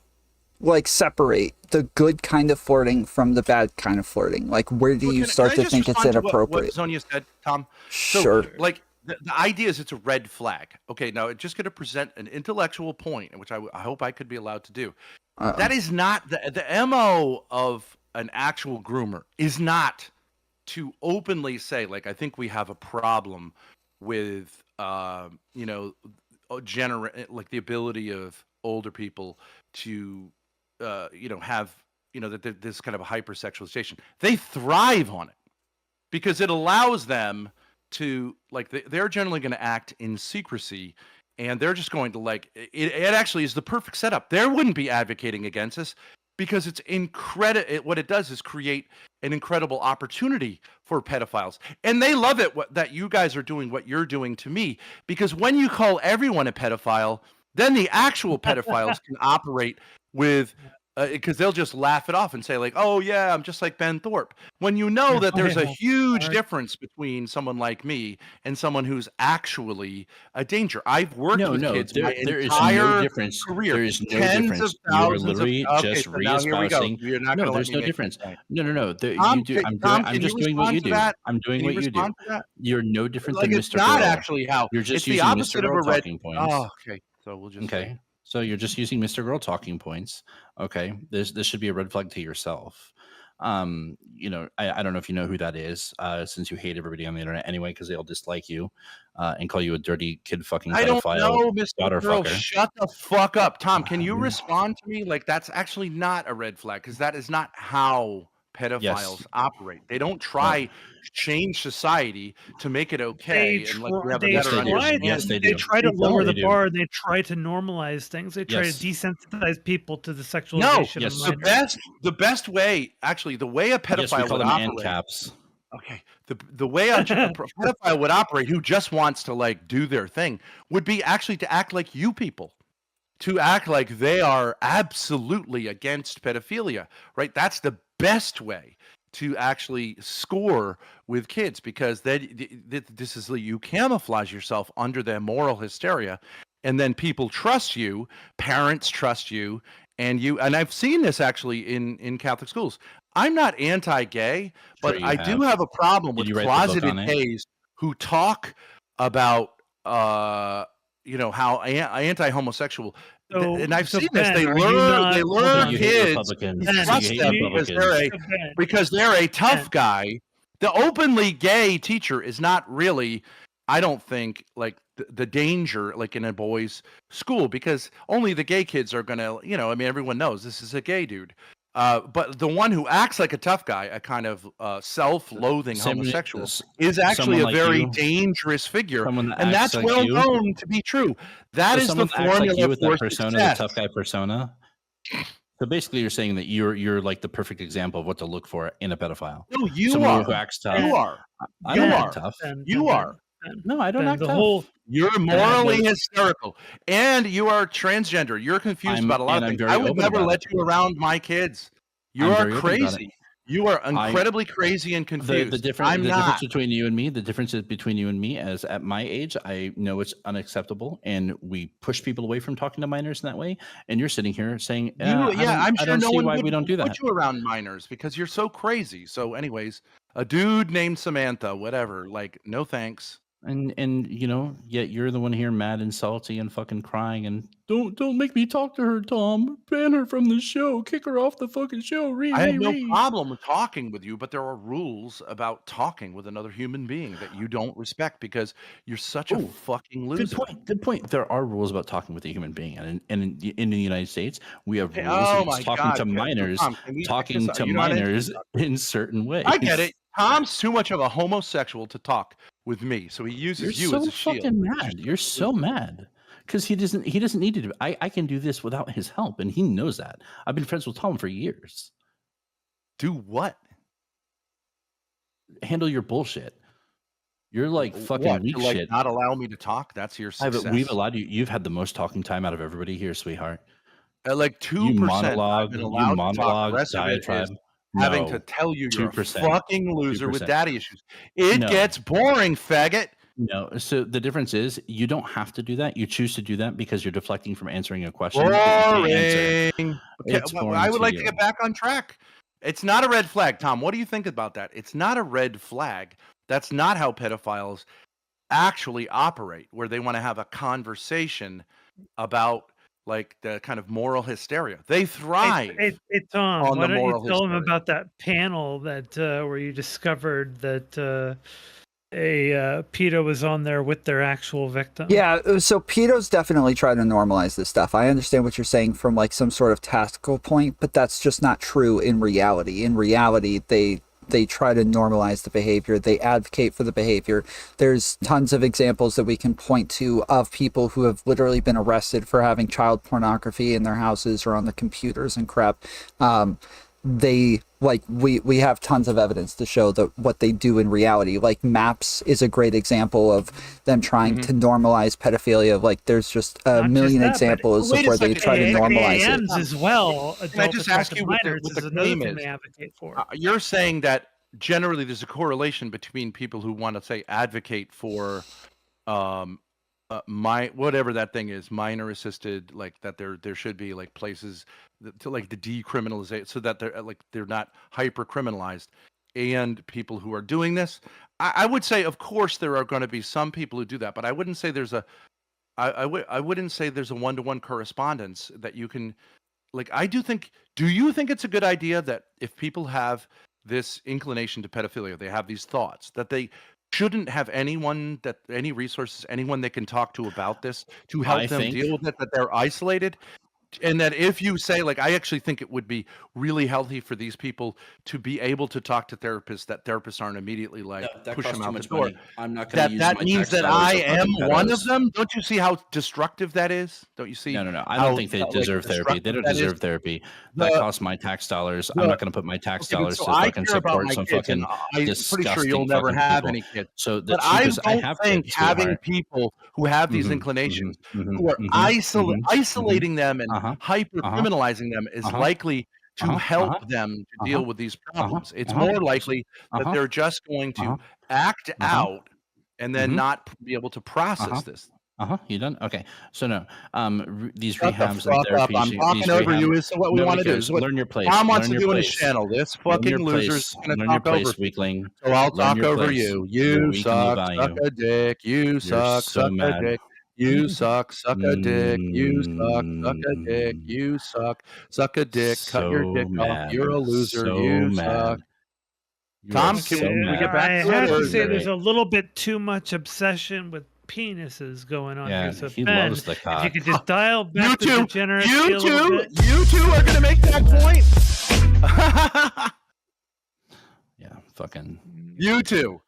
separate the good kind of flirting from the bad kind of flirting? Like, where do you start to think it's inappropriate? What Zonia said, Tom. Sure. Like the idea is it's a red flag. Okay, now it's just going to present an intellectual point, which I hope I could be allowed to do. That is not the MO of an actual groomer. Is not to openly say, like, I think we have a problem with, like the ability of older people to, have, that this kind of a hypersexualization. They thrive on it because it allows them to, like, they're generally going to act in secrecy, and they're just going to, like, it actually is the perfect setup. There wouldn't be advocating against this because it's incredible. What it does is create an incredible opportunity for pedophiles. And they love it that you guys are doing what you're doing to me, because when you call everyone a pedophile, then the actual pedophiles can operate with, because they'll just laugh it off and say, like, oh yeah, I'm just like Ben Thorp. When you know that there's a huge difference between someone like me and someone who's actually a danger. I've worked with kids my entire career. There is no difference. You're literally just re-espousing. No, there's no difference. No. I'm just doing what you do. I'm doing what you do. You're no different than Mr. It's not actually how. You're just using Mr. Girl talking points. Oh, okay. So we'll just So you're just using Mr. Girl talking points. Okay. This should be a red flag to yourself. I don't know if you know who that is, since you hate everybody on the internet anyway, because they all dislike you, and call you a dirty kid fucking pedophile. I don't know, Mr. Girl. Shut the fuck up. Tom, can you respond to me? Like, that's actually not a red flag, because that is not how pedophiles operate. They don't try to change society to make it okay. They try to lower the bar. They try to normalize things. They try to desensitize people to the sexualization of minors. The best way, actually, the way a pedophile would operate. Okay, the way a pedophile would operate, who just wants to, like, do their thing, would be actually to act like you people. To act like they are absolutely against pedophilia, right? That's the best way to actually score with kids, because this is, you camouflage yourself under their moral hysteria, and then people trust you, parents trust you, and I've seen this actually in Catholic schools. I'm not anti-gay, but I do have a problem with closeted gays who talk about how anti-homosexual. And I've seen this. They learn kids trust them because they're a tough guy. The openly gay teacher is not really, I don't think, like the danger, like in a boys' school, because only the gay kids are gonna, everyone knows this is a gay dude. But the one who acts like a tough guy, a kind of self-loathing homosexual, is actually a very dangerous figure, and that's like well known to be true. That is the formula for persona, the tough guy persona. So basically, you're saying that you're like the perfect example of what to look for in a pedophile. No, you are. Who acts tough. You are. I don't act tough. You are. No, I don't act tough. You're morally hysterical, and you are transgender. You're confused about a lot of things. I would never let you around my kids. You are crazy. You are incredibly crazy and confused. The difference between you and me, the differences between you and me, as at my age, I know it's unacceptable, and we push people away from talking to minors in that way. And you're sitting here saying, I'm sure no one would we don't do that. Put you around minors because you're so crazy. So, anyways, a dude named Samantha, whatever, like, no thanks. And you know, yet you're the one here mad and salty and fucking crying and don't make me talk to her, Tom. Ban her from the show. Kick her off the fucking show. I have no problem with talking with you, but there are rules about talking with another human being that you don't respect because you're such a fucking loser. Good point. There are rules about talking with a human being, and in the United States, we have rules about talking to minors, in certain ways. I get it. Tom's too much of a homosexual to talk with me, so he uses you as a shield. Fucking mad. You're so mad because he doesn't need to do. I can do this without his help, and he knows that. I've been friends with Tom for years. Do what? Handle your bullshit. You're like fucking weak shit. Not allow me to talk. That's your success. We've allowed you. You've had the most talking time out of everybody here, sweetheart. At like 2%. You monologue, diatribe. Having to tell you you're a fucking loser 2%. With daddy issues. It gets boring, faggot. No. So the difference is you don't have to do that. You choose to do that because you're deflecting from answering a question. Boring. I would like to get back on track. It's not a red flag, Tom. What do you think about that? It's not a red flag. That's not how pedophiles actually operate, where they want to have a conversation about like the kind of moral hysteria. They thrive. Tom, on why the don't moral you tell hysteria. them about that panel that where you discovered that a pedo was on there with their actual victim? Yeah, so pedos definitely try to normalize this stuff. I understand what you're saying from like some sort of tactical point, but that's just not true in reality. In reality, they try to normalize the behavior. They advocate for the behavior. There's tons of examples that we can point to of people who have literally been arrested for having child pornography in their houses or on the computers and crap. We have tons of evidence to show that what they do in reality. Like MAPS is a great example of them trying to normalize pedophilia. Like there's just a million examples of where they try to normalize it as well. Can I just ask you what the claim is? They advocate for. You're saying that generally there's a correlation between people who want to say advocate for whatever that thing is, minor assisted, like that there should be like places to like the decriminalization so that they're not hyper criminalized, and people who are doing this. I would say, of course, there are going to be some people who do that, but I wouldn't say there's a one-to-one correspondence that you can like. Do you think it's a good idea that if people have this inclination to pedophilia, they have these thoughts, that they shouldn't have any resources, anyone they can talk to about this to help them deal with it, that they're isolated? And that if you say, like, I actually think it would be really healthy for these people to be able to talk to therapists, that therapists aren't immediately like push them out the door. I'm not going to use that means that I am one of them. Don't you see how destructive that is? Don't you see? No. I don't think they deserve therapy. They don't deserve therapy. That costs my tax dollars. I'm not going to put my tax dollars to fucking support some fucking disgusting. I'm pretty sure you'll never have any kids. But I don't think having people who have these inclinations, who are isolating them and hyper criminalizing them, is likely to help them to deal with these problems. It's more likely that they're just going to act out and then not be able to process this. You done? Okay. So no, these rehabs and therapies. I'm talking over you. Is what we want to do. Is what learn your place. Tom wants to do on his channel. This fucking loser's going to talk over weakling. So I'll talk over you. You suck. Suck a dick. You suck. Suck a dick. You suck, suck a dick. You suck, suck a dick. You suck, suck a dick. Cut your dick off. You're a loser. You suck. Tom, can we get back to it? I have to say, there's a little bit too much obsession with penises going on here. So he Ben, loves the cock. if you could just dial back the degenerate. You two are going to make that point. Yeah, fucking. You two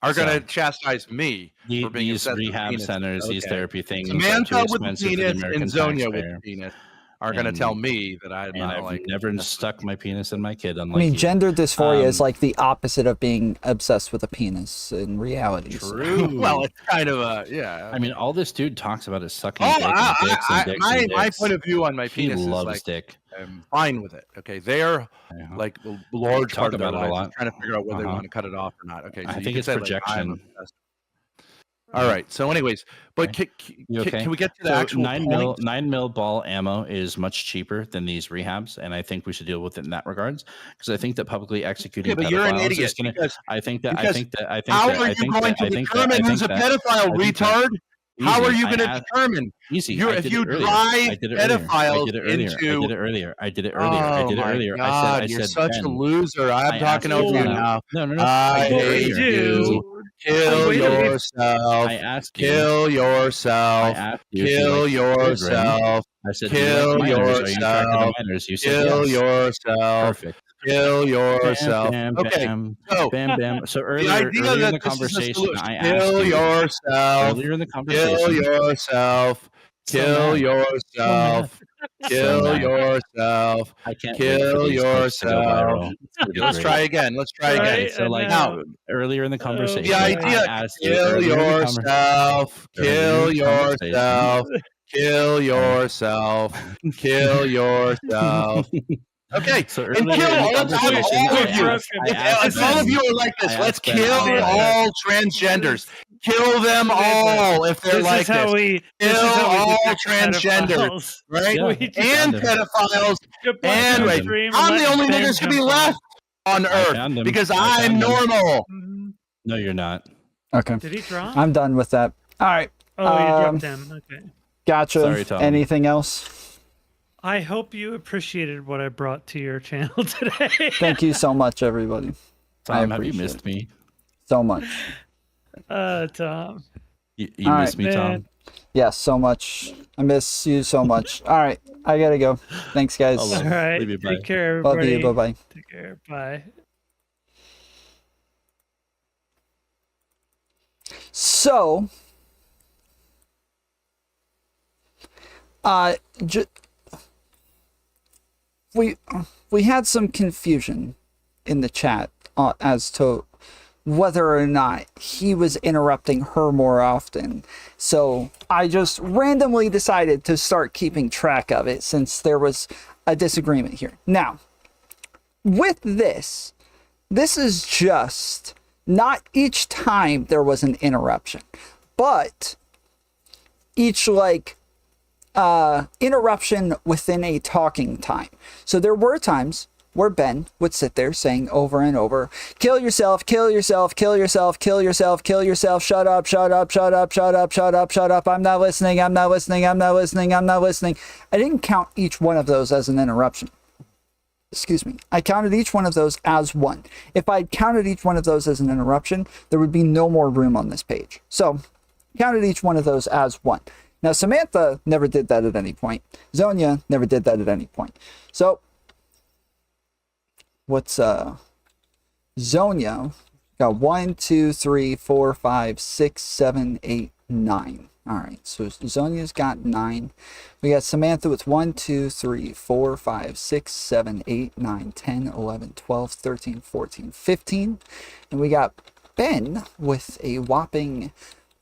are going to chastise me for being these rehab centers, these therapy things. Samantha with the penis and Zonia with the penis are going to tell me that I'm not I've like. never stuck my penis in my kid. I mean, gender dysphoria is like the opposite of being obsessed with a penis in reality. True. Well, it's kind of a I mean, all this dude talks about is sucking dick and dicks and dicks and dicks. My point of view on my penis he is loves like, dick. I'm fine with it. Okay, they're like the large part of their life. A lot. Trying to figure out whether they want to cut it off or not. Okay, so I think it's projection. Like, all right. So, anyways, but can we get to the actual 9 mil ball ammo is much cheaper than these rehabs, and I think we should deal with it in that regards because I think that publicly executing pedophiles you're an idiot. I think that how are you going to determine who's a pedophile, retard? How are you going to determine? Easy. If you drive pedophiles into... I did it earlier. God, you're such a loser. I'm talking over you now. No. I hate you. Kill yourself. I asked you. Kill yourself. Kill yourself. I said, kill yourself. You said kill yes. yourself. Perfect. Kill yourself. Bam, okay. So, bam. So earlier in the conversation, I asked kill yourself. Earlier in the conversation, kill yourself. Kill yourself. Kill yourself. I can't kill yourself. Let's try again. So like now, earlier in the conversation, the idea: kill yourself. Kill yourself. Kill yourself. Kill yourself. Okay, so and kill all of you. If all of you are like this, let's kill all transgenders. Kill them all if they're like this. Kill all transgenders, right? Yeah. And pedophiles and rape. I'm the only nigga that's gonna be left on Earth because I'm normal. No, you're not. Okay. Did he drop? I'm done with that. All right. Oh, you dropped him. Okay. Gotcha. Sorry, Tom. Anything else? I hope you appreciated what I brought to your channel today. Thank you so much, everybody. Tom, have you missed me? So much. Tom. You miss me, Tom? Yes, so much. I miss you so much. All right. I got to go. Thanks, guys. All right. Take care, Love everybody. you. Bye-bye. Take care. Bye. So, we had some confusion in the chat as to whether or not he was interrupting her more often. So I just randomly decided to start keeping track of it since there was a disagreement here. Now, with this is just not each time there was an interruption, but each interruption within a talking time. So there were times where Ben would sit there saying over and over, kill yourself, kill yourself, kill yourself, kill yourself, kill yourself, shut up, shut up, shut up, shut up, shut up, shut up, I'm not listening, I'm not listening, I'm not listening, I'm not listening. I didn't count each one of those as an interruption. Excuse me. I counted each one of those as one. If I'd counted each one of those as an interruption, there would be no more room on this page. So, counted each one of those as one. Now, Samantha never did that at any point. Zonia never did that at any point. So, what's Zonia got 1, 2, 3, 4, 5, 6, 7, 8, 9. All right, so Zonia's got 9. We got Samantha with 1, 2, 3, 4, 5, 6, 7, 8, 9, 10, 11, 12, 13, 14, 15. And we got Ben with a whopping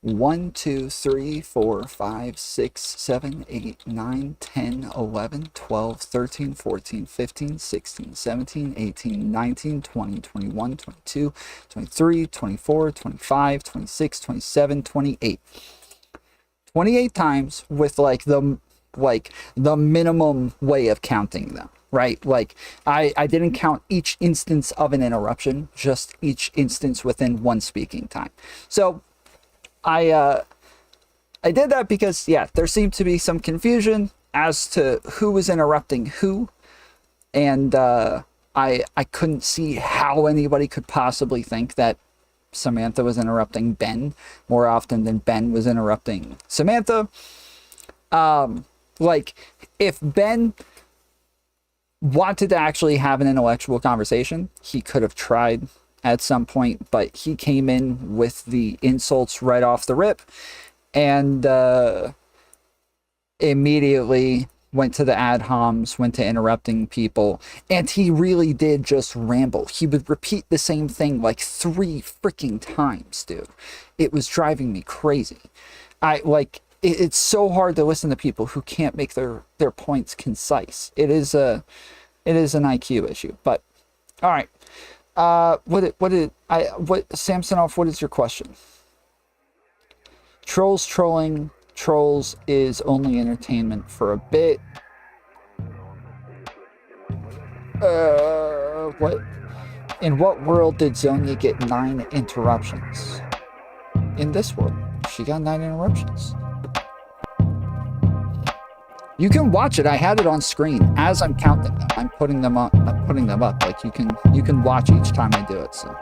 1, 2, 3, 4, 5, 6, 7, 8, 9, 10, 11, 12, 13, 14, 15, 16, 17, 18, 19, 20, 21, 22, 23, 24, 25, 26, 27, 28. 28 times with the minimum way of counting them, right? Like I didn't count each instance of an interruption, just each instance within one speaking time. So I did that because, yeah, there seemed to be some confusion as to who was interrupting who, and I couldn't see how anybody could possibly think that Samantha was interrupting Ben more often than Ben was interrupting Samantha. If Ben wanted to actually have an intellectual conversation. He could have tried at some point, but he came in with the insults right off the rip and immediately went to the ad homs, went to interrupting people, and he really did just ramble. He would repeat the same thing like 3 freaking times, dude. It was driving me crazy. It's so hard to listen to people who can't make their points concise. It is an IQ issue. But all right, Samsonov, what is your question? Trolls trolling. Trolls is only entertainment for a bit. What? In what world did Zonia get 9 interruptions? In this world, she got 9 interruptions. You can watch it. I had it on screen as I'm counting them. I'm putting them up. Like you can watch each time I do it. So.